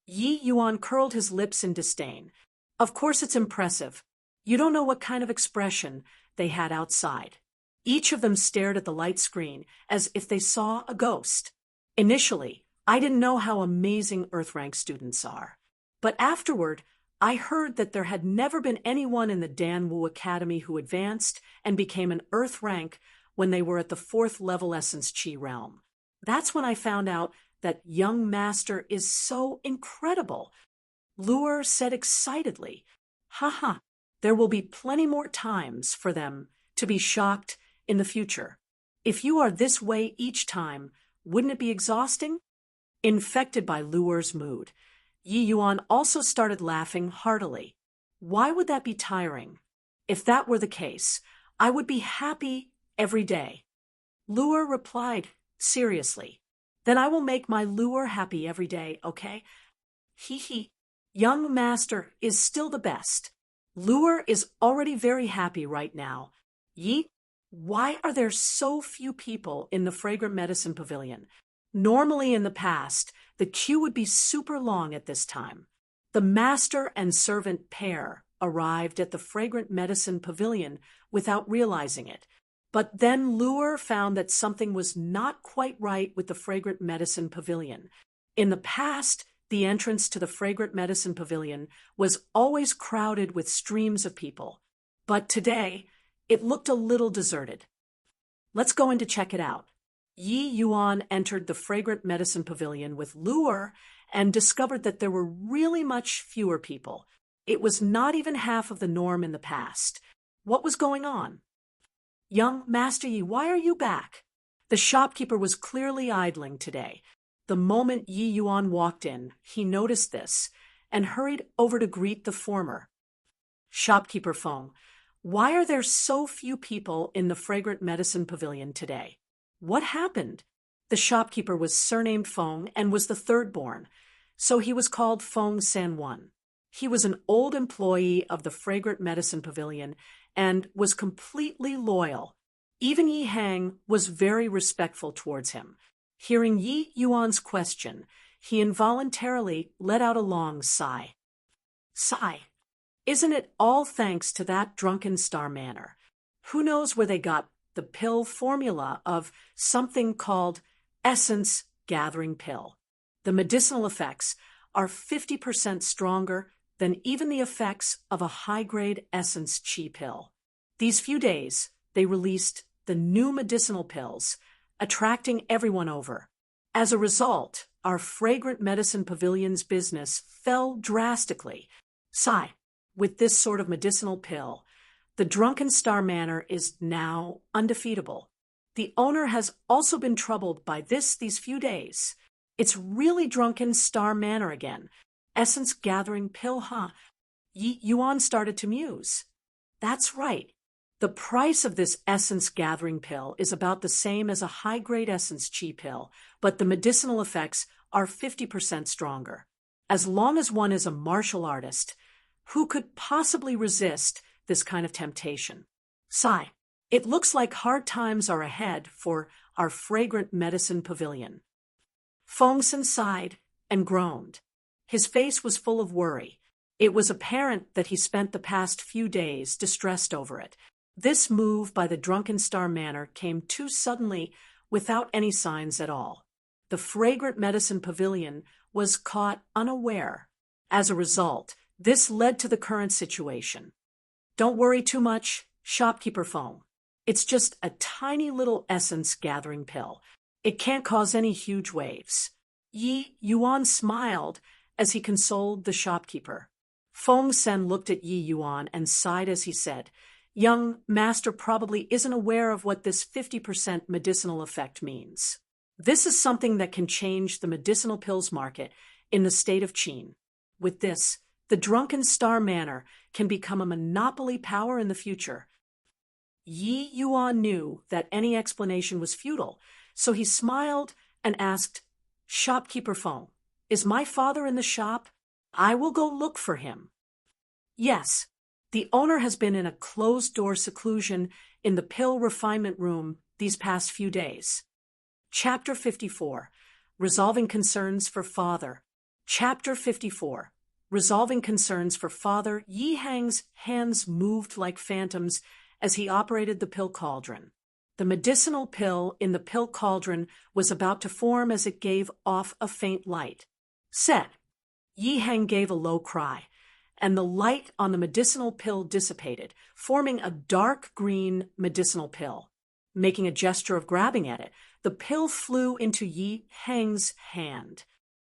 Yi Yuan curled his lips in disdain. Of course it's impressive. You don't know what kind of expression they had outside. Each of them stared at the light screen as if they saw a ghost. Initially, I didn't know how amazing Earth-rank students are. But afterward, I heard that there had never been anyone in the Danwu Academy who advanced and became an Earth-rank when they were at the 4th-level essence chi realm. That's when I found out that young Master is so incredible. Lure said excitedly, Haha, there will be plenty more times for them to be shocked in the future. If you are this way each time, wouldn't it be exhausting? Infected by Lure's mood, Yi Yuan also started laughing heartily. Why would that be tiring? If that were the case, I would be happy every day. Lure replied, seriously. Then I will make my lure happy every day, okay? Hee hee. Young master is still the best. Lure is already very happy right now. Yeet. Why are there so few people in the Fragrant Medicine Pavilion? Normally in the past, the queue would be super long at this time. The master and servant pair arrived at the Fragrant Medicine Pavilion without realizing it. But then Lure found that something was not quite right with the Fragrant Medicine Pavilion. In the past, the entrance to the Fragrant Medicine Pavilion was always crowded with streams of people. But today, it looked a little deserted. Let's go in to check it out. Yi Yuan entered the Fragrant Medicine Pavilion with Lure and discovered that there were really much fewer people. It was not even half of the norm in the past. What was going on? Young Master Yi, why are you back? The shopkeeper was clearly idling today. The moment Yi Yuan walked in, he noticed this and hurried over to greet the former. Shopkeeper Feng, why are there so few people in the Fragrant Medicine Pavilion today? What happened? The shopkeeper was surnamed Feng and was the third born, so he was called Feng Sanwan. He was an old employee of the Fragrant Medicine Pavilion and was completely loyal. Even Yi Hang was very respectful towards him. Hearing Yi Yuan's question, he involuntarily let out a long sigh. Sigh. Isn't it all thanks to that drunken Star Manor? Who knows where they got the pill formula of something called Essence Gathering Pill. The medicinal effects are 50% stronger than even the effects of a high-grade Essence Chi pill. These few days, they released the new medicinal pills, attracting everyone over. As a result, our Fragrant Medicine Pavilion's business fell drastically. Sigh, with this sort of medicinal pill, the Drunken Star Manor is now undefeatable. The owner has also been troubled by these few days. It's really Drunken Star Manor again. Essence Gathering Pill, huh? Yi Yuan started to muse. That's right. The price of this Essence Gathering Pill is about the same as a high-grade Essence Chi pill, but the medicinal effects are 50% stronger. As long as one is a martial artist, who could possibly resist this kind of temptation? Sigh. It looks like hard times are ahead for our Fragrant Medicine Pavilion. Fengsen sighed and groaned. His face was full of worry. It was apparent that he spent the past few days distressed over it. This move by the Drunken Star Manor came too suddenly without any signs at all. The Fragrant Medicine Pavilion was caught unaware. As a result, this led to the current situation. Don't worry too much, Shopkeeper Feng. It's just a tiny little essence gathering pill. It can't cause any huge waves. Yi Yuan smiled as he consoled the shopkeeper. Feng Sen looked at Yi Yuan and sighed as he said, Young master probably isn't aware of what this 50% medicinal effect means. This is something that can change the medicinal pills market in the state of Qin. With this, the Drunken Star Manor can become a monopoly power in the future. Yi Yuan knew that any explanation was futile, so he smiled and asked, Shopkeeper Feng, is my father in the shop? I will go look for him. Yes, the owner has been in a closed-door seclusion in the pill refinement room these past few days. Chapter 54, Resolving Concerns for Father. Chapter 54, Resolving Concerns for Father. Yi Hang's hands moved like phantoms as he operated the pill cauldron. The medicinal pill in the pill cauldron was about to form as it gave off a faint light. Set. Yi Hang gave a low cry, and the light on the medicinal pill dissipated, forming a dark green medicinal pill. Making a gesture of grabbing at it, the pill flew into Yi Hang's hand.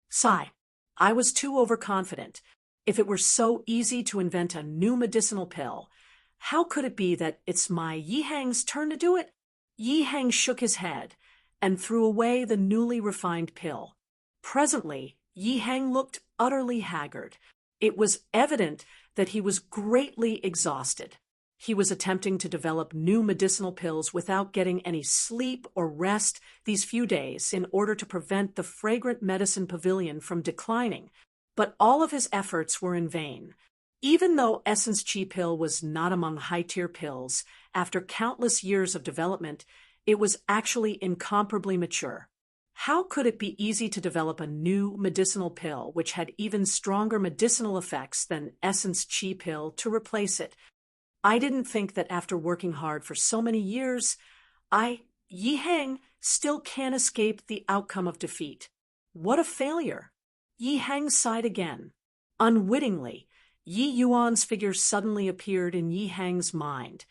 Sigh. I was too overconfident. If it were so easy to invent a new medicinal pill, how could it be that it's my Yi Hang's turn to do it? Yi Hang shook his head and threw away the newly refined pill. Presently, Yi Hang looked utterly haggard. It was evident that he was greatly exhausted. He was attempting to develop new medicinal pills without getting any sleep or rest these few days in order to prevent the fragrant medicine pavilion from declining. But all of his efforts were in vain. Even though Essence Chi pill was not among high-tier pills, after countless years of development, it was actually incomparably mature. How could it be easy to develop a new medicinal pill which had even stronger medicinal effects than Essence Chi pill to replace it? I didn't think that after working hard for so many years, Yi Hang, still can't escape the outcome of defeat. What a failure! Yi Hang sighed again. Unwittingly, Yi Yuan's figure suddenly appeared in Yi Hang's mind,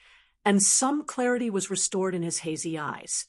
and some clarity was restored in his hazy eyes.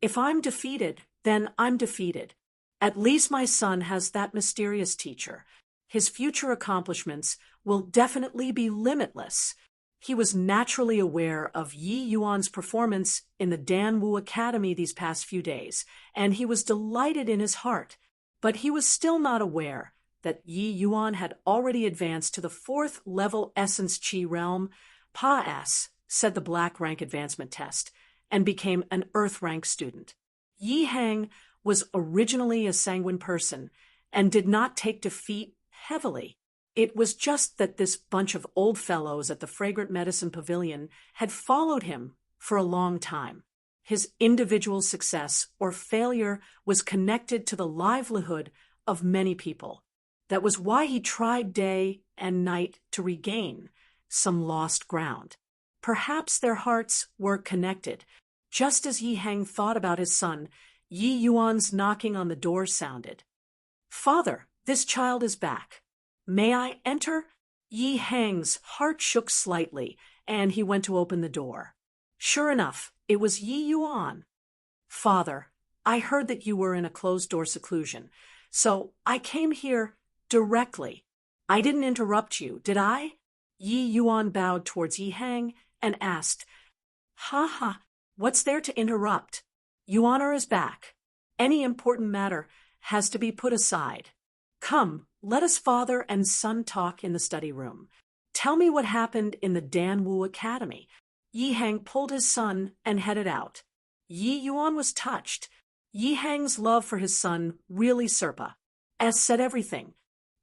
If I'm defeated, then I'm defeated. At least my son has that mysterious teacher. His future accomplishments will definitely be limitless. He was naturally aware of Yi Yuan's performance in the Danwu Academy these past few days, and he was delighted in his heart. But he was still not aware that Yi Yuan had already advanced to the 4th level Essence Chi realm, Pa-S, said the Black Rank Advancement Test, and became an Earth Rank student. Yi Hang was originally a sanguine person and did not take defeat heavily. It was just that this bunch of old fellows at the Fragrant Medicine Pavilion had followed him for a long time. His individual success or failure was connected to the livelihood of many people. That was why he tried day and night to regain some lost ground. Perhaps their hearts were connected. Just as Yi Hang thought about his son, Yi Yuan's knocking on the door sounded. "Father, this child is back. May I enter?" Yi Hang's heart shook slightly, and he went to open the door. Sure enough, it was Yi Yuan. "Father, I heard that you were in a closed-door seclusion, so I came here directly. I didn't interrupt you, did I?" Yi Yuan bowed towards Yi Hang and asked, "Ha, what's there to interrupt? Yuan is back. Any important matter has to be put aside. Come, let us father and son talk in the study room. Tell me what happened in the Danwu Academy." Yi Hang pulled his son and headed out. Yi Yuan was touched. Yi Hang's love for his son really said everything.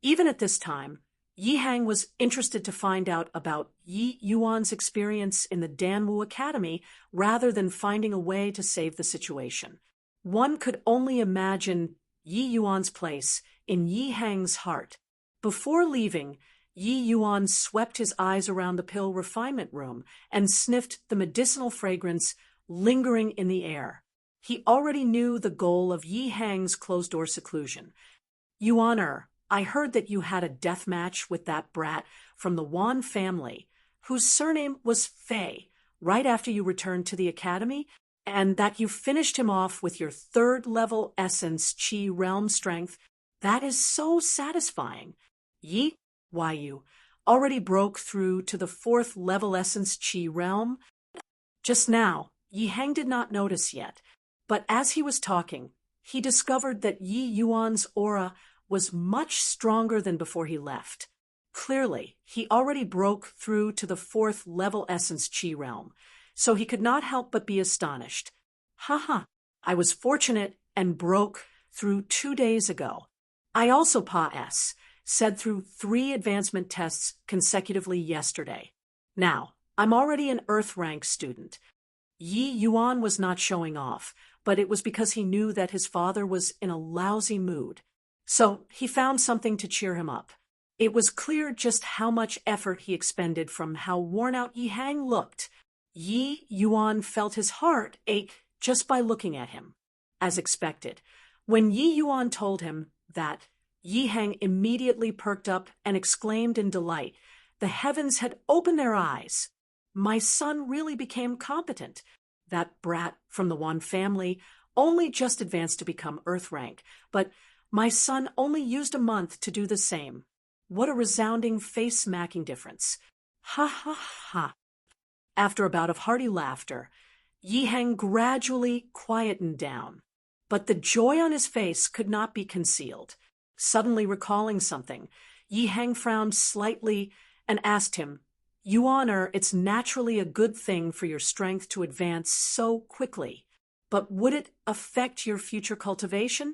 Even at this time, Yi Hang was interested to find out about Yi Yuan's experience in the Danwu Academy rather than finding a way to save the situation. One could only imagine Yi Yuan's place in Yi Hang's heart. Before leaving, Yi Yuan swept his eyes around the pill refinement room and sniffed the medicinal fragrance lingering in the air. He already knew the goal of Yi Hang's closed-door seclusion. "Yuan, I heard that you had a death match with that brat from the Wan family, whose surname was Fei, right after you returned to the academy, and that you finished him off with your 3rd level Essence Chi realm strength. That is so satisfying. Yi, why you already broke through to the 4th level Essence Chi realm?" Just now, Yi Hang did not notice yet, but as he was talking, he discovered that Yi Yuan's aura was much stronger than before he left. Clearly, he already broke through to the 4th level Essence Chi realm, so he could not help but be astonished. I was fortunate and broke through 2 days ago. I also said through 3 advancement tests consecutively yesterday. Now, I'm already an Earth rank student. Yi Yuan was not showing off, but it was because he knew that his father was in a lousy mood. So he found something to cheer him up. It was clear just how much effort he expended from how worn out Yi Hang looked. Yi Yuan felt his heart ache just by looking at him. As expected, when Yi Yuan told him that, Yi Hang immediately perked up and exclaimed in delight. The heavens had opened their eyes. My son really became competent. That brat from the Wan family only just advanced to become Earth rank, but my son only used a month to do the same. What a resounding face-smacking difference. Ha. After a bout of hearty laughter, Yi Hang gradually quietened down, but the joy on his face could not be concealed. Suddenly recalling something, Yi Hang frowned slightly and asked him, Yuan, it's naturally a good thing for your strength to advance so quickly, but would it affect your future cultivation?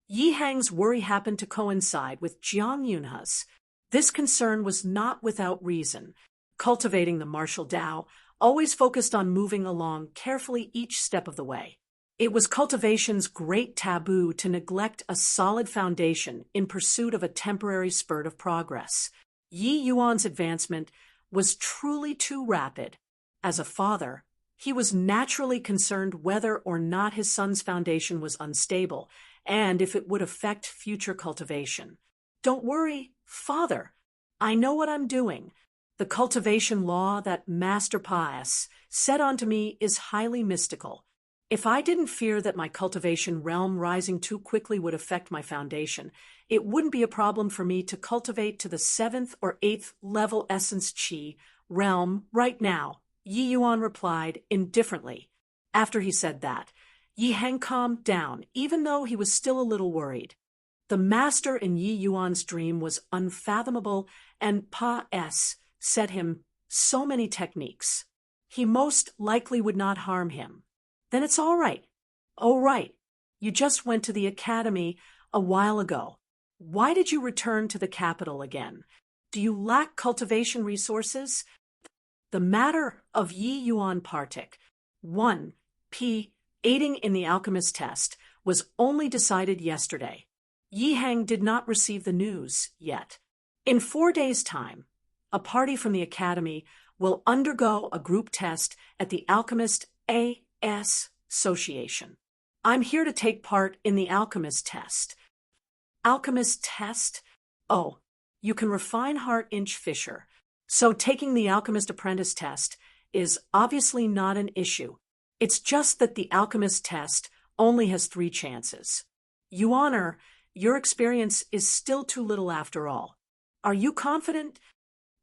Yi Hang's worry happened to coincide with Jiang Yunhe's. This concern was not without reason. Cultivating the martial Tao always focused on moving along carefully each step of the way. It was cultivation's great taboo to neglect a solid foundation in pursuit of a temporary spurt of progress. Yi Yuan's advancement was truly too rapid. As a father, he was naturally concerned whether or not his son's foundation was unstable and if it would affect future cultivation. Don't worry, father. I know what I'm doing. The cultivation law that Master Pius set onto me is highly mystical. If I didn't fear that my cultivation realm rising too quickly would affect my foundation, it wouldn't be a problem for me to cultivate to the 7th or 8th level essence chi realm right now, Yi Yuan replied indifferently. After he said that, Yi Hang calmed down, even though he was still a little worried. The master in Yi Yuan's dream was unfathomable, and Pa-S set him so many techniques. He most likely would not harm him. Then it's all right. Oh, right. You just went to the academy a while ago. Why did you return to the capital again? Do you lack cultivation resources? The matter of Yi Yuan Partik, 1p, aiding in the alchemist test, was only decided yesterday. Yi Hang did not receive the news yet. In 4 days' time, a party from the academy will undergo a group test at the Alchemist Association. I'm here to take part in the alchemist test. Alchemist test? Oh, you can refine heart-inch fissure. So taking the alchemist apprentice test is obviously not an issue. It's just that the alchemist test only has 3 chances. Yuan, your experience is still too little after all. Are you confident?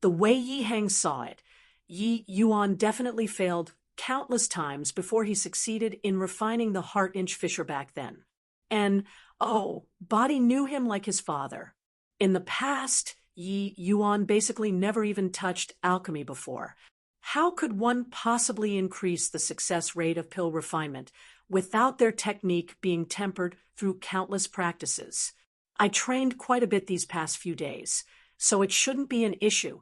The way Yi Hang saw it, Yi Yuan definitely failed countless times before he succeeded in refining the heart-inch fissure back then. And, Body knew him like his father. In the past, Yi Yuan basically never even touched alchemy before. How could one possibly increase the success rate of pill refinement without their technique being tempered through countless practices? I trained quite a bit these past few days, so it shouldn't be an issue.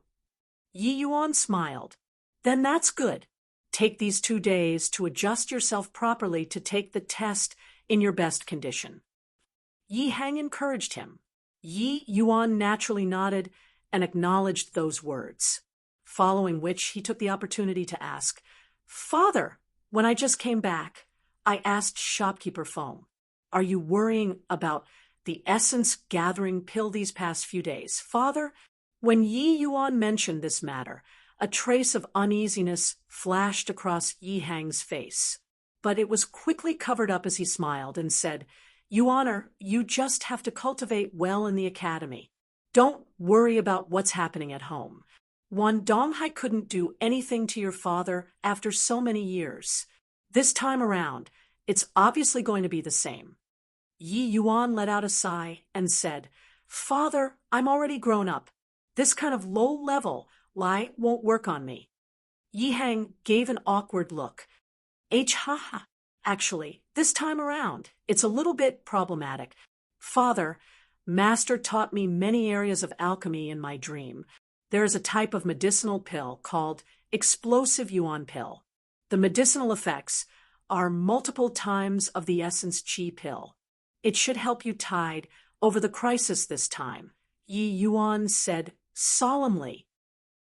Yi Yuan smiled. Then that's good. Take these 2 days to adjust yourself properly to take the test in your best condition. Yi Hang encouraged him. Yi Yuan naturally nodded and acknowledged those words, following which he took the opportunity to ask, Father, when I just came back, I asked shopkeeper Feng, are you worrying about the essence gathering pill these past few days? Father, when Yi Yuan mentioned this matter, a trace of uneasiness flashed across Yi Hang's face, but it was quickly covered up as he smiled and said, Yuan, you just have to cultivate well in the academy. Don't worry about what's happening at home. Donghai couldn't do anything to your father after so many years. This time around, it's obviously going to be the same. Yi Yuan let out a sigh and said, Father, I'm already grown up. This kind of low-level lie won't work on me. Yi Hang gave an awkward look. Haha. Actually, this time around, it's a little bit problematic. Father, Master taught me many areas of alchemy in my dream. There is a type of medicinal pill called explosive Yuan pill. The medicinal effects are multiple times of the essence chi pill. It should help you tide over the crisis this time, Yi Yuan said solemnly.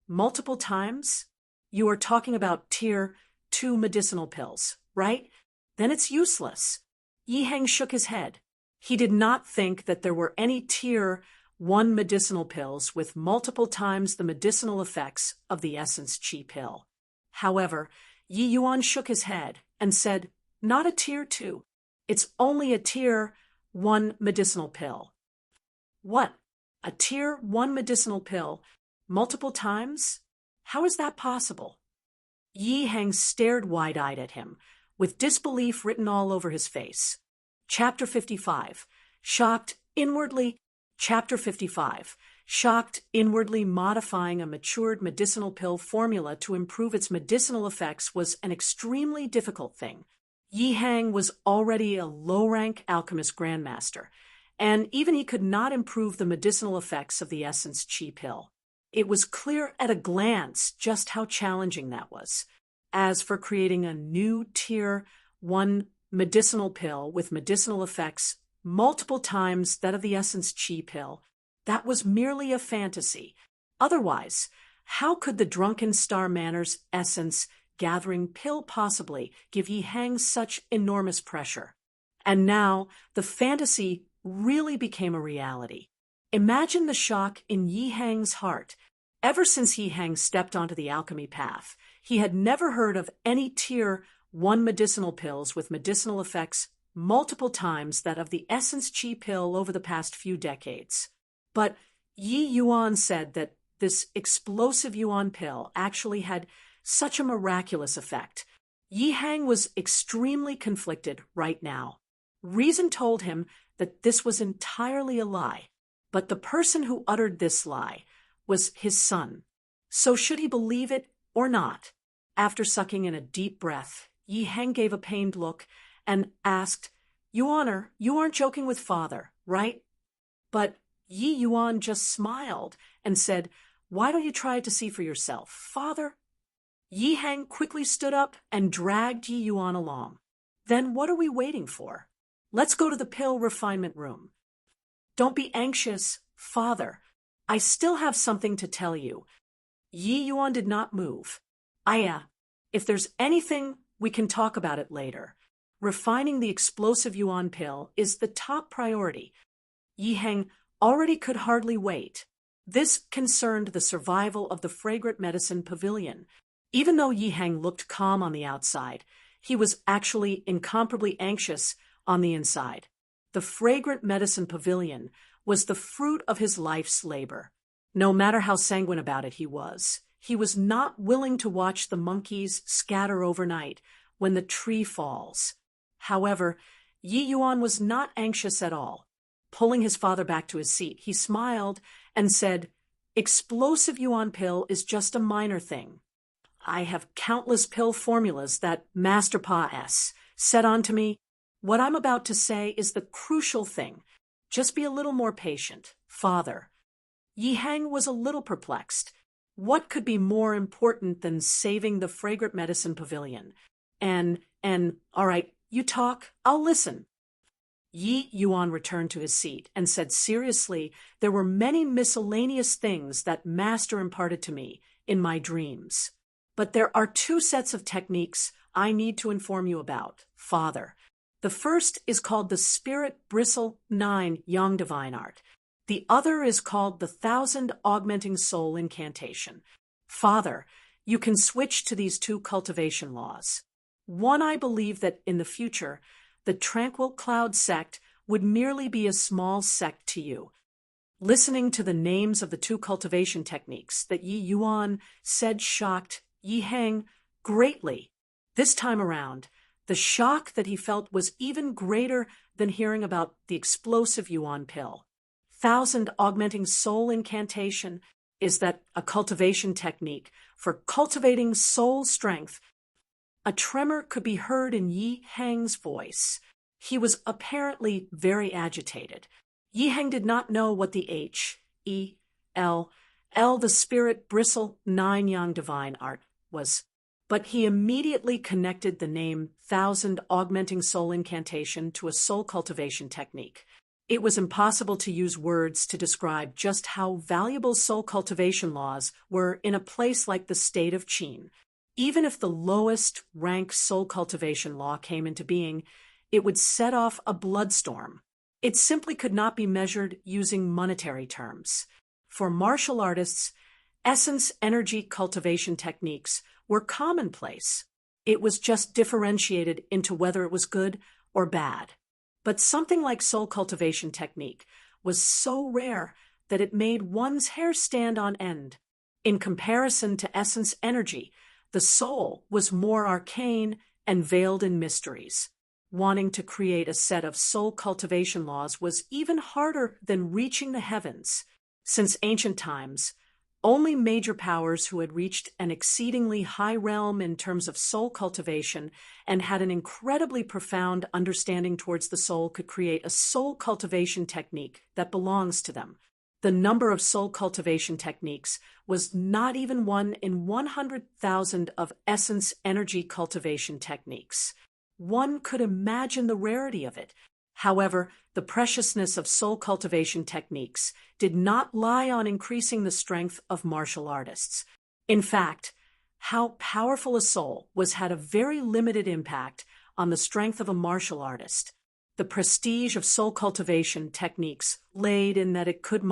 Multiple times? You are talking about tier 2 medicinal pills, right? Then it's useless. Yi Hang shook his head. He did not think that there were any tier 1 medicinal pills with multiple times the medicinal effects of the essence chi pill. However, Yi Yuan shook his head and said, not a tier 2. It's only a tier 1 medicinal pill. What? A tier 1 medicinal pill multiple times? How is that possible? Yi Hang stared wide-eyed at him, with disbelief written all over his face. Chapter 55. Shocked inwardly, Chapter 55. Shocked, inwardly modifying a matured medicinal pill formula to improve its medicinal effects was an extremely difficult thing. Yi Hang was already a low-rank alchemist grandmaster, and even he could not improve the medicinal effects of the essence Qi pill. It was clear at a glance just how challenging that was. As for creating a new Tier 1 medicinal pill with medicinal effects multiple times that of the essence Qi pill, that was merely a fantasy. Otherwise, how could the drunken Star Manor's essence gathering pill possibly give Yi Hang such enormous pressure? And now, the fantasy really became a reality. Imagine the shock in Yi Hang's heart. Ever since Yi Hang stepped onto the alchemy path, he had never heard of any Tier 1 medicinal pills with medicinal effects multiple times that of the essence Qi pill over the past few decades. But Yi Yuan said that this explosive Yuan pill actually had such a miraculous effect. Yi Hang was extremely conflicted right now. Reason told him that this was entirely a lie, but the person who uttered this lie was his son. So should he believe it or not? After sucking in a deep breath, Yi Hang gave a pained look and asked, "Yuaner, you aren't joking with father, right?" But Yi Yuan just smiled and said, "Why don't you try to see for yourself, father?" Yi Hang quickly stood up and dragged Yi Yuan along. "Then what are we waiting for? Let's go to the pill refinement room." "Don't be anxious, father. I still have something to tell you." Yi Yuan did not move. If there's anything, we can talk about it later. Refining the explosive Yuan pill is the top priority. Yi Hang already could hardly wait. This concerned the survival of the fragrant medicine pavilion. Even though Yi Hang looked calm on the outside, he was actually incomparably anxious on the inside. The fragrant medicine pavilion was the fruit of his life's labor. No matter how sanguine about it he was not willing to watch the monkeys scatter overnight when the tree falls. However, Yi Yuan was not anxious at all. Pulling his father back to his seat, he smiled and said, "Explosive Yuan pill is just a minor thing. I have countless pill formulas that Master Pa S set onto me. What I'm about to say is the crucial thing. Just be a little more patient, father." Yi Hang was a little perplexed. What could be more important than saving the fragrant medicine pavilion? All right, you talk, I'll listen. Yi Yuan returned to his seat and said seriously, "There were many miscellaneous things that Master imparted to me in my dreams. But there are two sets of techniques I need to inform you about, father. The first is called the Spirit Bristle 9 Yang Divine Art. The other is called the 1,000 Augmenting Soul Incantation. Father, you can switch to these two cultivation laws. One, I believe that in the future, the Tranquil Cloud sect would merely be a small sect to you." Listening to the names of the two cultivation techniques that Yi Yuan said shocked Yi Hang greatly. This time around, the shock that he felt was even greater than hearing about the explosive Yuan pill. 1,000 Augmenting Soul Incantation is that a cultivation technique for cultivating soul strength. A tremor could be heard in Yi Hang's voice. He was apparently very agitated. Yi Hang did not know what the H-E-L, the Spirit Bristle 9 Yang Divine Art was, but he immediately connected the name 1,000 Augmenting Soul Incantation to a soul cultivation technique. It was impossible to use words to describe just how valuable soul cultivation laws were in a place like the state of Qin. Even if the lowest rank soul cultivation law came into being, it would set off a bloodstorm. It simply could not be measured using monetary terms. For martial artists, essence energy cultivation techniques were commonplace. It was just differentiated into whether it was good or bad. But something like soul cultivation technique was so rare that it made one's hair stand on end. In comparison to essence energy, the soul was more arcane and veiled in mysteries. wanting to create a set of soul cultivation laws was even harder than reaching the heavens. Since ancient times, only major powers who had reached an exceedingly high realm in terms of soul cultivation and had an incredibly profound understanding towards the soul could create a soul cultivation technique that belongs to them. The number of soul cultivation techniques was not even 1 in 100,000 of essence energy cultivation techniques. One could imagine the rarity of it. However, the preciousness of soul cultivation techniques did not lie on increasing the strength of martial artists. In fact, how powerful a soul was had a very limited impact on the strength of a martial artist. The prestige of soul cultivation techniques laid in that it could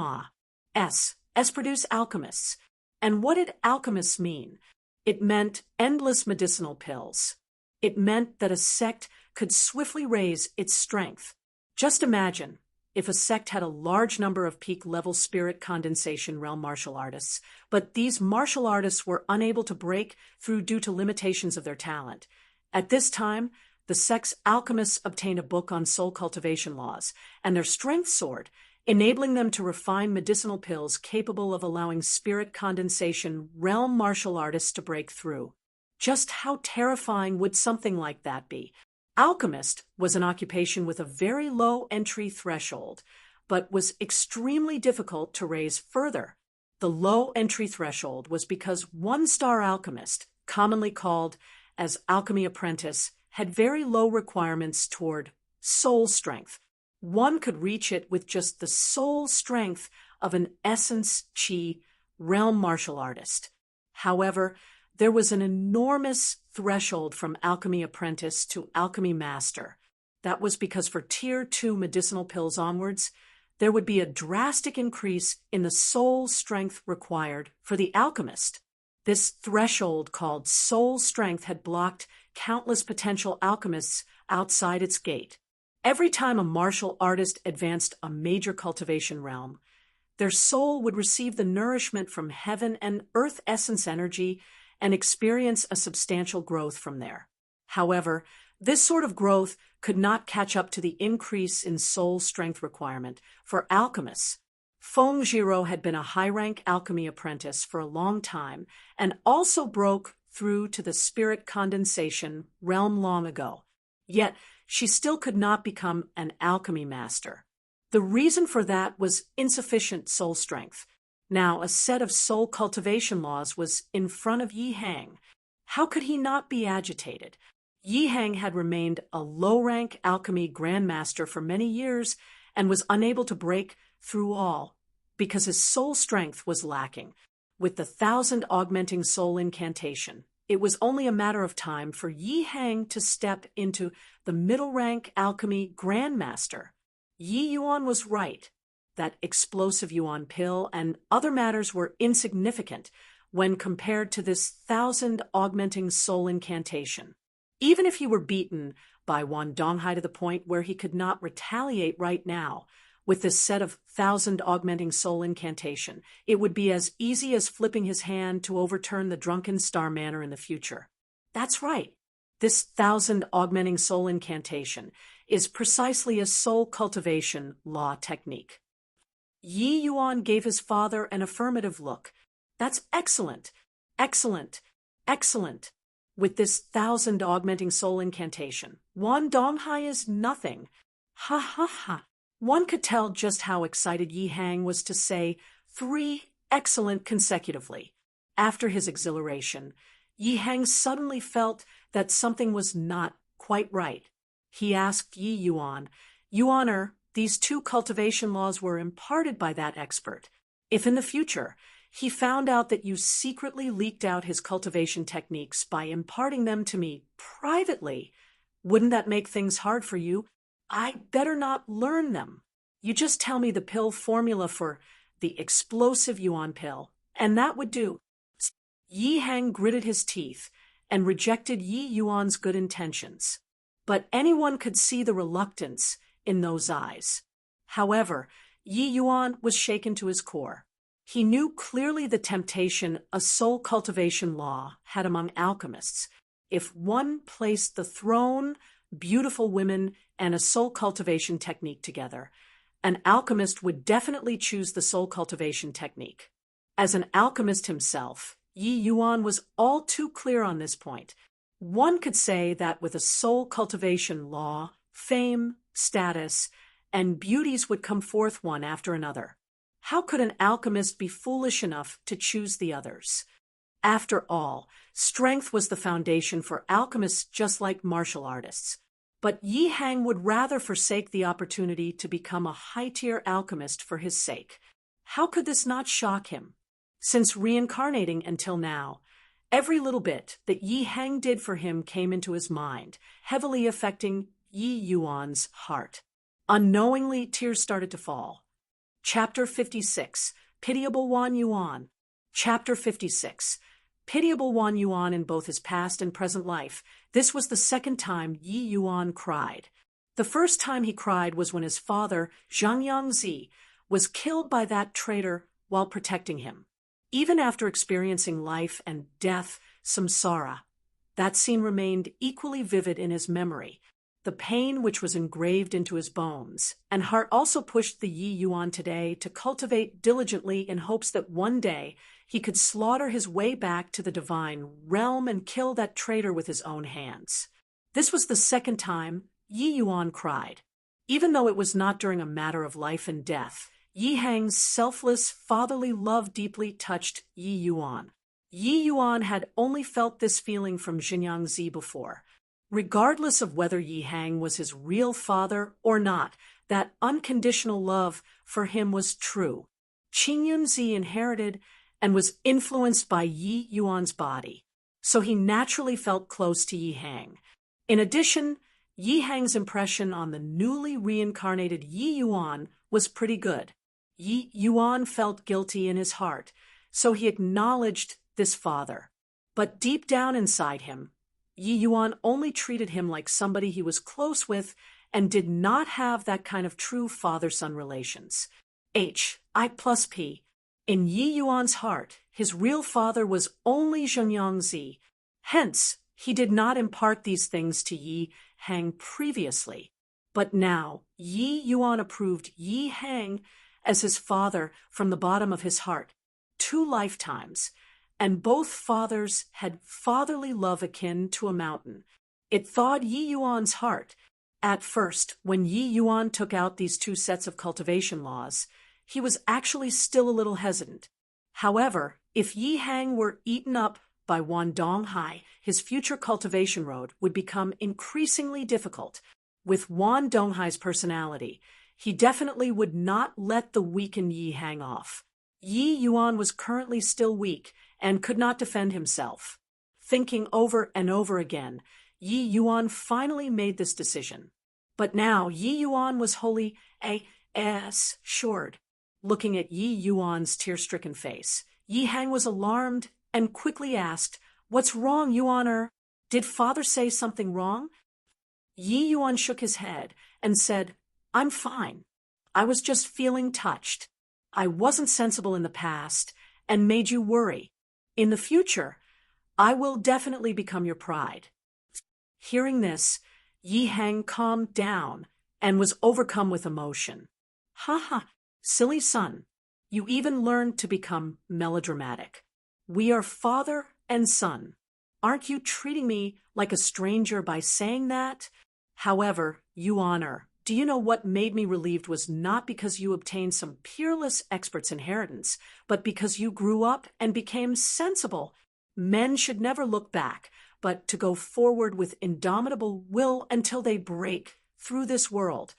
produce alchemists. And what did alchemists mean? It meant endless medicinal pills. It meant that a sect could swiftly raise its strength. Just imagine if a sect had a large number of peak-level spirit condensation realm martial artists, but these martial artists were unable to break through due to limitations of their talent. At this time, the sect's alchemists obtained a book on soul cultivation laws, and their strength soared, enabling them to refine medicinal pills capable of allowing spirit condensation realm martial artists to break through. Just how terrifying would something like that be? Alchemist was an occupation with a very low entry threshold, but was extremely difficult to raise further. The low entry threshold was because one-star alchemist, commonly called as alchemy apprentice, had very low requirements toward soul strength. One could reach it with just the soul strength of an essence chi realm martial artist. However, there was an enormous threshold from alchemy apprentice to alchemy master. That was because for tier 2 medicinal pills onwards, there would be a drastic increase in the soul strength required for the alchemist. This threshold called soul strength had blocked countless potential alchemists outside its gate. Every time a martial artist advanced a major cultivation realm, their soul would receive the nourishment from heaven and earth essence energy and experience a substantial growth from there. However, this sort of growth could not catch up to the increase in soul strength requirement for alchemists. Feng Jiro had been a high-rank alchemy apprentice for a long time and also broke through to the spirit condensation realm long ago. Yet, she still could not become an alchemy master. The reason for that was insufficient soul strength. Now, a set of soul cultivation laws was in front of Yi Hang. How could he not be agitated? Yi Hang had remained a low-rank alchemy grandmaster for many years and was unable to break through all because his soul strength was lacking. With the 1,000 augmenting soul incantation, it was only a matter of time for Yi Hang to step into the middle-rank alchemy grandmaster. Yi Yuan was right. That explosive yuan pill and other matters were insignificant when compared to this 1,000 augmenting soul incantation. Even if he were beaten by Wan Donghai to the point where he could not retaliate right now with this set of 1,000 augmenting soul incantation, it would be as easy as flipping his hand to overturn the drunken Star Manor in the future. That's right. This 1,000 augmenting soul incantation is precisely a soul cultivation law technique. Yi Yuan gave his father an affirmative look. That's excellent, excellent, excellent. With this 1,000 augmenting soul incantation, Wan Donghai is nothing. Ha ha ha. One could tell just how excited Yi Hang was to say 3 excellent consecutively. After his exhilaration, Yi Hang suddenly felt that something was not quite right. He asked Yi Yuan, Yuaner, these 2 cultivation laws were imparted by that expert. If in the future he found out that you secretly leaked out his cultivation techniques by imparting them to me privately, wouldn't that make things hard for you? I'd better not learn them. You just tell me the pill formula for the explosive yuan pill, and that would do. Yi Hang gritted his teeth and rejected Yi Yuan's good intentions. But anyone could see the reluctance in those eyes. However, Yi Yuan was shaken to his core. He knew clearly the temptation a soul cultivation law had among alchemists. If one placed the throne beautiful women, and a soul cultivation technique together. An alchemist would definitely choose the soul cultivation technique. As an alchemist himself, Yi Yuan was all too clear on this point. One could say that with a soul cultivation law, fame, status, and beauties would come forth one after another. How could an alchemist be foolish enough to choose the others? After all, strength was the foundation for alchemists just like martial artists. But Yi Hang would rather forsake the opportunity to become a high-tier alchemist for his sake. How could this not shock him? Since reincarnating until now, every little bit that Yi Hang did for him came into his mind, heavily affecting Yi Yuan's heart. Unknowingly, tears started to fall. Chapter 56, Pitiable Wan Yuan. Chapter 56, Pitiable Wan Yuan in both his past and present life. This was the second time Yi Yuan cried. The first time he cried was when his father, Zhang Yangzi, was killed by that traitor while protecting him. Even after experiencing life and death, samsara, that scene remained equally vivid in his memory. The pain which was engraved into his bones and heart also pushed the Yi Yuan today to cultivate diligently in hopes that one day he could slaughter his way back to the divine realm and kill that traitor with his own hands. This was the second time Yi Yuan cried. Even though it was not during a matter of life and death, Yi Hang's selfless, fatherly love deeply touched Yi Yuan. Yi Yuan had only felt this feeling from Zhenyangzi before. Regardless of whether Yi Hang was his real father or not, that unconditional love for him was true. Qing Yunzi inherited and was influenced by Yi Yuan's body, so he naturally felt close to Yi Hang. In addition, Yi Hang's impression on the newly reincarnated Yi Yuan was pretty good. Yi Yuan felt guilty in his heart, so he acknowledged this father. But deep down inside him, Yi Yuan only treated him like somebody he was close with and did not have that kind of true father-son relations. H.I+P. In Yi Yuan's heart, his real father was only Zhenyangzi. Hence, he did not impart these things to Yi Hang previously. But now, Yi Yuan approved Yi Hang as his father from the bottom of his heart. 2 lifetimes. And both fathers had fatherly love akin to a mountain. It thawed Yi Yuan's heart. At first, when Yi Yuan took out these 2 sets of cultivation laws, he was actually still a little hesitant. However, if Yi Hang were eaten up by Wan Donghai, his future cultivation road would become increasingly difficult. With Wan Donghai's personality, he definitely would not let the weakened Yi Hang off. Yi Yuan was currently still weak and could not defend himself. Thinking over and over again, Yi Yuan finally made this decision. But now Yi Yuan was wholly assured. Looking at Yi Yuan's tear-stricken face, Yi Hang was alarmed and quickly asked, "What's wrong, Yuan-er? Did father say something wrong?" Yi Yuan shook his head and said, "I'm fine. I was just feeling touched. I wasn't sensible in the past and made you worry. In the future, I will definitely become your pride." Hearing this, Yi Hang calmed down and was overcome with emotion. "Ha, silly son, you even learned to become melodramatic. We are father and son. Aren't you treating me like a stranger by saying that? However, Yuan-er, do you know what made me relieved was not because you obtained some peerless expert's inheritance, but because you grew up and became sensible. Men should never look back, but to go forward with indomitable will until they break through this world."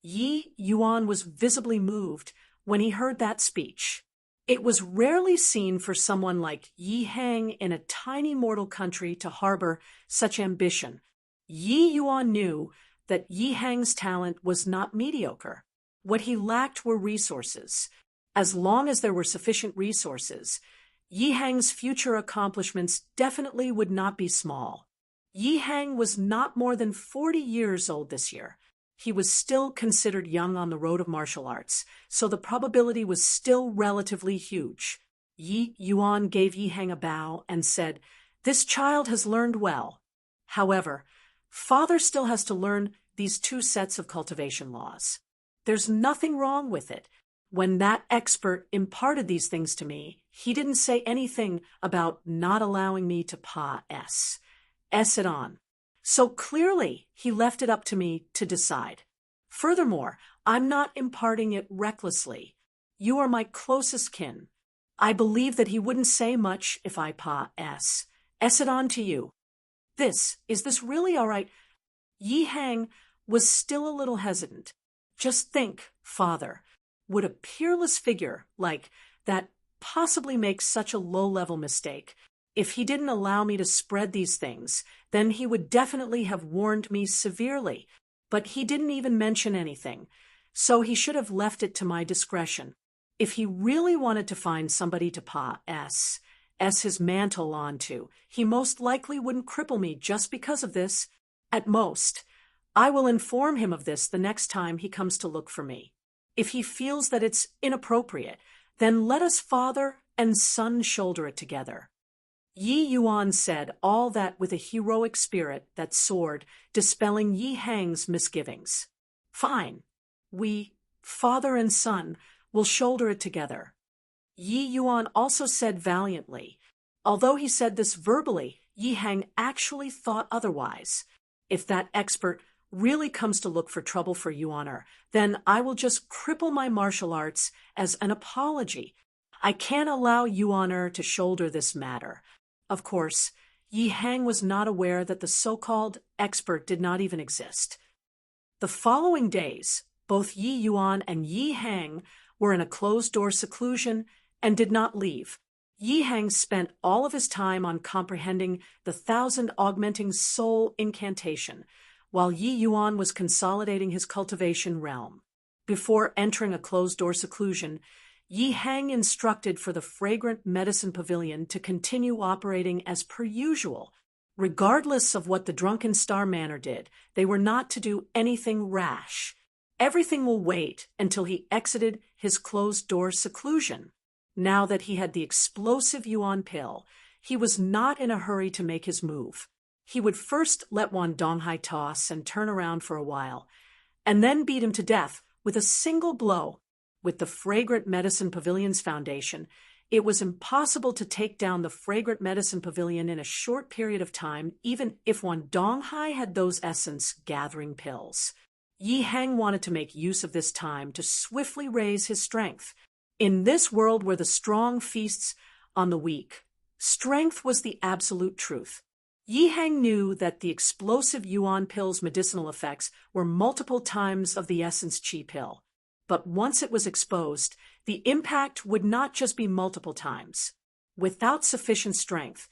Yi Yuan was visibly moved when he heard that speech. It was rarely seen for someone like Yi Hang in a tiny mortal country to harbor such ambition. Yi Yuan knew that Yi Hang's talent was not mediocre. What he lacked were resources. As long as there were sufficient resources, Yi Hang's future accomplishments definitely would not be small. Yi Hang was not more than 40 years old this year. He was still considered young on the road of martial arts, so the probability was still relatively huge. Yi Yuan gave Yi Hang a bow and said, "This child has learned well. However, Father still has to learn these two sets of cultivation laws. There's nothing wrong with it. When that expert imparted these things to me, he didn't say anything about not allowing me to S it on. So clearly, he left it up to me to decide. Furthermore, I'm not imparting it recklessly. You are my closest kin. I believe that he wouldn't say much if I S it on to you. Is this really all right? Yi Hang was still a little hesitant. Just think, Father, would a peerless figure like that possibly make such a low-level mistake? If he didn't allow me to spread these things, then he would definitely have warned me severely. But he didn't even mention anything, so he should have left it to my discretion. If he really wanted to find somebody to S his mantle onto, he most likely wouldn't cripple me just because of this. At most, I will inform him of this the next time he comes to look for me. If he feels that it's inappropriate, then let us father and son shoulder it together. Yi Yuan said all that with a heroic spirit that soared, dispelling Yi Hang's misgivings. Fine. We, father and son, will shoulder it together. Yi Yuan also said valiantly. Although he said this verbally, Yi Hang actually thought otherwise. If that expert really comes to look for trouble for Yuaner, then I will just cripple my martial arts as an apology. I can't allow Yuaner to shoulder this matter. Of course, Yi Hang was not aware that the so-called expert did not even exist. The following days, both Yi Yuan and Yi Hang were in a closed-door seclusion and did not leave. Yi Hang spent all of his time on comprehending the 1,000 augmenting soul incantation, while Yi Yuan was consolidating his cultivation realm. Before entering a closed-door seclusion, Yi Hang instructed for the fragrant medicine pavilion to continue operating as per usual. Regardless of what the drunken Star Manor did, they were not to do anything rash. Everything will wait until he exited his closed-door seclusion. Now that he had the explosive Yuan pill, he was not in a hurry to make his move. He would first let Wan Donghai toss and turn around for a while, and then beat him to death with a single blow. With the Fragrant Medicine Pavilion's foundation, it was impossible to take down the Fragrant Medicine Pavilion in a short period of time, even if Wan Donghai had those essence-gathering pills. Yi Hang wanted to make use of this time to swiftly raise his strength. In this world where the strong feasts on the weak, strength was the absolute truth. Yi Hang knew that the explosive Yuan pill's medicinal effects were multiple times of the essence Qi pill. But once it was exposed, the impact would not just be multiple times. Without sufficient strength,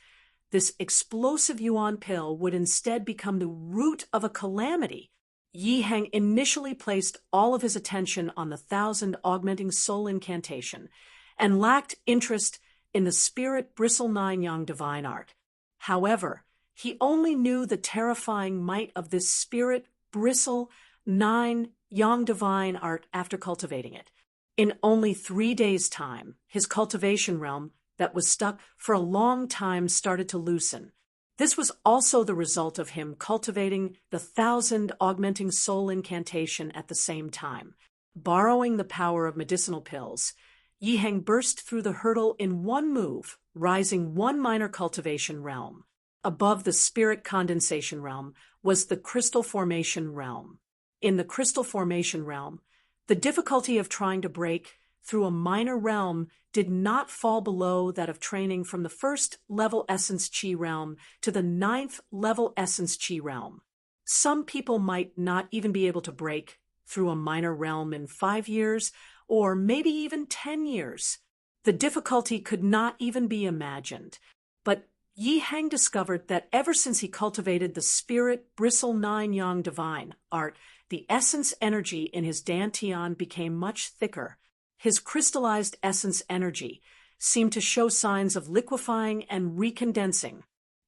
this explosive Yuan pill would instead become the root of a calamity. Yi Hang initially placed all of his attention on the 1,000 augmenting soul incantation and lacked interest in the spirit bristle 9 yang divine art. However, he only knew the terrifying might of this spirit bristle 9 yang divine art after cultivating it. In only 3 days' time, his cultivation realm that was stuck for a long time started to loosen. This was also the result of him cultivating the 1,000 augmenting soul incantation at the same time. Borrowing the power of medicinal pills, Yi Hang burst through the hurdle in one move, rising 1 minor cultivation realm. Above the spirit condensation realm was the crystal formation realm. In the crystal formation realm, the difficulty of trying to break through a minor realm did not fall below that of training from the 1st level essence Qi realm to the 9th level essence Qi realm. Some people might not even be able to break through a minor realm in 5 years, or maybe even 10 years. The difficulty could not even be imagined. But Yi Hang discovered that ever since he cultivated the spirit bristle 9 yang divine art, the essence energy in his dantian became much thicker. His crystallized essence energy seemed to show signs of liquefying and recondensing.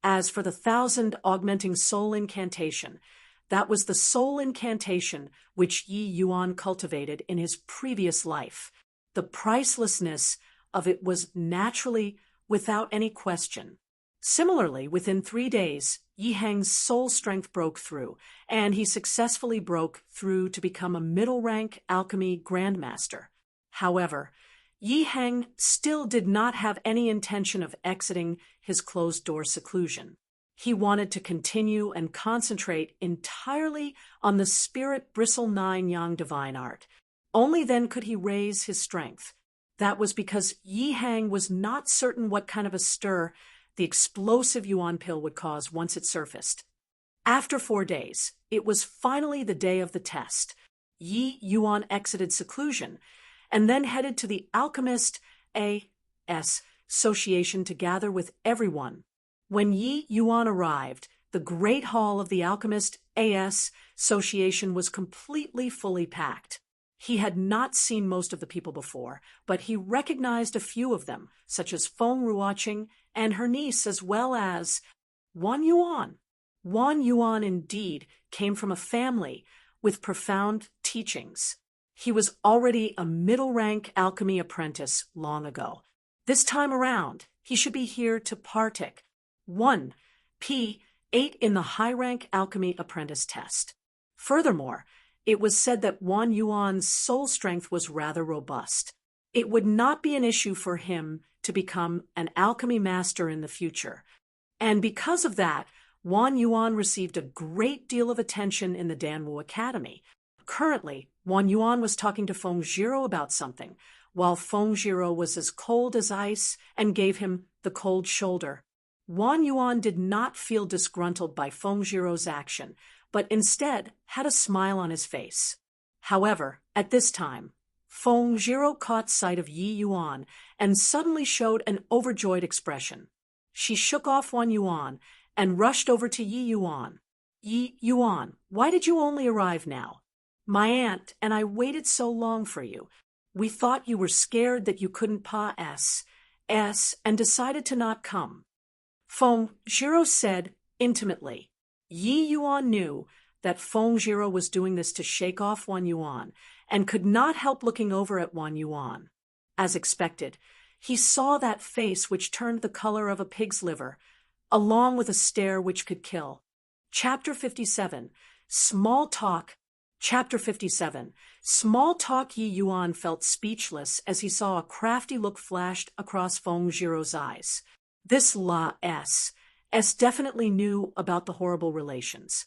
As for the 1,000 augmenting soul incantation, that was the soul incantation which Yi Yuan cultivated in his previous life. The pricelessness of it was naturally without any question. Similarly, within 3 days, Yi Heng's soul strength broke through, and he successfully broke through to become a middle-rank alchemy grandmaster. However, Yi Heng still did not have any intention of exiting his closed-door seclusion. He wanted to continue and concentrate entirely on the spirit bristle 9 yang divine art. Only then could he raise his strength. That was because Yi Heng was not certain what kind of a stir the explosive yuan pill would cause once it surfaced. After 4 days, it was finally the day of the test. Yi Yuan exited seclusion and then headed to the Alchemist A.S. Association to gather with everyone. When Yi Yuan arrived, the Great Hall of the Alchemist A.S. Association was completely fully packed. He had not seen most of the people before, but he recognized a few of them, such as Feng Ruoqing and her niece, as well as Wan Yuan. Wan Yuan indeed came from a family with profound teachings. He was already a middle-rank alchemy apprentice long ago. This time around, he should be here to partake 1P8 in the high-rank alchemy apprentice test. Furthermore, it was said that Wan Yuan's soul strength was rather robust. It would not be an issue for him to become an alchemy master in the future. And because of that, Wan Yuan received a great deal of attention in the Danwu Academy. Currently, Wan Yuan was talking to Feng Zhiro about something, while Feng Zhiro was as cold as ice and gave him the cold shoulder. Wan Yuan did not feel disgruntled by Feng Zhiro's action, but instead had a smile on his face. However, at this time, Feng Zhiro caught sight of Yi Yuan and suddenly showed an overjoyed expression. She shook off Wan Yuan and rushed over to Yi Yuan. Yi Yuan, why did you only arrive now? My aunt and I waited so long for you. We thought you were scared that you couldn't pass and decided to not come. Feng Zhiro said intimately. Yi Yuan knew that Feng Zhiro was doing this to shake off Wan Yuan and could not help looking over at Wan Yuan. As expected, he saw that face which turned the color of a pig's liver, along with a stare which could kill. Chapter 57. Small Talk. Chapter 57. Small Talk. Yi Yuan felt speechless as he saw a crafty look flashed across Feng Zhiro's eyes. This S definitely knew about the horrible relations.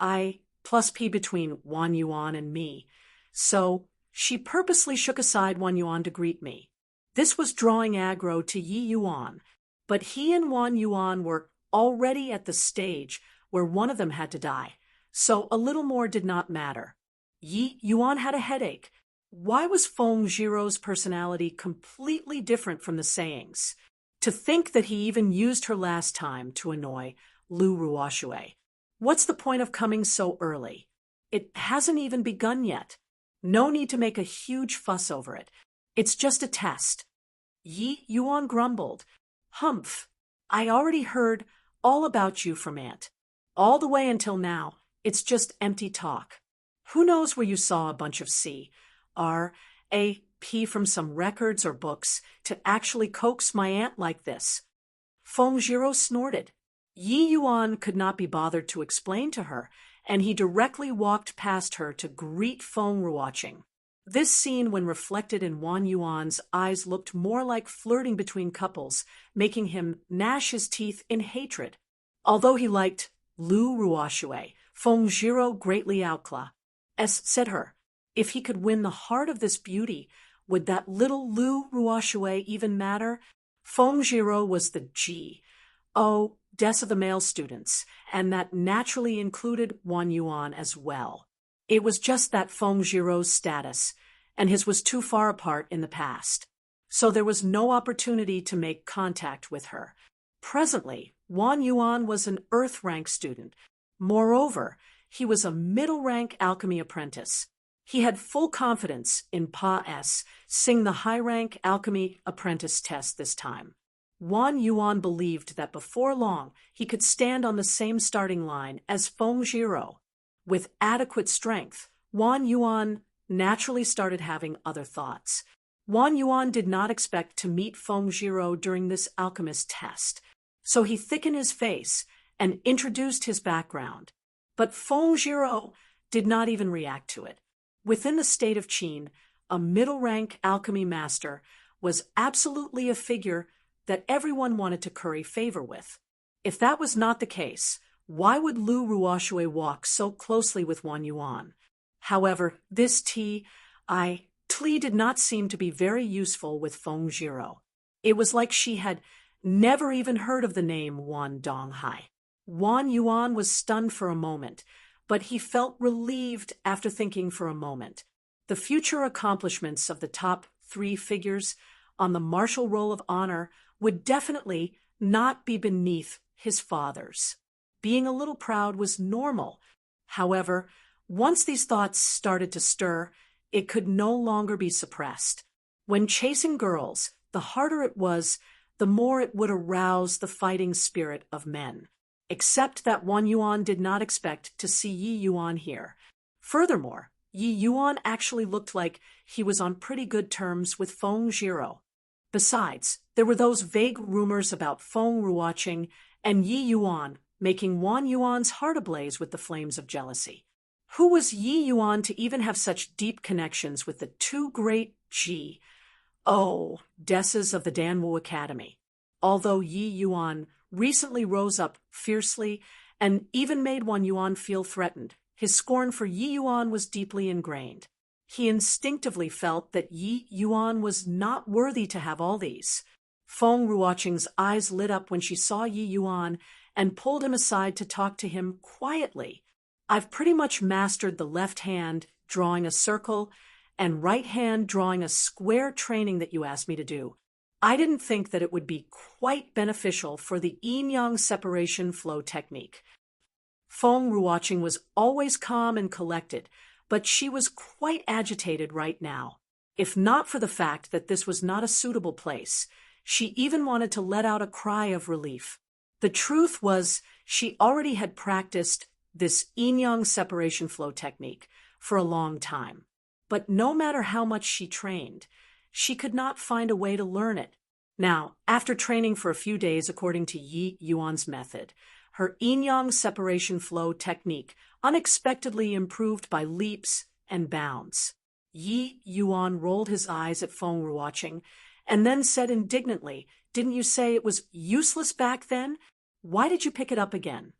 I plus P between Wan Yuan and me. So she purposely shook aside Wan Yuan to greet me. This was drawing aggro to Yi Yuan, but he and Wan Yuan were already at the stage where one of them had to die, so a little more did not matter. Yi Yuan had a headache. Why was Feng Zhiro's personality completely different from the sayings? To think that he even used her last time to annoy Lu Ruoxue. What's the point of coming so early? It hasn't even begun yet. No need to make a huge fuss over it. It's just a test. Yi Yuan grumbled. Humph, I already heard all about you from Aunt. All the way until now, it's just empty talk. Who knows where you saw a bunch of C.R.A.P. from some records or books to actually coax my aunt like this? Feng Zhiro snorted. Yi Yuan could not be bothered to explain to her, and he directly walked past her to greet Feng Ruoqing. This scene, when reflected in Wan Yuan's eyes, looked more like flirting between couples, making him gnash his teeth in hatred. Although he liked Lu Ruoxue, Feng Zhiro greatly said her, if he could win the heart of this beauty, would that little Lu Ruoxue even matter? Feng Zhiro was the G.O.des of the male students, and that naturally included Wan Yuan as well. It was just that Feng Zhiro's status and his was too far apart in the past, so there was no opportunity to make contact with her. Presently, Wan Yuan was an earth-rank student. Moreover, he was a middle-rank alchemy apprentice. He had full confidence in passing the high-rank alchemy apprentice test this time. Wan Yuan believed that before long he could stand on the same starting line as Feng Zhiro. With adequate strength, Wan Yuan naturally started having other thoughts. Wang Yuan did not expect to meet Feng Zhiro during this alchemist test, so he thickened his face and introduced his background. But Feng Zhiro did not even react to it. Within the state of Qin, a middle-rank alchemy master was absolutely a figure that everyone wanted to curry favor with. If that was not the case, why would Lu Ruoxue walk so closely with Wang Yuan? However, this Tli did not seem to be very useful with Feng Zhiro. It was like she had never even heard of the name Wan Donghai. Wang Yuan was stunned for a moment, but he felt relieved after thinking for a moment. The future accomplishments of the top 3 figures on the Martial Roll of Honor would definitely not be beneath his father's. Being a little proud was normal. However, once these thoughts started to stir, it could no longer be suppressed. When chasing girls, the harder it was, the more it would arouse the fighting spirit of men. Except that Wang Yuan did not expect to see Yi Yuan here. Furthermore, Yi Yuan actually looked like he was on pretty good terms with Feng Zhiro. Besides, there were those vague rumors about Feng Ruoqing and Yi Yuan making Wang Yuan's heart ablaze with the flames of jealousy. Who was Yi Yuan to even have such deep connections with the 2 great Desses of the Danwu Academy? Although Yi Yuan recently rose up fiercely and even made Wang Yuan feel threatened, his scorn for Yi Yuan was deeply ingrained. He instinctively felt that Yi Yuan was not worthy to have all these. Feng Ruoqing's eyes lit up when she saw Yi Yuan and pulled him aside to talk to him quietly. I've pretty much mastered the left hand drawing a circle and right hand drawing a square training that you asked me to do. I didn't think that it would be quite beneficial for the yin-yang separation flow technique. Feng Ruoqing was always calm and collected, but she was quite agitated right now. If not for the fact that this was not a suitable place, she even wanted to let out a cry of relief. The truth was, she already had practiced this yin-yang separation flow technique for a long time. But no matter how much she trained, she could not find a way to learn it. Now, after training for a few days according to Yi Yuan's method, her yin-yang separation flow technique unexpectedly improved by leaps and bounds. Yi Yuan rolled his eyes at Feng Ruoqing and then said indignantly, "Didn't you say it was useless back then? Why did you pick it up again?"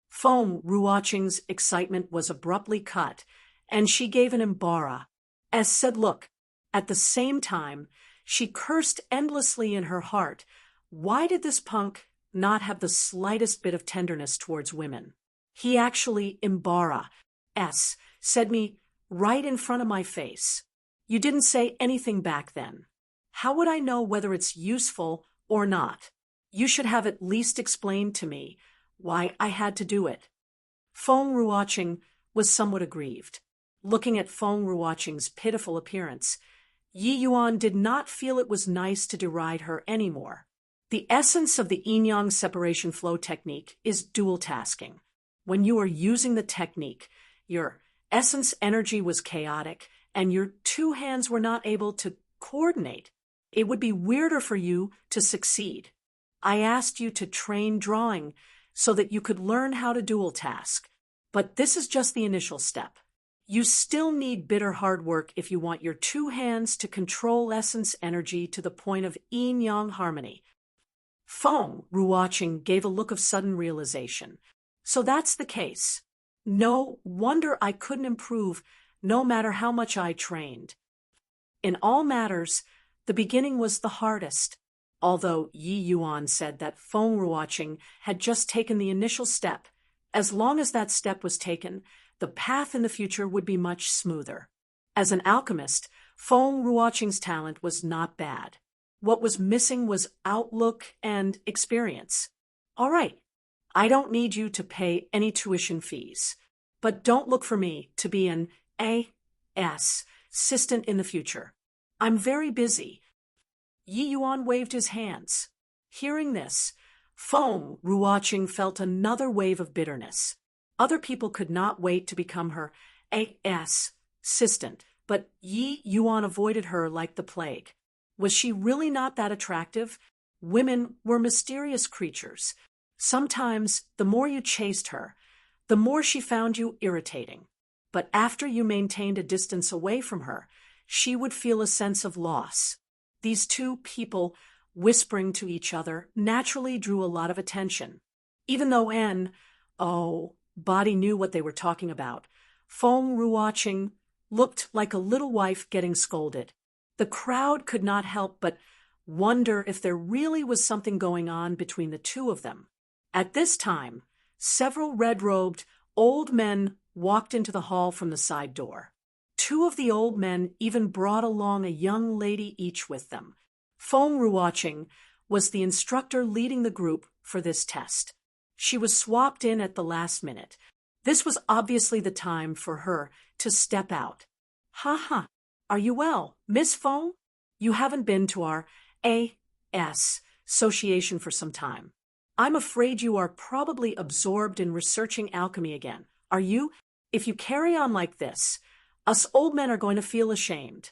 Feng Ruoqing's excitement was abruptly cut, and she gave an embarra, as said, "Look." At the same time, she cursed endlessly in her heart. Why did this punk not have the slightest bit of tenderness towards women? He actually said me right in front of my face. You didn't say anything back then. How would I know whether it's useful or not? You should have at least explained to me why I had to do it. Feng Ruoqing was somewhat aggrieved. Looking at Feng Ruoqing's pitiful appearance, Yi Yuan did not feel it was nice to deride her anymore. The essence of the yin-yang separation flow technique is dual tasking. When you are using the technique, your essence energy was chaotic and your 2 hands were not able to coordinate. It would be weirder for you to succeed. I asked you to train drawing so that you could learn how to dual task. But this is just the initial step. You still need bitter hard work if you want your 2 hands to control essence energy to the point of yin-yang harmony. Feng Ruoqing gave a look of sudden realization. So that's the case. No wonder I couldn't improve no matter how much I trained. In all matters, the beginning was the hardest. Although Yi Yuan said that Feng Ruoqing had just taken the initial step, as long as that step was taken, the path in the future would be much smoother. As an alchemist, Feng Ruoqing's talent was not bad. What was missing was outlook and experience. All right, I don't need you to pay any tuition fees, but don't look for me to be an assistant in the future. I'm very busy. Yi Yuan waved his hands. Hearing this, Feng Ruoqing felt another wave of bitterness. Other people could not wait to become her assistant, but Yi Yuan avoided her like the plague. Was she really not that attractive? Women were mysterious creatures. Sometimes, the more you chased her, the more she found you irritating. But after you maintained a distance away from her, she would feel a sense of loss. These two people, whispering to each other, naturally drew a lot of attention. Even though Body knew what they were talking about. Feng Ruoqing looked like a little wife getting scolded. The crowd could not help but wonder if there really was something going on between the two of them. At this time, several red-robed old men walked into the hall from the side door. Two of the old men even brought along a young lady each with them. Feng Ruoqing was the instructor leading the group for this test. She was swapped in at the last minute. This was obviously the time for her to step out. "Ha! Are you well, Miss Feng? You haven't been to our A.S. association for some time. I'm afraid you are probably absorbed in researching alchemy again. Are you? If you carry on like this, us old men are going to feel ashamed."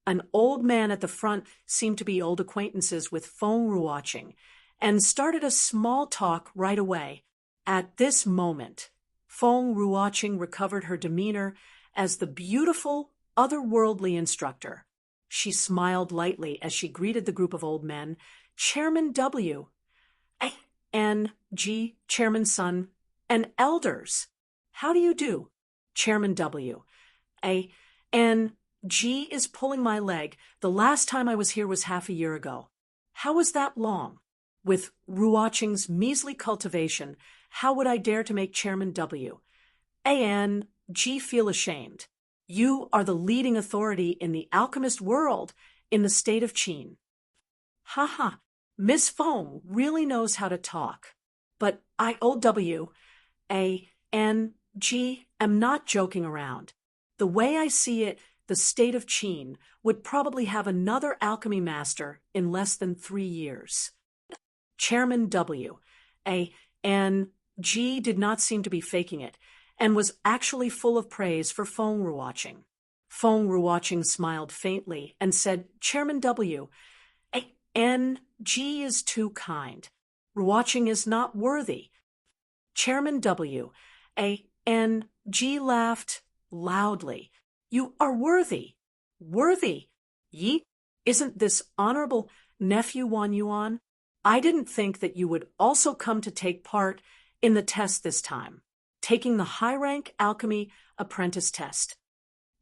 An old man at the front seemed to be old acquaintances with Feng Ruoqing, and started a small talk right away. At this moment, Feng Ruoqing recovered her demeanor as the beautiful, otherworldly instructor. She smiled lightly as she greeted the group of old men. "Chairman W. N.G. Chairman Sun, and elders. How do you do? Chairman W. N.G. is pulling my leg. The last time I was here was half a year ago." "How was that long?" "With Ruoqing's measly cultivation, how would I dare to make Chairman W. N.G. feel ashamed? You are the leading authority in the alchemist world in the state of Qin." "Ha! Miss Feng really knows how to talk. But I, old W. N.G., am not joking around. The way I see it, the state of Qin would probably have another alchemy master in less than 3 years." Chairman W. N.G. did not seem to be faking it, and was actually full of praise for Feng Ruoqing. Feng Ruoqing smiled faintly and said, "Chairman W. N.G. is too kind. Ruoqing is not worthy." Chairman W. N.G. laughed loudly. "You are worthy. Worthy? Yi? Isn't this honorable nephew Wan Yuan? I didn't think that you would also come to take part in the test this time, taking the high-rank alchemy apprentice test."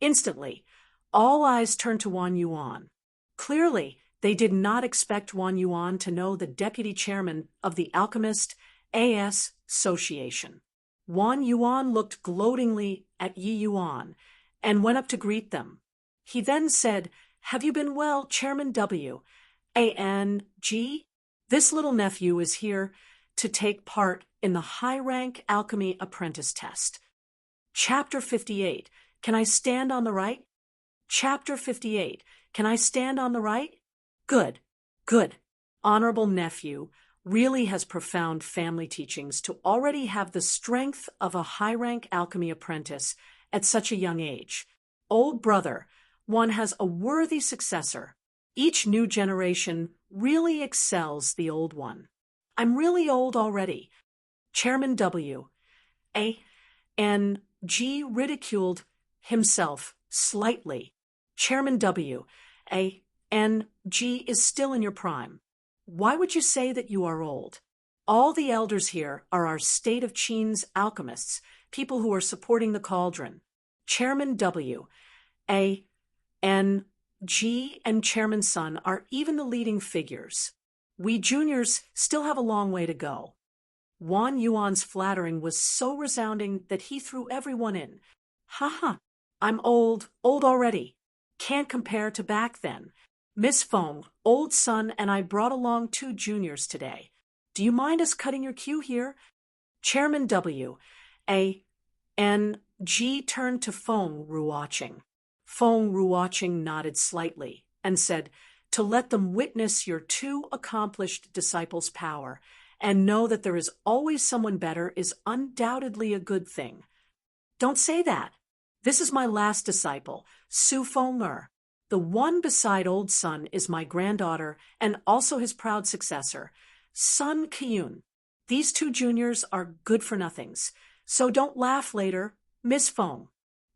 Instantly, all eyes turned to Wan Yuan. Clearly, they did not expect Wan Yuan to know the deputy chairman of the Alchemist A.S. Association. Wan Yuan looked gloatingly at Yi Yuan and went up to greet them. He then said, "Have you been well, Chairman W. A.N.G.? This little nephew is here to take part in the high-rank alchemy apprentice test. Chapter 58, can I stand on the right? Chapter 58, can I stand on the right? Good. Honorable nephew really has profound family teachings to already have the strength of a high-rank alchemy apprentice at such a young age. Old brother, one has a worthy successor. Each new generation really excels the old one. I'm really old already." Chairman W. A.N.G. ridiculed himself slightly. Chairman W. A.N.G. is still in your prime. Why would you say that you are old? All the elders here are our state of Qin's alchemists, people who are supporting the cauldron. Chairman W. A.N.G. and Chairman Sun are even the leading figures. We juniors still have a long way to go. Wan Yuan's flattering was so resounding that he threw everyone in. "Ha! I'm old already. Can't compare to back then. Miss Feng, old Sun, and I brought along 2 juniors today. Do you mind us cutting your queue here?" Chairman W. A.N.G. turned to Feng Ruoqing. Feng Ruoqing nodded slightly and said, "To let them witness your 2 accomplished disciples' power and know that there is always someone better is undoubtedly a good thing." "Don't say that. This is my last disciple, Su Feng'er. The one beside old Sun is my granddaughter and also his proud successor, Sun Qiyun. These two juniors are good-for-nothings, so don't laugh later, Miss Feng.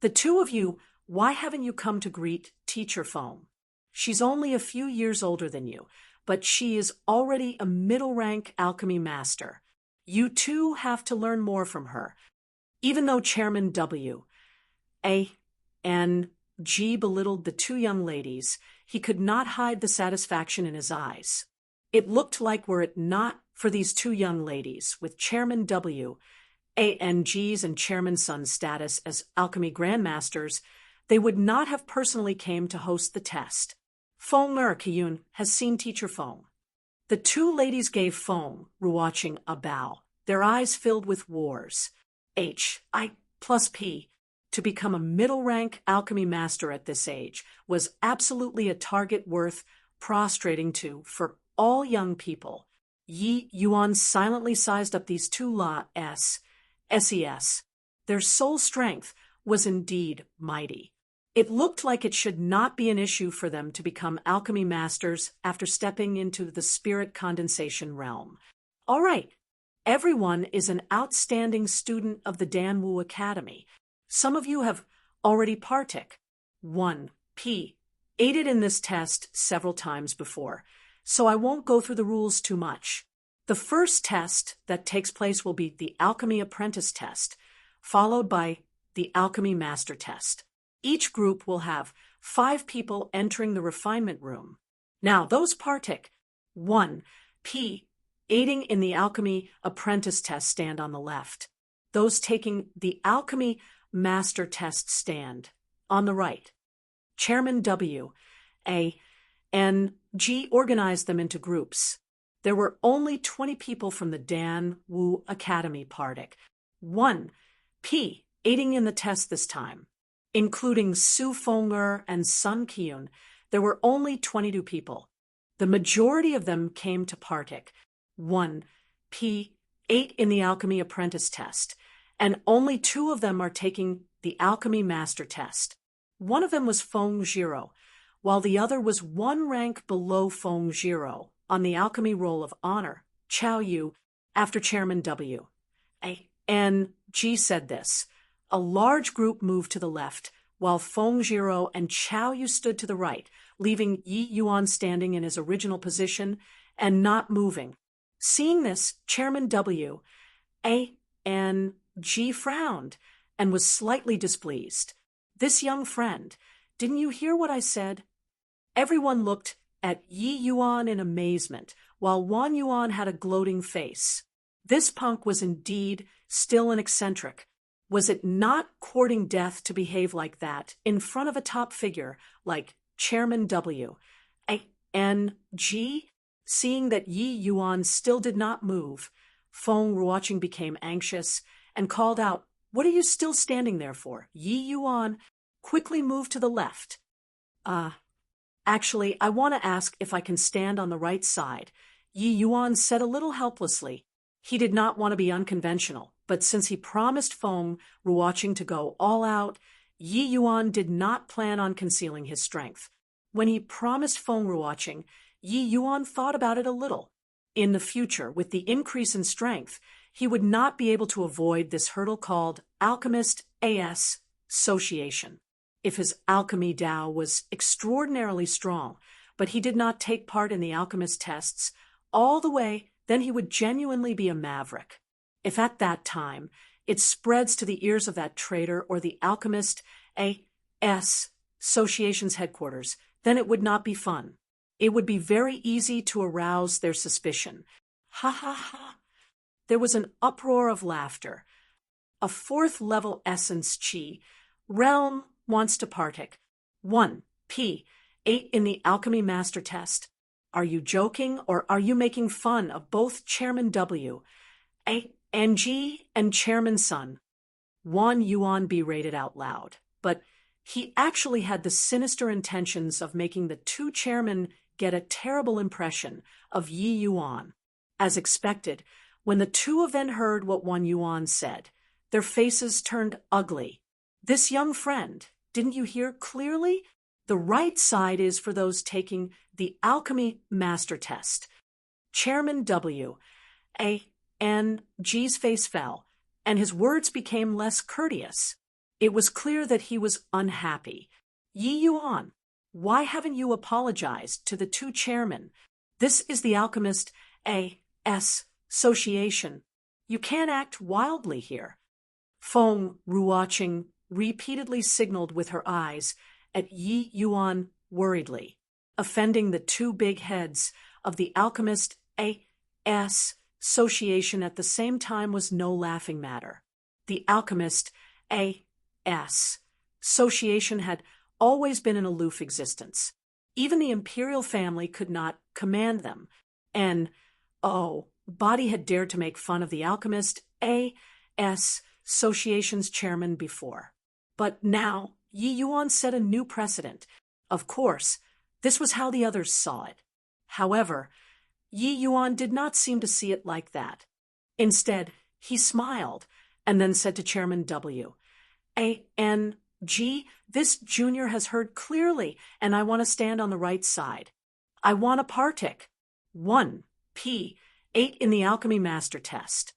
The two of you, why haven't you come to greet Teacher Feng? She's only a few years older than you, but she is already a middle-rank alchemy master. You two have to learn more from her. Even though Chairman W. A. and G belittled the two young ladies, he could not hide the satisfaction in his eyes. It looked like were it not for these two young ladies, with Chairman W. A. and G's and Chairman Sun's status as alchemy grandmasters, they would not have personally came to host the test. Feng'er Qiyun has seen Teacher Feng. The two ladies gave Feng, Ruoqing, a bow, their eyes filled with wars. I plus P. To become a middle-rank alchemy master at this age was absolutely a target worth prostrating to for all young people. Yi Yuan silently sized up these two SES. Their soul strength was indeed mighty. It looked like it should not be an issue for them to become alchemy masters after stepping into the spirit condensation realm. All right, everyone is an outstanding student of the Danwu Academy. Some of you have already partook. 1P. Aided in this test several times before, so I won't go through the rules too much. The first test that takes place will be the Alchemy Apprentice test, followed by the Alchemy Master test. Each group will have 5 people entering the refinement room. Now, those partook. 1P. Aiding in the Alchemy Apprentice test stand on the left. Those taking the Alchemy Master test stand on the right. Chairman W. A. and G organized them into groups. There were only 20 people from the Danwu Academy partook. 1P. Aiding in the test this time, including Su Feng'er and Sun Qiyun, there were only 22 people. The majority of them came to partook. 1P. 8 in the Alchemy Apprentice test, and only 2 of them are taking the Alchemy Master test. One of them was Feng Zhiro, while the other was 1 rank below Feng Zhiro on the Alchemy Roll of Honor, Chao Yu, after Chairman W. A. and G said this. A large group moved to the left, while Feng Zhiro and Chao Yu stood to the right, leaving Yi Yuan standing in his original position and not moving. Seeing this, Chairman W. A. and G frowned and was slightly displeased. This young friend, didn't you hear what I said? Everyone looked at Yi Yuan in amazement, while Wan Yuan had a gloating face. This punk was indeed still an eccentric. Was it not courting death to behave like that in front of a top figure like Chairman W. A. and G? Seeing that Yi Yuan still did not move, Feng Ruoqing became anxious and called out, "What are you still standing there for?" Yi Yuan quickly moved to the left. Actually, I want to ask if I can stand on the right side," Yi Yuan said a little helplessly. He did not want to be unconventional, but since he promised Feng Ruoqing to go all out, Yi Yuan did not plan on concealing his strength. When he promised Feng Ruoqing, Yi Yuan thought about it a little. In the future, with the increase in strength, he would not be able to avoid this hurdle called Alchemist AS Association. If his alchemy Dao was extraordinarily strong, but he did not take part in the alchemist tests all the way, then he would genuinely be a maverick. If at that time it spreads to the ears of that traitor or the Alchemist AS Association's headquarters, then it would not be fun. It would be very easy to arouse their suspicion. Ha ha ha. There was an uproar of laughter. A 4th-level essence chi realm wants to partake. 1P. 8 in the Alchemy Master test. Are you joking, or are you making fun of both Chairman W. A. and G and Chairman Sun? Wan Yuan berated out loud, but he actually had the sinister intentions of making the two chairmen get a terrible impression of Yi Yuan. As expected, when the two of them heard what Wan Yuan said, their faces turned ugly. This young friend, didn't you hear clearly? The right side is for those taking the alchemy master test. Chairman W. A. N. G's face fell, and his words became less courteous. It was clear that he was unhappy. Yi Yuan, why haven't you apologized to the two chairmen? This is the Alchemist A.S. Association. You can't act wildly here. Feng Ruoqing repeatedly signaled with her eyes at Yi Yuan worriedly. Offending the two big heads of the Alchemist A.S. Association at the same time was no laughing matter. The Alchemist A.S. Association had always been an aloof existence. Even the imperial family could not command them, and, Body had dared to make fun of the Alchemist A.S. Association's chairman before. But now, Yi Yuan set a new precedent. Of course, this was how the others saw it. However, Yi Yuan did not seem to see it like that. Instead, he smiled and then said to Chairman W. A.N.G., this junior has heard clearly, and I want to stand on the right side. I want a partic. 1. P. 8 in the Alchemy Master Test.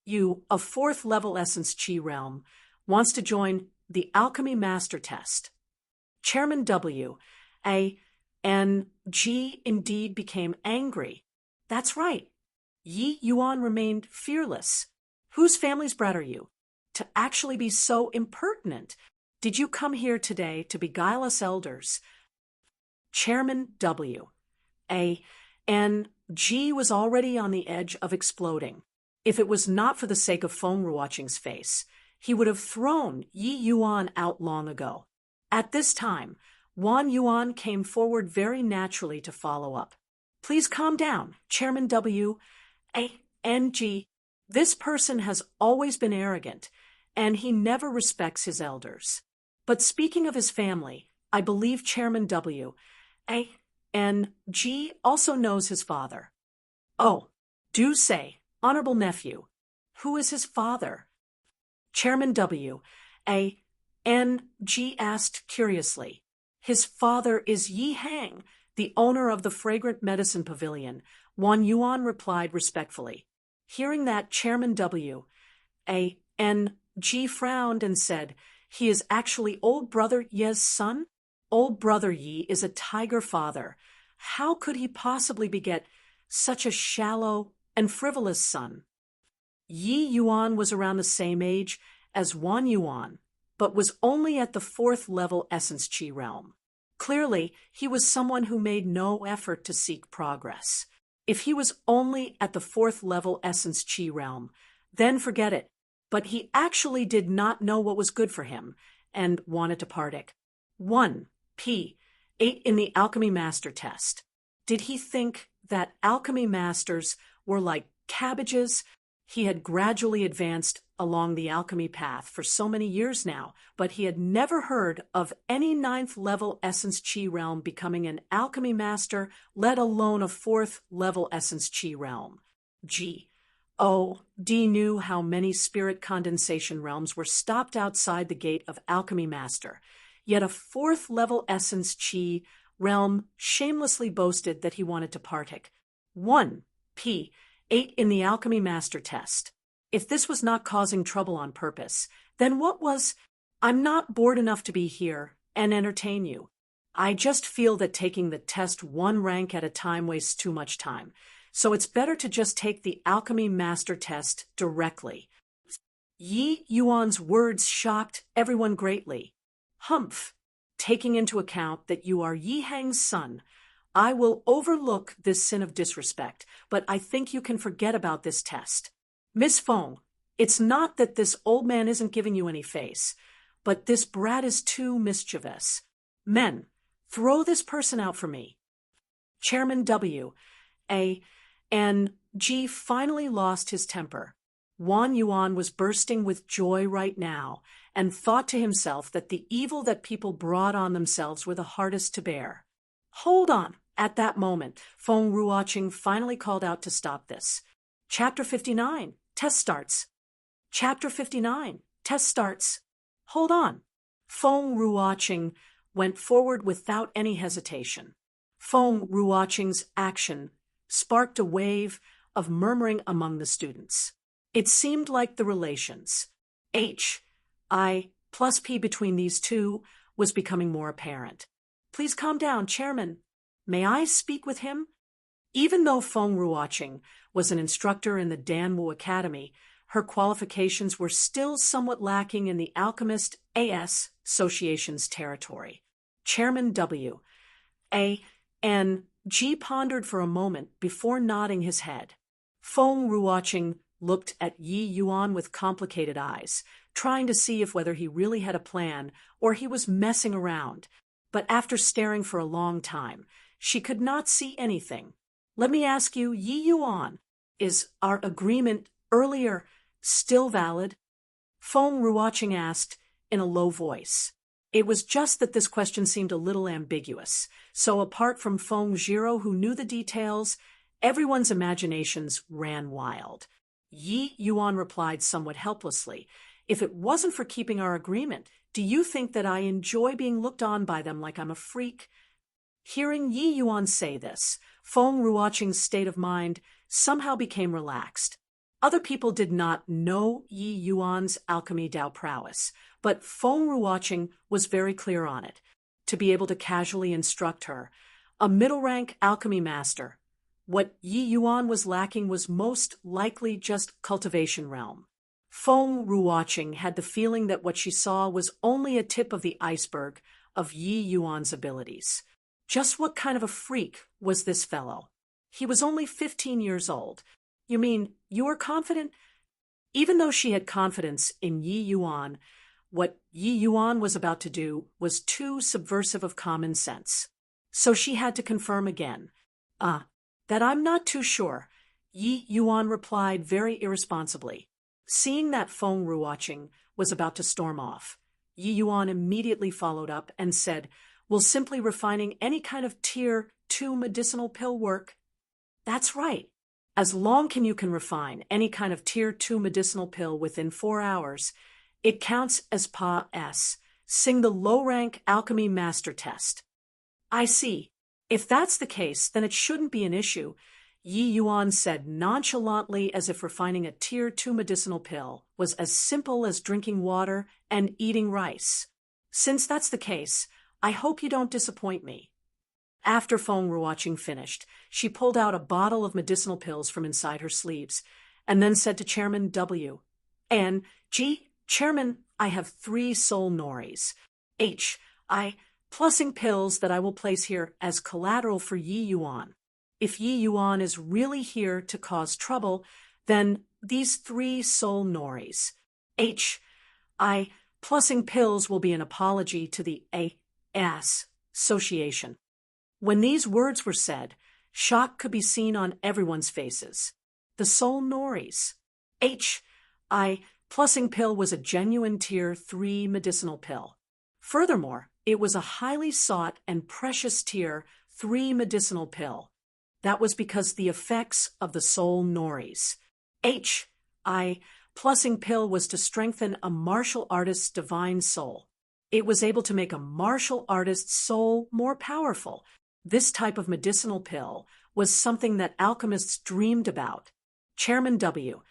You, a 4th level Essence Chi realm, wants to join the Alchemy Master Test. Chairman W. A.N.G. indeed became angry. That's right. Yi Yuan remained fearless. Whose family's brat are you? To actually be so impertinent. Did you come here today to beguile us elders? Chairman W. A.N.G. was already on the edge of exploding. If it was not for the sake of Feng Ruoqing's face, he would have thrown Yi Yuan out long ago. At this time, Wan Yuan came forward very naturally to follow up. Please calm down, Chairman W. A.N.G. This person has always been arrogant, and he never respects his elders. But speaking of his family, I believe Chairman W. A.N.G. also knows his father. Oh, do say, honorable nephew, who is his father? Chairman W. A.N.G. asked curiously. His father is Yi Hang, the owner of the Fragrant Medicine Pavilion, Wan Yuan replied respectfully. Hearing that, Chairman W. A.N.G. frowned and said, he is actually old brother Ye's son? Old brother Yi is a tiger father. How could he possibly beget such a shallow and frivolous son? Yi Yuan was around the same age as Wan Yuan, but was only at the 4th level Essence Chi realm. Clearly, he was someone who made no effort to seek progress. If he was only at the 4th level Essence Chi realm, then forget it. But he actually did not know what was good for him, and wanted to partic. 1. P. 8 in the Alchemy Master Test. Did he think that alchemy masters were like cabbages? He had gradually advanced along the alchemy path for so many years now, but he had never heard of any 9th level Essence Chi realm becoming an alchemy master, let alone a 4th level Essence Chi realm. D knew how many spirit condensation realms were stopped outside the gate of alchemy master, yet a 4th level Essence Chi realm shamelessly boasted that he wanted to partic. 1. P. 8 in the Alchemy Master Test. If this was not causing trouble on purpose, then what was? I'm not bored enough to be here and entertain you. I just feel that taking the test 1 rank at a time wastes too much time, so it's better to just take the Alchemy Master Test directly. Yi Yuan's words shocked everyone greatly. Humph! Taking into account that you are Yi Hang's son, I will overlook this sin of disrespect, but I think you can forget about this test. Miss Feng, it's not that this old man isn't giving you any face, but this brat is too mischievous. Men, throw this person out for me. Chairman W. A.N.G. finally lost his temper. Wan Yuan was bursting with joy right now, and thought to himself that the evil that people brought on themselves were the hardest to bear. Hold on. At that moment, Feng Ruoqing finally called out to stop this. Chapter 59. Test starts. Chapter 59. Test starts. Hold on. Feng Ruoqing went forward without any hesitation. Feng Ruoqing's action sparked a wave of murmuring among the students. It seemed like the relations H, I plus P between these two was becoming more apparent. Please calm down, Chairman. May I speak with him? Even though Feng Ruoqing was an instructor in the Danwu Academy, her qualifications were still somewhat lacking in the Alchemist AS Association's territory. Chairman W. A. N. G pondered for a moment before nodding his head. Feng Ruoqing looked at Yi Yuan with complicated eyes, trying to see if whether he really had a plan or he was messing around. But after staring for a long time, she could not see anything. Let me ask you, Yi Yuan, is our agreement earlier still valid? Feng Ruoqing asked in a low voice. It was just that this question seemed a little ambiguous, so apart from Feng Zhiro, who knew the details, everyone's imaginations ran wild. Yi Yuan replied somewhat helplessly, "If it wasn't for keeping our agreement, do you think that I enjoy being looked on by them like I'm a freak?" Hearing Yi Yuan say this, Feng Ruoqing's state of mind somehow became relaxed. Other people did not know Yi Yuan's alchemy Dao prowess, but Feng Ruoqing was very clear on it. To be able to casually instruct her, a middle-rank alchemy master, what Yi Yuan was lacking was most likely just cultivation realm. Feng Ruoqing had the feeling that what she saw was only a tip of the iceberg of Yi Yuan's abilities. Just what kind of a freak was this fellow? He was only 15 years old. You mean you were confident? Even though she had confidence in Yi Yuan, what Yi Yuan was about to do was too subversive of common sense. So she had to confirm again. That I'm not too sure, Yi Yuan replied very irresponsibly. Seeing that Feng Ruoqing was about to storm off, Yi Yuan immediately followed up and said, "Will simply refining any kind of tier 2 medicinal pill work?" That's right. As long as you can refine any kind of tier 2 medicinal pill within 4 hours, it counts as PA-S, sing the low-rank alchemy master test. I see. If that's the case, then it shouldn't be an issue, Yi Yuan said nonchalantly, as if refining a tier 2 medicinal pill was as simple as drinking water and eating rice. Since that's the case, I hope you don't disappoint me. After Feng Ruoqing finished, she pulled out a bottle of medicinal pills from inside her sleeves, and then said to Chairman W. N. G. Chairman, I have 3 soul noris. H. I. Plussing pills that I will place here as collateral for Yi Yuan. If Yi Yuan is really here to cause trouble, then these 3 soul noris. H. I. Plussing pills will be an apology to the AS Association. When these words were said, shock could be seen on everyone's faces. The soul noris. H. I. Plussing pill was a genuine tier 3 medicinal pill. Furthermore, it was a highly sought and precious tier 3 medicinal pill. That was because the effects of the soul noris. H. I. Plussing pill was to strengthen a martial artist's divine soul. It was able to make a martial artist's soul more powerful. This type of medicinal pill was something that alchemists dreamed about. Chairman W.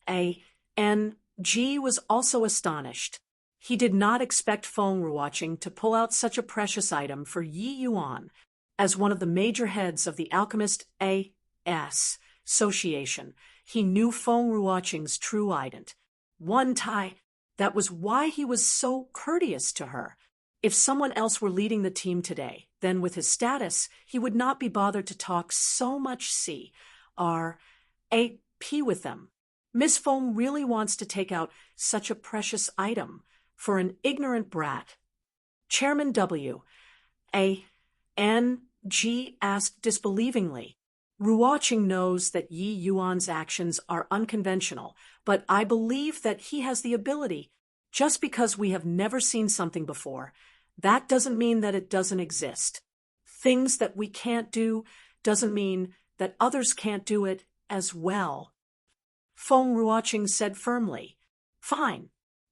A. N. G. was also astonished. He did not expect Feng Ruoqing to pull out such a precious item for Yi Yuan. As one of the major heads of the Alchemist AS Association, he knew Feng Ruoqing's true ident. That was why he was so courteous to her. If someone else were leading the team today, then with his status, he would not be bothered to talk so much C-R-A-P with them. Miss Feng really wants to take out such a precious item for an ignorant brat. Chairman W. A. N. G. asked disbelievingly. Ruoqing knows that Yi Yuan's actions are unconventional, but I believe that he has the ability. Just because we have never seen something before, that doesn't mean that it doesn't exist. Things that we can't do doesn't mean that others can't do it as well. Feng Ruoqing said firmly. Fine.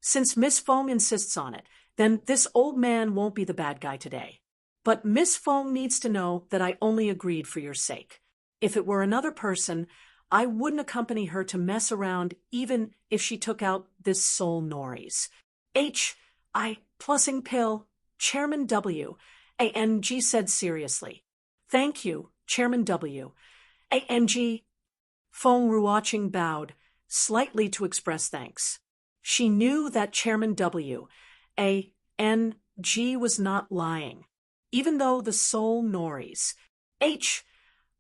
Since Miss Feng insists on it, then this old man won't be the bad guy today. But Miss Feng needs to know that I only agreed for your sake. If it were another person, I wouldn't accompany her to mess around even if she took out this soul Nori's. I plussing pill, Chairman W. A.N.G. said seriously. Thank you, Chairman W. A.N.G. Feng Ruoqing bowed, slightly to express thanks. She knew that Chairman W. A.N.G. was not lying, even though the soul Nori's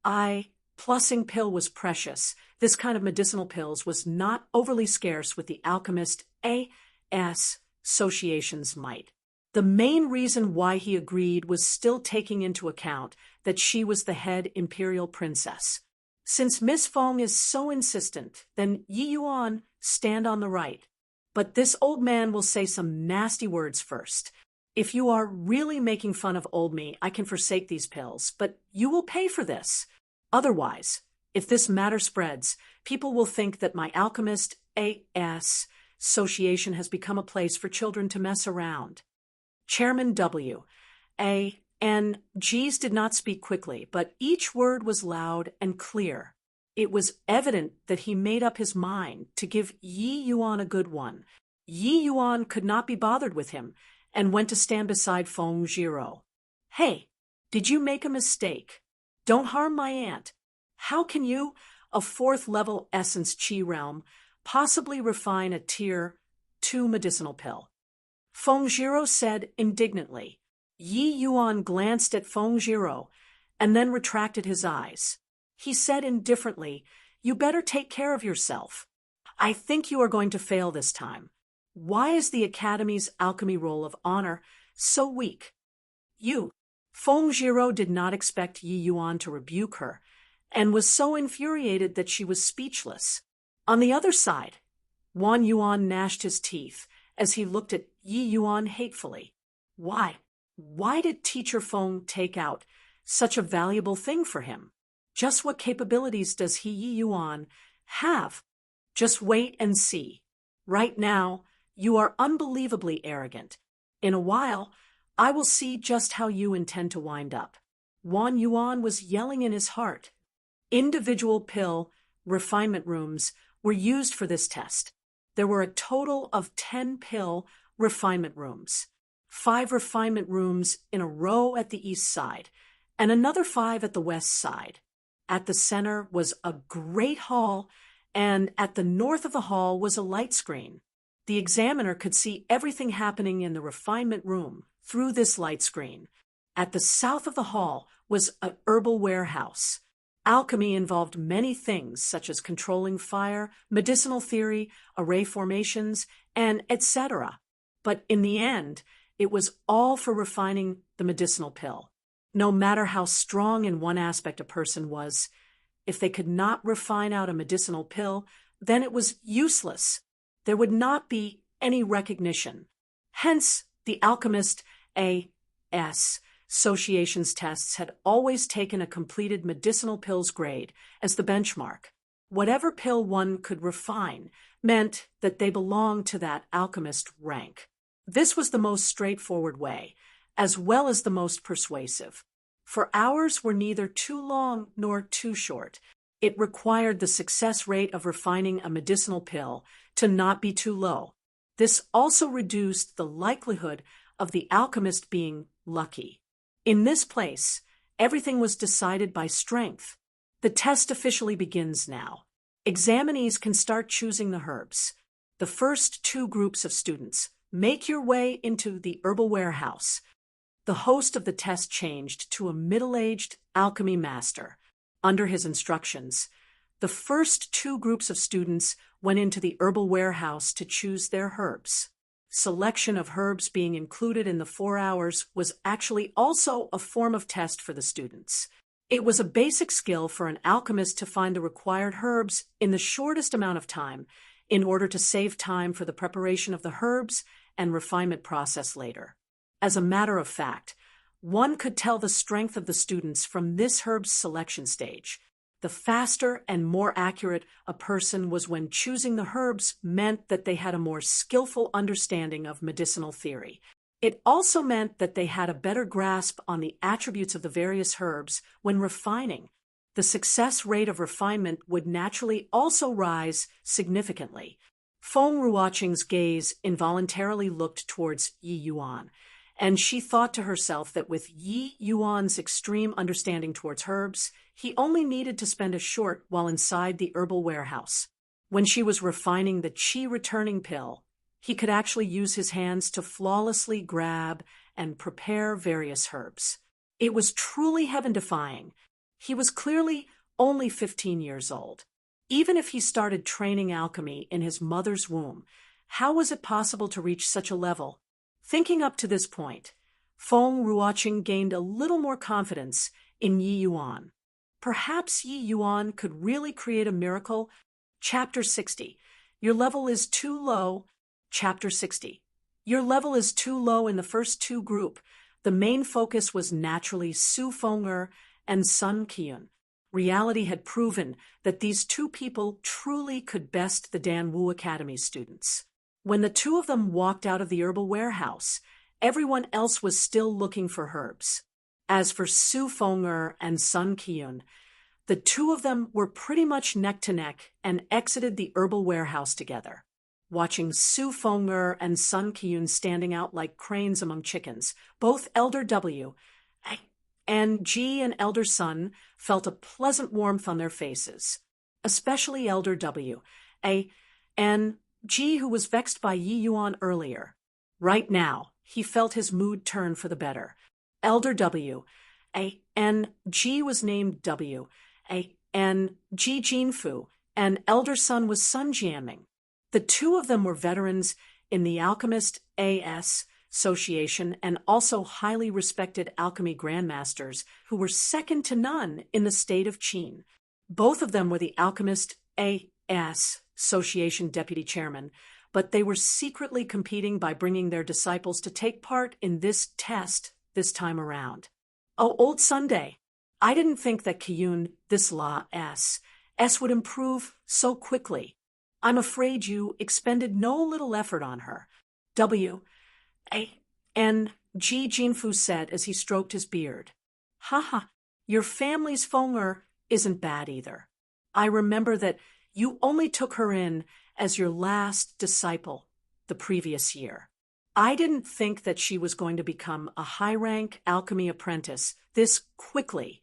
I plussing pill was precious. This kind of medicinal pills was not overly scarce with the alchemist A.S. Association's might. The main reason why he agreed was still taking into account that she was the head imperial princess. Since Miss Feng is so insistent, then Yi Yuan stand on the right. But this old man will say some nasty words first. If you are really making fun of old me, I can forsake these pills, but you will pay for this. Otherwise, if this matter spreads, people will think that my alchemist A.S. Association has become a place for children to mess around. Chairman W. A.N.G.'s did not speak quickly, but each word was loud and clear. It was evident that he made up his mind to give Yi Yuan a good one. Yi Yuan could not be bothered with him and went to stand beside Feng Zhiro. Hey, did you make a mistake? Don't harm my aunt. How can you, a fourth-level essence Qi realm, possibly refine a Tier 2 medicinal pill? Feng Zhiro said indignantly. Yi Yuan glanced at Feng Zhiro and then retracted his eyes. He said indifferently, you better take care of yourself. I think you are going to fail this time. Why is the Academy's alchemy roll of honor so weak? Feng Zhiro did not expect Yi Yuan to rebuke her, and was so infuriated that she was speechless. On the other side, Wan Yuan gnashed his teeth as he looked at Yi Yuan hatefully. Why did Teacher Feng take out such a valuable thing for him? Just what capabilities does Yi Yuan have? Just wait and see. Right now, you are unbelievably arrogant. In a while, I will see just how you intend to wind up. Wan Yuan was yelling in his heart. Individual pill refinement rooms were used for this test. There were a total of 10 pill refinement rooms. 5 refinement rooms in a row at the east side, and another 5 at the west side. At the center was a great hall, and at the north of the hall was a light screen. The examiner could see everything happening in the refinement room through this light screen. At the south of the hall was an herbal warehouse. Alchemy involved many things such as controlling fire, medicinal theory, array formations, and etc. But in the end, it was all for refining the medicinal pill. No matter how strong in one aspect a person was, if they could not refine out a medicinal pill, then it was useless. There would not be any recognition. Hence, the alchemist A.S. Association's tests had always taken a completed medicinal pills grade as the benchmark. Whatever pill one could refine meant that they belonged to that alchemist rank. This was the most straightforward way, as well as the most persuasive. For hours were neither too long nor too short. It required the success rate of refining a medicinal pill to not be too low. This also reduced the likelihood of the alchemist being lucky. In this place, everything was decided by strength. The test officially begins now. Examinees can start choosing the herbs. The first 2 groups of students, make your way into the herbal warehouse. The host of the test changed to a middle-aged alchemy master. Under his instructions, the first 2 groups of students went into the herbal warehouse to choose their herbs. Selection of herbs being included in the 4 hours was actually also a form of test for the students. It was a basic skill for an alchemist to find the required herbs in the shortest amount of time in order to save time for the preparation of the herbs and refinement process later. As a matter of fact, one could tell the strength of the students from this herb's selection stage. The faster and more accurate a person was when choosing the herbs meant that they had a more skillful understanding of medicinal theory. It also meant that they had a better grasp on the attributes of the various herbs when refining. The success rate of refinement would naturally also rise significantly. Feng Ruoqing's gaze involuntarily looked towards Yi Yuan, and she thought to herself that with Yi Yuan's extreme understanding towards herbs, he only needed to spend a short while inside the herbal warehouse. When she was refining the qi returning pill, he could actually use his hands to flawlessly grab and prepare various herbs. It was truly heaven-defying. He was clearly only 15 years old. Even if he started training alchemy in his mother's womb, how was it possible to reach such a level? Thinking up to this point, Feng Ruoqing gained a little more confidence in Yi Yuan. Perhaps Yi Yuan could really create a miracle. Chapter 60. Your level is too low. Chapter 60. Your level is too low in the first two group. The main focus was naturally Su Feng'er and Sun Qian. Reality had proven that these two people truly could best the Danwu Academy students. When the two of them walked out of the herbal warehouse, everyone else was still looking for herbs. As for Su Feng'er and Sun Qian, the two of them were pretty much neck to neck and exited the herbal warehouse together. Watching Su Feng'er and Sun Qian standing out like cranes among chickens, both Elder W. and G and Elder Sun felt a pleasant warmth on their faces, especially Elder W. and G, who was vexed by Yi Yuan earlier. Right now, he felt his mood turn for the better. Elder W. and G was named W. and Ji Jinfu, and Elder Sun was Sun Jiaming. The two of them were veterans in the Alchemist A.S. Association and also highly respected alchemy grandmasters who were second to none in the state of Qin. Both of them were the Alchemist A.S. Association deputy chairman, but they were secretly competing by bringing their disciples to take part in this test this time around. Oh, old Sunday, I didn't think that Qiyun, this La S would improve so quickly. I'm afraid you expended no little effort on her. W. and Ji Jinfu said as he stroked his beard. Haha, your family's Feng'er isn't bad either. I remember that you only took her in as your last disciple the previous year. I didn't think that she was going to become a high-rank alchemy apprentice this quickly.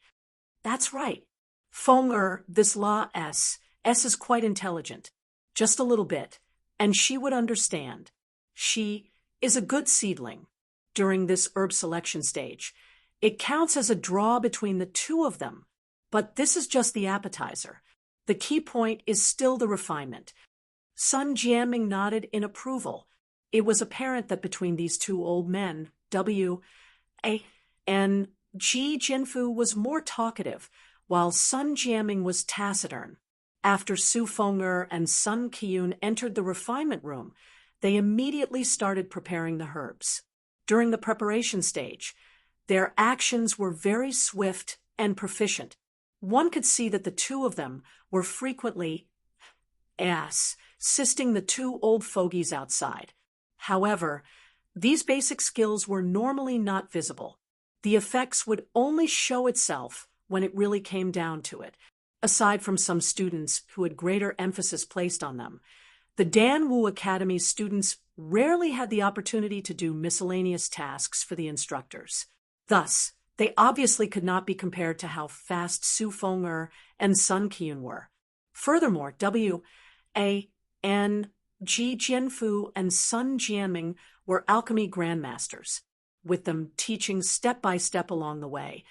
That's right. Feng'er, this La S is quite intelligent. Just a little bit, and she would understand. She is a good seedling. During this herb selection stage, it counts as a draw between the two of them, but this is just the appetizer. The key point is still the refinement. Sun Jiaming nodded in approval. It was apparent that between these two old men, W. and Ji Jinfu was more talkative, while Sun Jiaming was taciturn. After Su Feng'er and Sun Qian entered the refinement room, they immediately started preparing the herbs. During the preparation stage, their actions were very swift and proficient. One could see that the two of them were frequently assisting the two old fogies outside. However, these basic skills were normally not visible. The effects would only show itself when it really came down to it. Aside from some students who had greater emphasis placed on them, the Danwu Academy students rarely had the opportunity to do miscellaneous tasks for the instructors. Thus, they obviously could not be compared to how fast Su Feng'er and Sun Qian were. Furthermore, W. and Ji Jinfu and Sun Jiaming were alchemy grandmasters, with them teaching step by step along the way.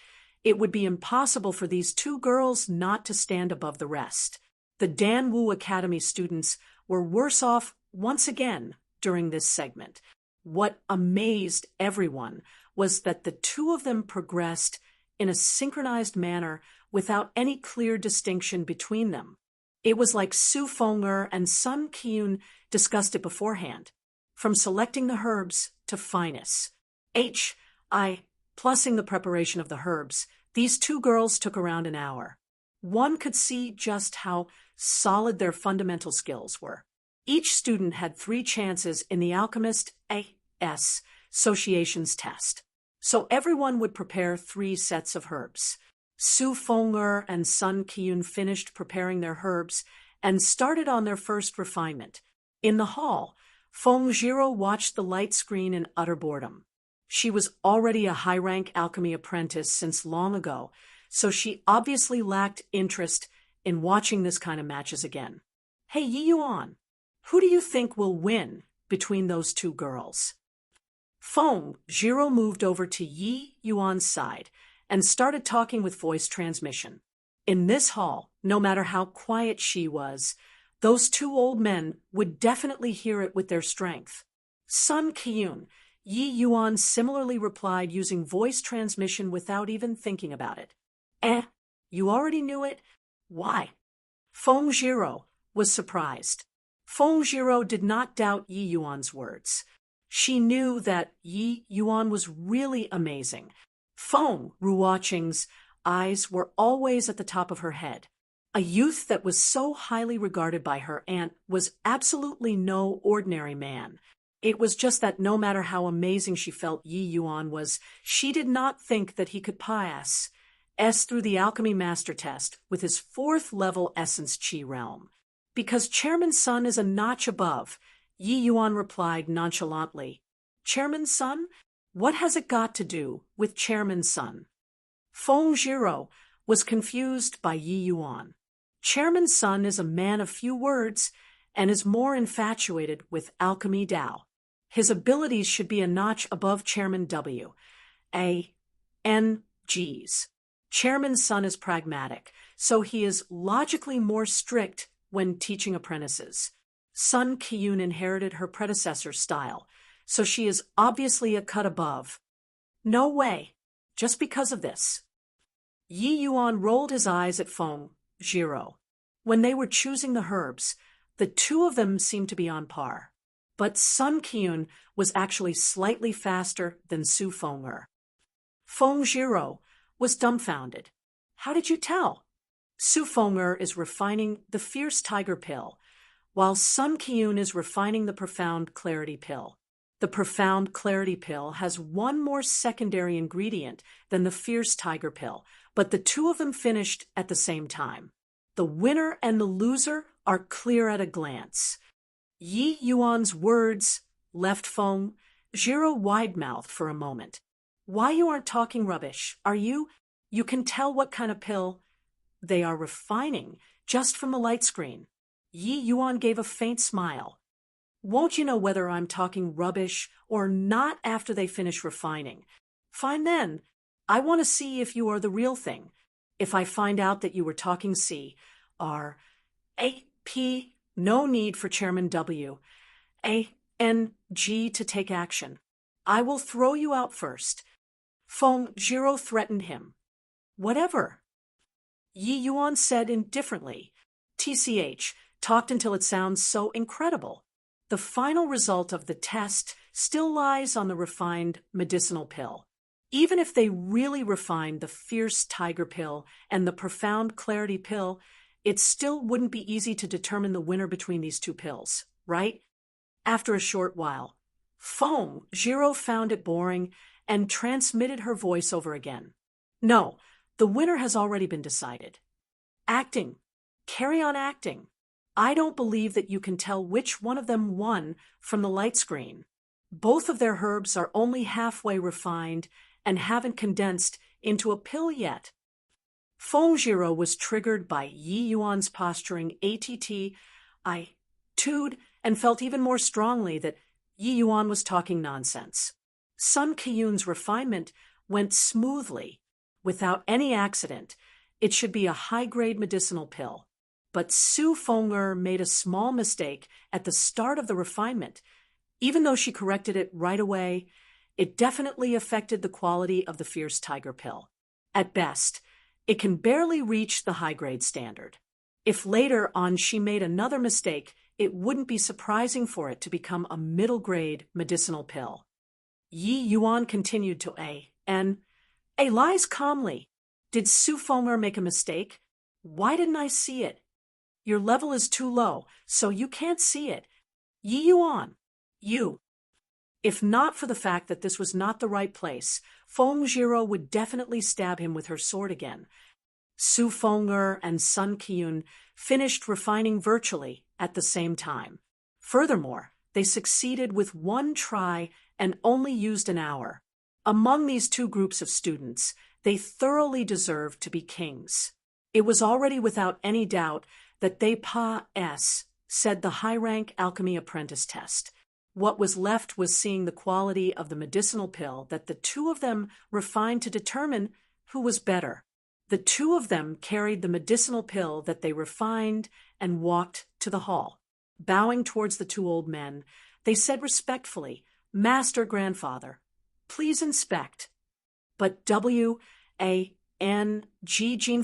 It would be impossible for these two girls not to stand above the rest. The Danwu Academy students were worse off once again during this segment. What amazed everyone was that the two of them progressed in a synchronized manner without any clear distinction between them. It was like Su Feng'er and Sun Qian discussed it beforehand, from selecting the herbs to finesse. Plussing the preparation of the herbs, these two girls took around an hour. One could see just how solid their fundamental skills were. Each student had 3 chances in the Alchemist A.S. Association's test, so everyone would prepare 3 sets of herbs. Su Feng'er and Sun Qiyun finished preparing their herbs and started on their first refinement. In the hall, Feng Zhiro watched the light screen in utter boredom. She was already a high-rank alchemy apprentice since long ago, so she obviously lacked interest in watching this kind of matches again. Hey, Yi Yuan, who do you think will win between those 2 girls? Feng Zhiro moved over to Yi Yuan's side and started talking with voice transmission. In this hall, no matter how quiet she was, those 2 old men would definitely hear it with their strength. Sun Qiyun, Yi Yuan similarly replied using voice transmission without even thinking about it. You already knew it? Why? Feng Zhiro was surprised. Feng Zhiro did not doubt Yi Yuan's words. She knew that Yi Yuan was really amazing. Feng Ruoqing's eyes were always at the top of her head. A youth that was so highly regarded by her aunt was absolutely no ordinary man. It was just that no matter how amazing she felt Yi Yuan was, she did not think that he could pass through the alchemy master test with his 4th level essence chi realm. Because Chairman Sun is a notch above, Yi Yuan replied nonchalantly. Chairman Sun? What has it got to do with Chairman Sun? Feng Zhiro was confused by Yi Yuan. Chairman Sun is a man of few words and is more infatuated with alchemy Dao. His abilities should be a notch above Chairman W.A.N.G's. Chairman Sun is pragmatic, so he is logically more strict when teaching apprentices. Sun Qiyun inherited her predecessor's style, so she is obviously a cut above. No way, just because of this. Yi Yuan rolled his eyes at Feng Zhiro. When they were choosing the herbs, the 2 of them seemed to be on par. But Sun Qiyun was actually slightly faster than Su Feng'er. Feng Zhiro was dumbfounded. How did you tell? Su Feng'er is refining the Fierce Tiger Pill, while Sun Qiyun is refining the Profound Clarity Pill. The Profound Clarity Pill has 1 more secondary ingredient than the Fierce Tiger Pill, but the 2 of them finished at the same time. The winner and the loser are clear at a glance. Yi Yuan's words left Feng Zhiro wide-mouthed for a moment. Why you aren't talking rubbish, are you? You can tell what kind of pill they are refining just from the light screen. Yi Yuan gave a faint smile. Won't you know whether I'm talking rubbish or not after they finish refining? Fine then. I want to see if you are the real thing. If I find out that you were talking C.R.A.P., no need for Chairman W.A.N.G. to take action. I will throw you out first. Feng Zhiro threatened him. Whatever. Yi Yuan said indifferently. TCH, talked until it sounds so incredible. The final result of the test still lies on the refined medicinal pill. Even if they really refined the Fierce Tiger Pill and the Profound Clarity Pill, it still wouldn't be easy to determine the winner between these 2 pills, right? After a short while, Feng Zhiro found it boring and transmitted her voice over again. No, the winner has already been decided. Acting. Carry on acting. I don't believe that you can tell which one of them won from the light screen. Both of their herbs are only halfway refined and haven't condensed into a pill yet. Feng Zhiro was triggered by Yi Yuan's posturing attitude and felt even more strongly that Yi Yuan was talking nonsense. Sun Qiyun's refinement went smoothly, without any accident. It should be a high-grade medicinal pill. But Su Feng'er made a small mistake at the start of the refinement. Even though she corrected it right away, it definitely affected the quality of the Fierce Tiger Pill. At best, it can barely reach the high-grade standard. If later on she made another mistake, it wouldn't be surprising for it to become a middle-grade medicinal pill. Yi Yuan continued to lies calmly. Did Su Feng'er make a mistake? Why didn't I see it? Your level is too low, so you can't see it. Yi Yuan. You. If not for the fact that this was not the right place, Feng Jiro would definitely stab him with her sword again. Su Feng'er and Sun Qiyun finished refining virtually at the same time. Furthermore, they succeeded with one try and only used an hour. Among these two groups of students, they thoroughly deserved to be kings. It was already without any doubt that they said the high-rank alchemy apprentice test. What was left was seeing the quality of the medicinal pill that the two of them refined to determine who was better. The two of them carried the medicinal pill that they refined and walked to the hall. Bowing towards the two old men, they said respectfully, "Master Grandfather, please inspect." But Jinfu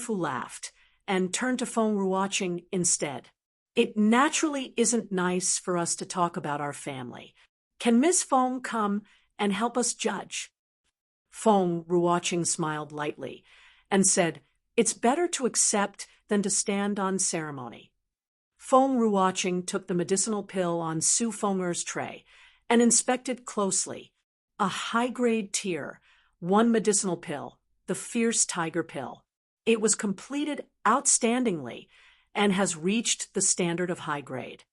laughed and turned to Feng Ruoqing instead. "It naturally isn't nice for us to talk about our family. Can Miss Feng come and help us judge?" Feng Ruoqing smiled lightly and said, "It's better to accept than to stand on ceremony." Feng Ruoqing took the medicinal pill on Su Feng'er's tray and inspected closely. A high-grade tier, one medicinal pill, the Fierce Tiger Pill. It was completed outstandingly and has reached the standard of high grade.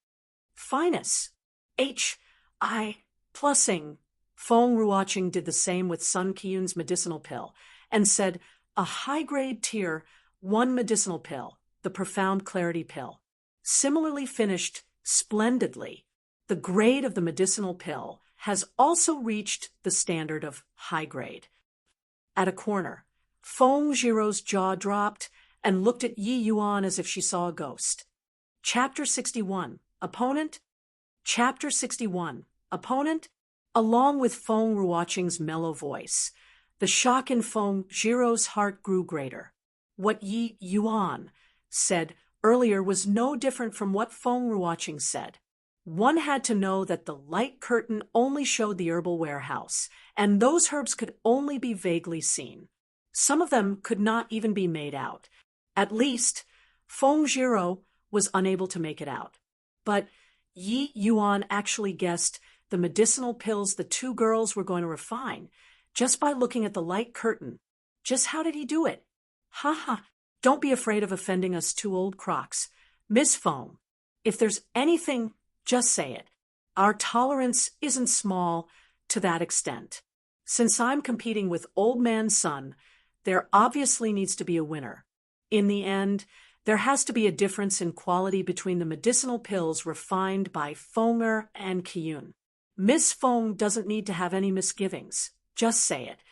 Finus. H.I. Plussing. Feng Ruoqing did the same with Sun Qiyun's medicinal pill and said, "A high-grade tier, one medicinal pill, the Profound Clarity Pill. Similarly finished splendidly. The grade of the medicinal pill has also reached the standard of high grade." At a corner, Feng Jiro's jaw dropped and looked at Yi Yuan as if she saw a ghost. Chapter 61, Opponent? Chapter 61, Opponent? Along with Feng Ruoqing's mellow voice, the shock in Feng Jiro's heart grew greater. What Yi Yuan said earlier was no different from what Feng Ruoqing said. One had to know that the light curtain only showed the herbal warehouse, and those herbs could only be vaguely seen. Some of them could not even be made out. At least, Feng Jiro was unable to make it out. But Yi Yuan actually guessed the medicinal pills the two girls were going to refine just by looking at the light curtain. Just how did he do it? Ha ha, don't be afraid of offending us two old crocs. Miss Feng, if there's anything, just say it. Our tolerance isn't small to that extent. Since I'm competing with Old Man Sun, there obviously needs to be a winner. In the end, there has to be a difference in quality between the medicinal pills refined by Feng'er and Qiyun. Miss Feng doesn't need to have any misgivings. Just say it.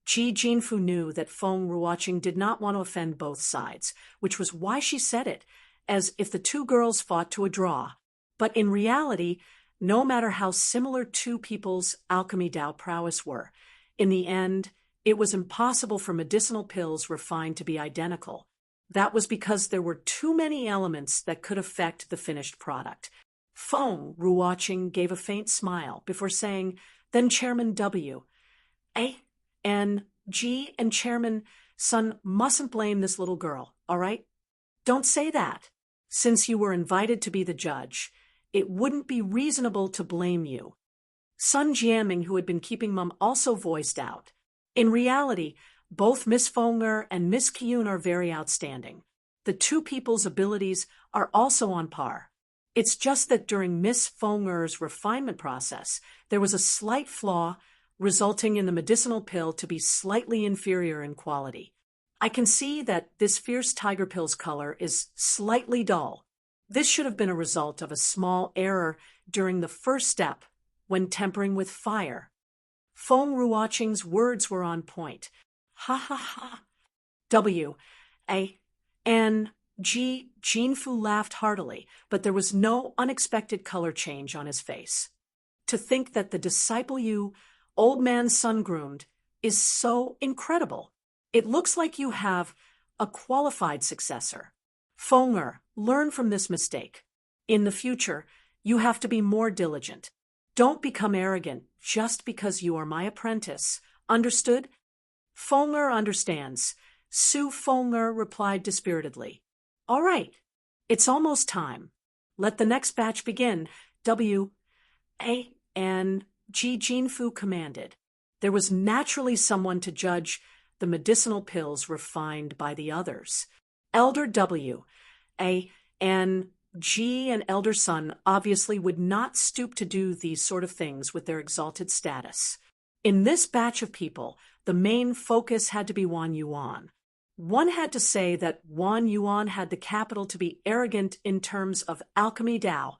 Jinfu knew that Feng Ruoqing did not want to offend both sides, which was why she said it, as if the two girls fought to a draw. But in reality, no matter how similar two people's alchemy Dao prowess were, in the end, it was impossible for medicinal pills refined to be identical. That was because there were too many elements that could affect the finished product. Feng Ruoqing gave a faint smile before saying, "Then Chairman W. A.N.G. and Chairman Sun mustn't blame this little girl, all right? Don't say that. Since you were invited to be the judge, it wouldn't be reasonable to blame you." Sun Jiaming, who had been keeping mum, also voiced out. In reality, both Miss Feng'er and Miss Qiyun are very outstanding. The two people's abilities are also on par. It's just that during Miss Feng'er's refinement process, there was a slight flaw, resulting in the medicinal pill to be slightly inferior in quality. I can see that this Fierce Tiger Pill's color is slightly dull. This should have been a result of a small error during the first step when tempering with fire. Feng Ruoqing's words were on point. Ha ha ha. W.A.N.G. Jinfu laughed heartily, but there was no unexpected color change on his face. To think that the disciple you, Old Man Sun groomed, is so incredible. It looks like you have a qualified successor. Feng'er, learn from this mistake. In the future, you have to be more diligent. Don't become arrogant just because you are my apprentice. Understood? Feng'er understands, Su Feng'er replied dispiritedly. All right, it's almost time. Let the next batch begin. W.A.N. Ji Jinfu commanded. There was naturally someone to judge the medicinal pills refined by the others. Elder W.A.N. G and Elder Sun obviously would not stoop to do these sort of things with their exalted status. In this batch of people, the main focus had to be Wan Yuan. One had to say that Wan Yuan had the capital to be arrogant in terms of alchemy Dao.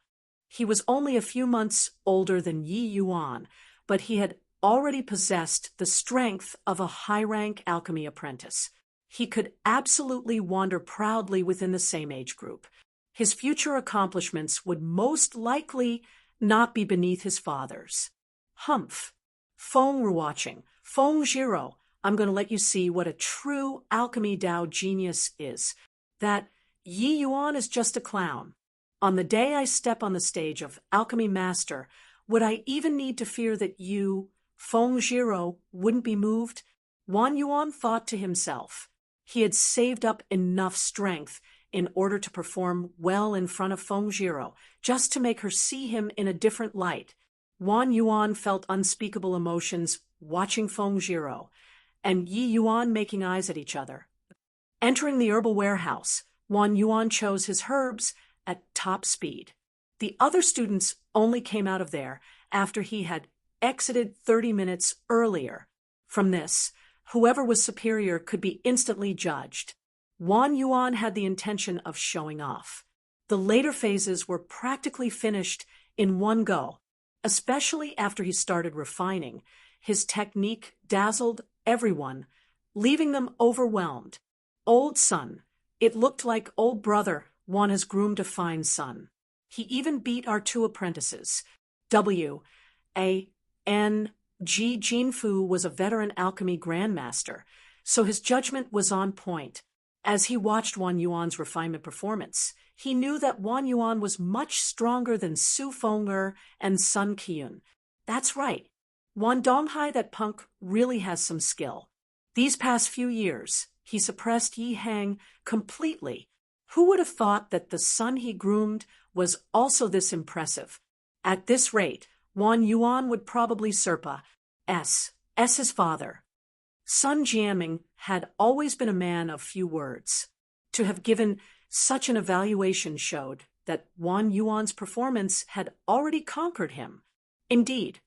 He was only a few months older than Yi Yuan, but he had already possessed the strength of a high-rank alchemy apprentice. He could absolutely wander proudly within the same age group. His future accomplishments would most likely not be beneath his father's. Humph. Feng were watching. Feng Jiro, I'm going to let you see what a true alchemy Dao genius is. That Yi Yuan is just a clown. On the day I step on the stage of Alchemy Master, would I even need to fear that you, Feng Jiro, wouldn't be moved? Wan Yuan thought to himself. He had saved up enough strength in order to perform well in front of Feng Jiro, just to make her see him in a different light. Wan Yuan felt unspeakable emotions watching Feng Jiro and Yi Yuan making eyes at each other. Entering the herbal warehouse, Wan Yuan chose his herbs at top speed. The other students only came out of there after he had exited 30 minutes earlier. From this, whoever was superior could be instantly judged. Wan Yuan had the intention of showing off. The later phases were practically finished in one go, especially after he started refining. His technique dazzled everyone, leaving them overwhelmed. Old son, it looked like old brother, Wan has groomed a fine son. He even beat our two apprentices. W.A.N. Ji Jinfu was a veteran alchemy grandmaster, so his judgment was on point. As he watched Wan Yuan's refinement performance, he knew that Wan Yuan was much stronger than Su Feng'er and Sun Qian. That's right. Wan Donghai, that punk, really has some skill. These past few years, he suppressed Yi Hang completely. Who would have thought that the son he groomed was also this impressive? At this rate, Wan Yuan would probably surpass his father. Sun Jiaming had always been a man of few words. To have given such an evaluation showed that Wan Yuan's performance had already conquered him. Indeed,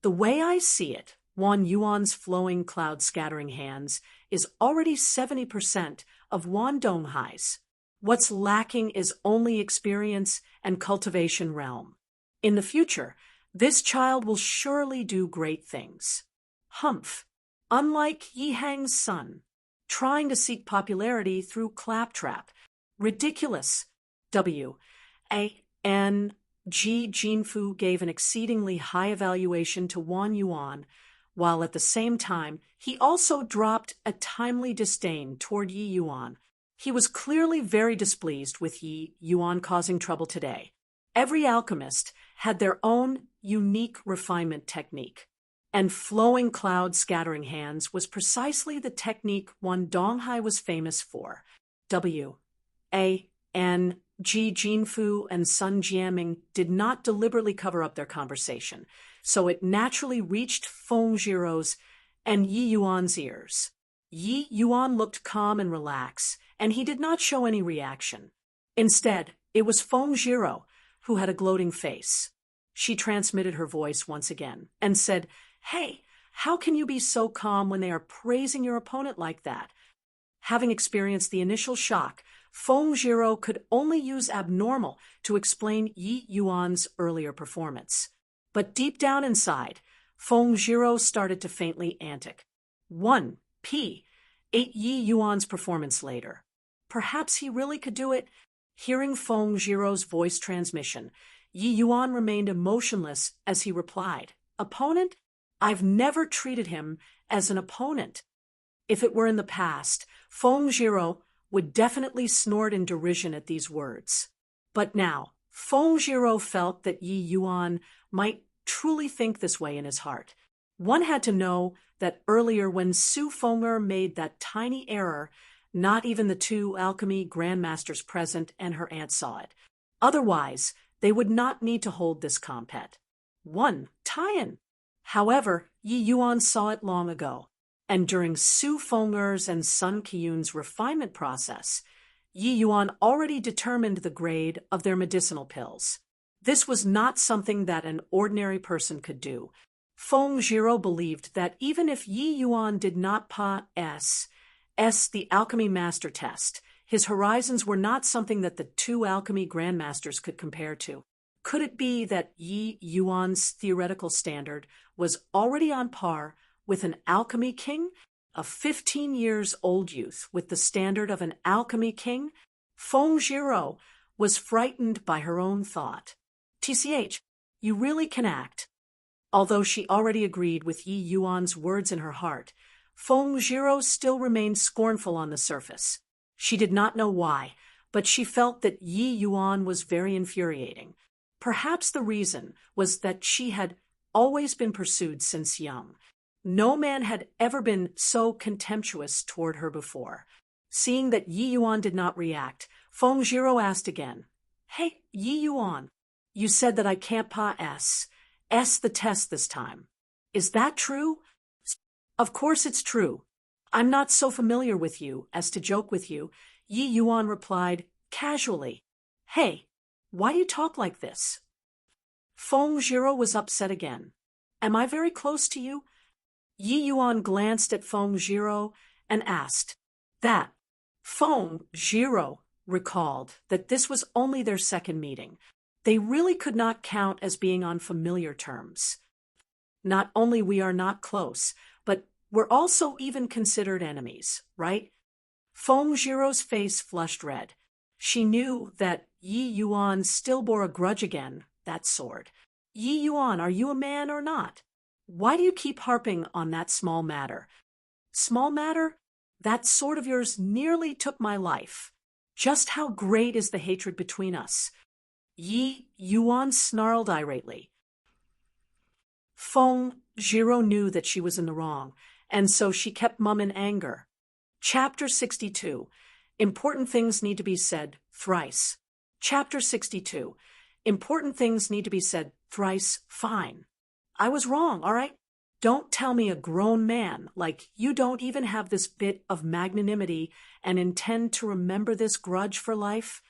the way I see it, Wan Yuan's flowing cloud-scattering hands is already 70% of Wan Donghai's. What's lacking is only experience and cultivation realm. In the future, this child will surely do great things. Humph. Unlike Yi Hang's son, trying to seek popularity through claptrap. Ridiculous. W.A.N. Ji Jinfu gave an exceedingly high evaluation to Wan Yuan, while at the same time he also dropped a timely disdain toward Yi Yuan. He was clearly very displeased with Yi Yuan causing trouble today. Every alchemist had their own unique refinement technique, and flowing cloud scattering hands was precisely the technique Wan Donghai was famous for. W.A.N. Ji Jinfu and Sun Jiaming did not deliberately cover up their conversation, so it naturally reached Feng Jiro's and Yi Yuan's ears. Yi Yuan looked calm and relaxed, and he did not show any reaction. Instead, it was Feng Jiro who had a gloating face. She transmitted her voice once again and said, "Hey, how can you be so calm when they are praising your opponent like that?" Having experienced the initial shock, Feng Jiro could only use abnormal to explain Yi Yuan's earlier performance. But deep down inside, Feng Jiro started to faintly antic. 1p. 8 Yi Yuan's performance later. Perhaps he really could do it. Hearing Feng Jiro's voice transmission, Yi Yuan remained emotionless as he replied, "Opponent? I've never treated him as an opponent." If it were in the past, Feng Jiro would definitely snort in derision at these words. But now, Feng Jiro felt that Yi Yuan might truly think this way in his heart. One had to know that earlier when Su Feng'er made that tiny error, Not even the two alchemy grandmasters present and her aunt saw it. Otherwise, they would not need to hold this compet. 1. Tie-in. However, Yi Yuan saw it long ago, and during Su Fenger's and Sun Qiyun's refinement process, Yi Yuan already determined the grade of their medicinal pills. This was not something that an ordinary person could do. Feng Zhiro believed that even if Yi Yuan did not pass the alchemy master test, his horizons were not something that the two alchemy grandmasters could compare to. Could it be that Yi Yuan's theoretical standard was already on par with an alchemy king? A 15-years-old youth with the standard of an alchemy king? Feng Zhiro was frightened by her own thought. TCH, you really can act. Although she already agreed with Yi Yuan's words in her heart, Feng Zhiro still remained scornful on the surface. She did not know why, but she felt that Yi Yuan was very infuriating. Perhaps the reason was that she had always been pursued since young. No man had ever been so contemptuous toward her before. Seeing that Yi Yuan did not react, Feng Zhiro asked again, "Hey, Yi Yuan, you said that I can't pass the test this time. Is that true?" "Of course it's true. I'm not so familiar with you as to joke with you," Yi Yuan replied casually. "Hey, why do you talk like this?" Feng Zhiro was upset again. "Am I very close to you?" Yi Yuan glanced at Feng Zhiro and asked that. Feng Zhiro recalled that this was only their second meeting. They really could not count as being on familiar terms. Not only we are not close, but we're also even considered enemies, right? Feng Zhiro's face flushed red. She knew that Yi Yuan still bore a grudge again, that sword. "Yi Yuan, are you a man or not? Why do you keep harping on that small matter?" "Small matter? That sword of yours nearly took my life. Just how great is the hatred between us?" Yi Yuan snarled irately. Feng Zhiro knew that she was in the wrong, and so she kept mum in anger. Chapter 62. Important things need to be said thrice. Chapter 62. Important things need to be said thrice. Fine. I was wrong, all right? Don't tell me a grown man like you don't even have this bit of magnanimity and intend to remember this grudge for life.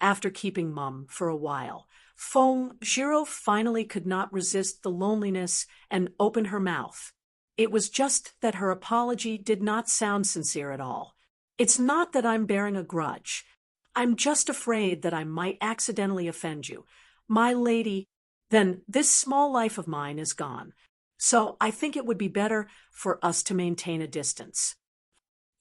After keeping mum for a while, Feng Zhiro finally could not resist the loneliness and opened her mouth. It was just that her apology did not sound sincere at all. "It's not that I'm bearing a grudge. I'm just afraid that I might accidentally offend you. My lady, then this small life of mine is gone. So I think it would be better for us to maintain a distance."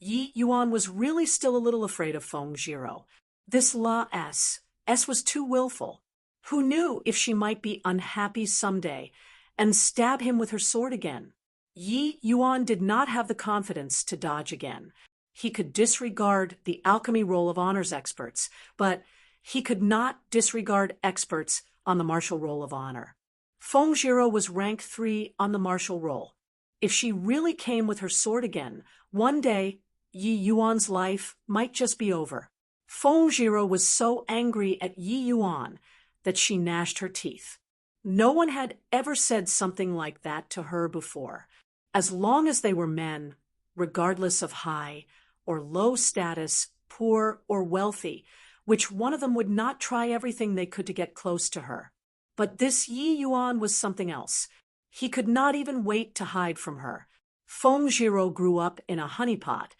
Yi Yuan was really still a little afraid of Feng Zhiro. This S was too willful. Who knew if she might be unhappy someday and stab him with her sword again? Yi Yuan did not have the confidence to dodge again. He could disregard the alchemy roll of honors experts, but he could not disregard experts on the martial roll of honor. Feng Zhiro was rank 3 on the martial roll. If she really came with her sword again, one day Yi Yuan's life might just be over. Feng Zhiro was so angry at Yi Yuan that she gnashed her teeth. No one had ever said something like that to her before. As long as they were men, regardless of high or low status, poor or wealthy, which one of them would not try everything they could to get close to her? But this Yi Yuan was something else. He could not even wait to hide from her. Feng Zhiro grew up in a honeypot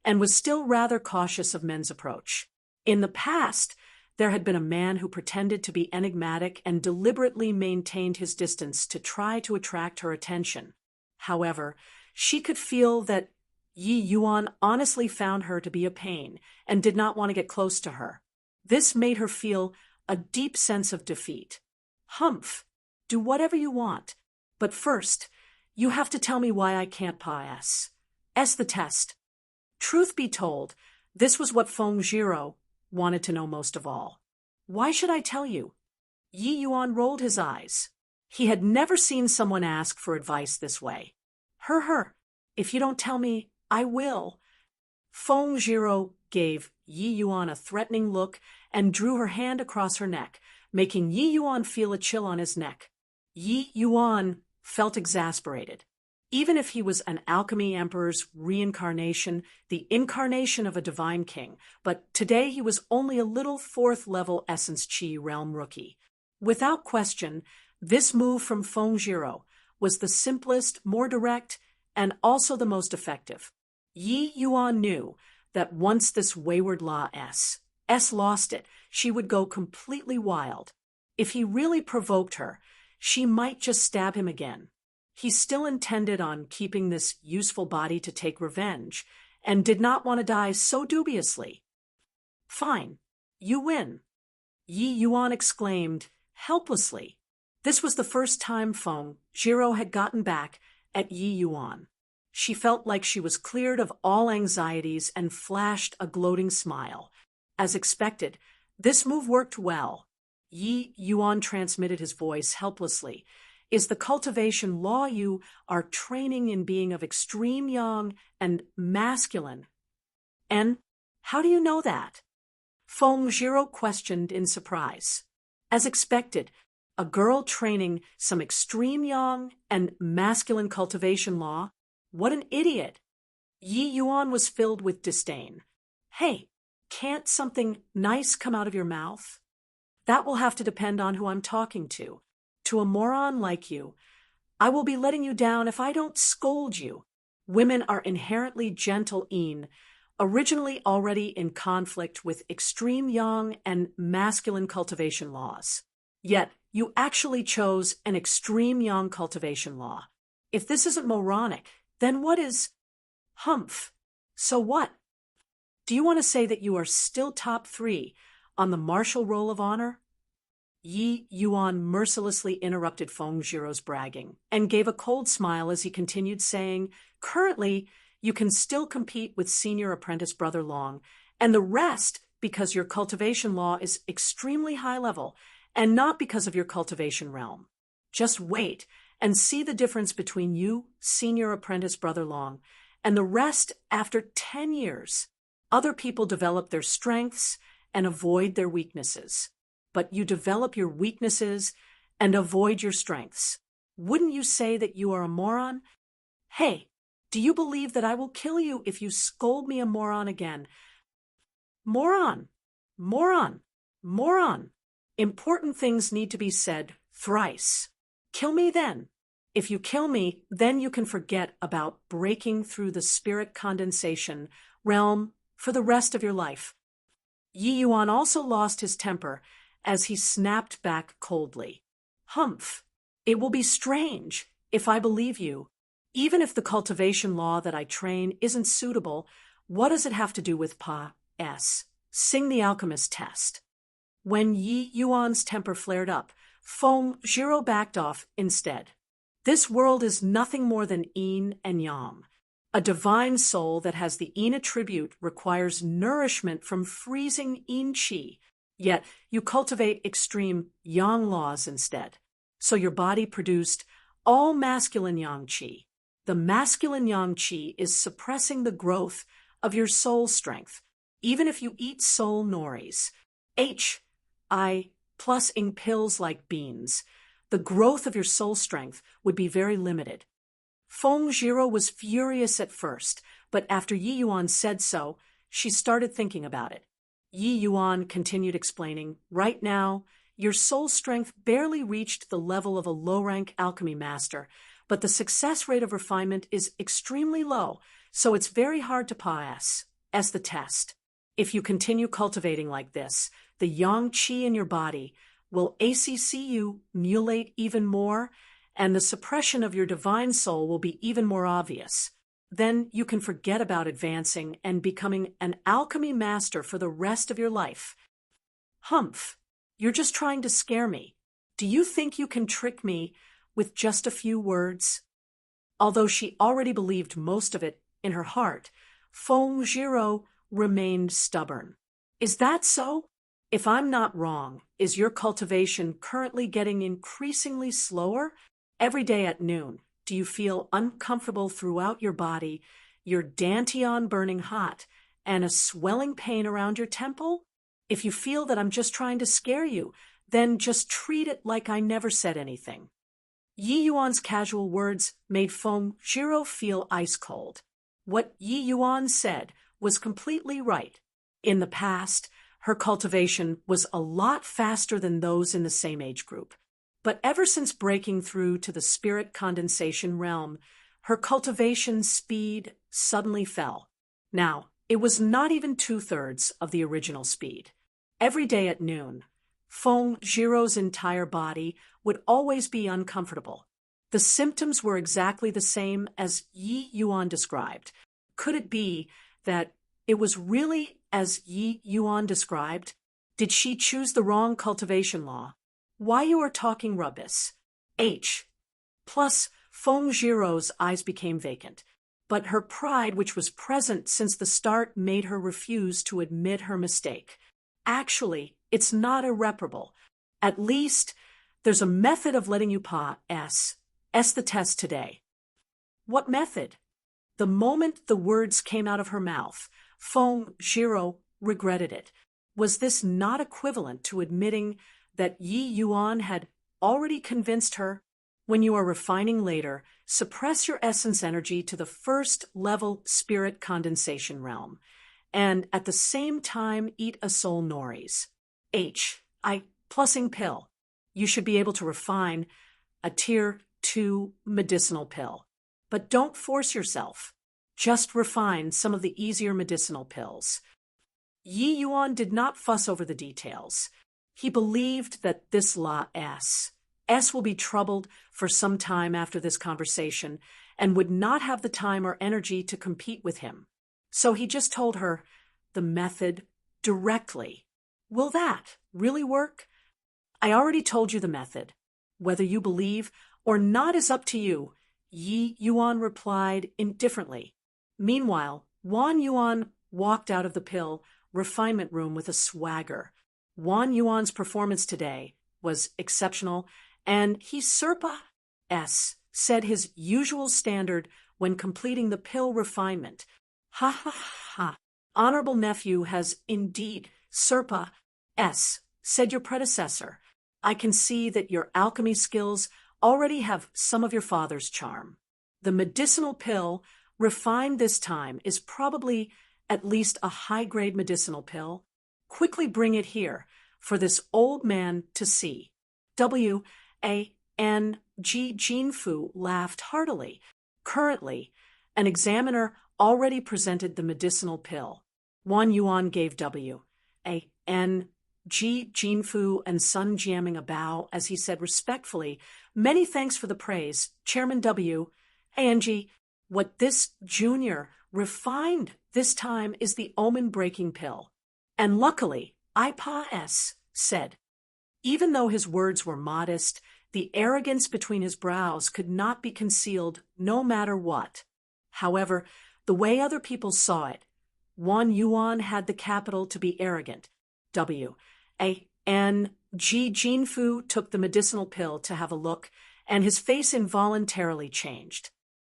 and was still rather cautious of men's approach. In the past, there had been a man who pretended to be enigmatic and deliberately maintained his distance to try to attract her attention. However, she could feel that Yi Yuan honestly found her to be a pain and did not want to get close to her. This made her feel a deep sense of defeat. "Humph, do whatever you want, but first, you have to tell me why I can't pass the test." Truth be told, this was what Feng Zhiro wanted to know most of all. "Why should I tell you?" Yi Yuan rolled his eyes. He had never seen someone ask for advice this way. Her. "If you don't tell me, I will." Feng Zhiro gave Yi Yuan a threatening look and drew her hand across her neck, making Yi Yuan feel a chill on his neck. Yi Yuan felt exasperated. Even if he was an alchemy emperor's reincarnation, the incarnation of a divine king, but today he was only a little fourth-level essence chi realm rookie. Without question, this move from Feng Zhiro was the simplest, more direct, and also the most effective. Yi Yuan knew that once this wayward S lost it, she would go completely wild. If he really provoked her, she might just stab him again. He still intended on keeping this useful body to take revenge, and did not want to die so dubiously. Fine, you win, Yi Yuan exclaimed helplessly. This was the first time Feng Zhiro had gotten back at Yi Yuan. She felt like she was cleared of all anxieties and flashed a gloating smile. As expected, this move worked well. Yi Yuan transmitted his voice helplessly. Is the cultivation law you are training in being of extreme yang and masculine? And how do you know that? Feng Zhiro questioned in surprise. As expected, a girl training some extreme yang and masculine cultivation law? What an idiot! Yi Yuan was filled with disdain. Hey, can't something nice come out of your mouth? That will have to depend on who I'm talking to. To a moron like you, I will be letting you down if I don't scold you. Women are inherently gentle originally already in conflict with extreme yang and masculine cultivation laws. Yet, you actually chose an extreme yang cultivation law. If this isn't moronic, then what is? Humph. So what? Do you want to say that you are still top 3 on the martial roll of honor? Yi Yuan mercilessly interrupted Feng Zhiro's bragging and gave a cold smile as he continued saying, currently, you can still compete with senior apprentice Brother Long, and the rest because your cultivation law is extremely high level and not because of your cultivation realm. Just wait and see the difference between you, senior apprentice Brother Long, and the rest after 10 years. Other people develop their strengths and avoid their weaknesses. But you develop your weaknesses and avoid your strengths. Wouldn't you say that you are a moron? Hey, do you believe that I will kill you if you scold me a moron again? Moron, moron, moron. Important things need to be said thrice. Kill me then. If you kill me, then you can forget about breaking through the spirit condensation realm for the rest of your life. Yi Yuan also lost his temper as he snapped back coldly. Humph. It will be strange if I believe you. Even if the cultivation law that I train isn't suitable, what does it have to do with Sing the alchemist test. When Yi Yuan's temper flared up, Feng Zhiro backed off instead. This world is nothing more than yin and yang. A divine soul that has the yin attribute requires nourishment from freezing yin qi. Yet you cultivate extreme yang laws instead. So your body produced all masculine yang qi. The masculine yang qi is suppressing the growth of your soul strength. Even if you eat soul noris, plus in pills like beans, the growth of your soul strength would be very limited. Feng Zhiro was furious at first, but after Yi Yuan said so, she started thinking about it. Yi Yuan continued explaining, right now, your soul strength barely reached the level of a low-rank alchemy master, but the success rate of refinement is extremely low, so it's very hard to pass as the test. If you continue cultivating like this, the yang qi in your body will ACCU mutilate even more, and the suppression of your divine soul will be even more obvious. Then you can forget about advancing and becoming an alchemy master for the rest of your life. Humph, you're just trying to scare me. Do you think you can trick me with just a few words? Although she already believed most of it in her heart, Feng Zhiro remained stubborn. Is that so? If I'm not wrong, is your cultivation currently getting increasingly slower? Every day at noon, do you feel uncomfortable throughout your body, your dantian burning hot, and a swelling pain around your temple? If you feel that I'm just trying to scare you, then just treat it like I never said anything. Yi Yuan's casual words made Feng Zhiro feel ice cold. What Yi Yuan said was completely right. In the past, her cultivation was a lot faster than those in the same age group. But ever since breaking through to the spirit condensation realm, her cultivation speed suddenly fell. Now, it was not even 2/3 of the original speed. Every day at noon, Feng Zhiro's entire body would always be uncomfortable. The symptoms were exactly the same as Yi Yuan described. Could it be that it was really as Yi Yuan described? Did she choose the wrong cultivation law? Why you are talking rubbish? Plus, Feng Zhiro's eyes became vacant. But her pride, which was present since the start, made her refuse to admit her mistake. Actually, it's not irreparable. At least, there's a method of letting you pass the test today. What method? The moment the words came out of her mouth, Feng Zhiro regretted it. Was this not equivalent to admitting that Yi Yuan had already convinced her? When you are refining later, suppress your essence energy to the first level spirit condensation realm, and at the same time eat a soul noris. Plussing pill. You should be able to refine a tier 2 medicinal pill. But don't force yourself. Just refine some of the easier medicinal pills. Yi Yuan did not fuss over the details. He believed that this law S will be troubled for some time after this conversation and would not have the time or energy to compete with him. So he just told her the method directly. Will that really work? I already told you the method. Whether you believe or not is up to you, Yi Yuan replied indifferently. Meanwhile, Wan Yuan walked out of the pill refinement room with a swagger. Wan Yuan's performance today was exceptional, and he said his usual standard when completing the pill refinement. Ha ha ha. Honorable nephew has indeed said your predecessor. I can see that your alchemy skills already have some of your father's charm. The medicinal pill, refined this time, is probably at least a high-grade medicinal pill. Quickly bring it here for this old man to see. Wang Jinfu laughed heartily. Currently, an examiner already presented the medicinal pill. Wan Yuan gave Wang Jinfu and Sun Jiaming a bow as he said respectfully, "Many thanks for the praise, Chairman Wang. What this junior refined this time is the omen-breaking pill. And luckily, said." Even though his words were modest, the arrogance between his brows could not be concealed no matter what. However, the way other people saw it, Wan Yuan had the capital to be arrogant. Jinfu took the medicinal pill to have a look, and his face involuntarily changed.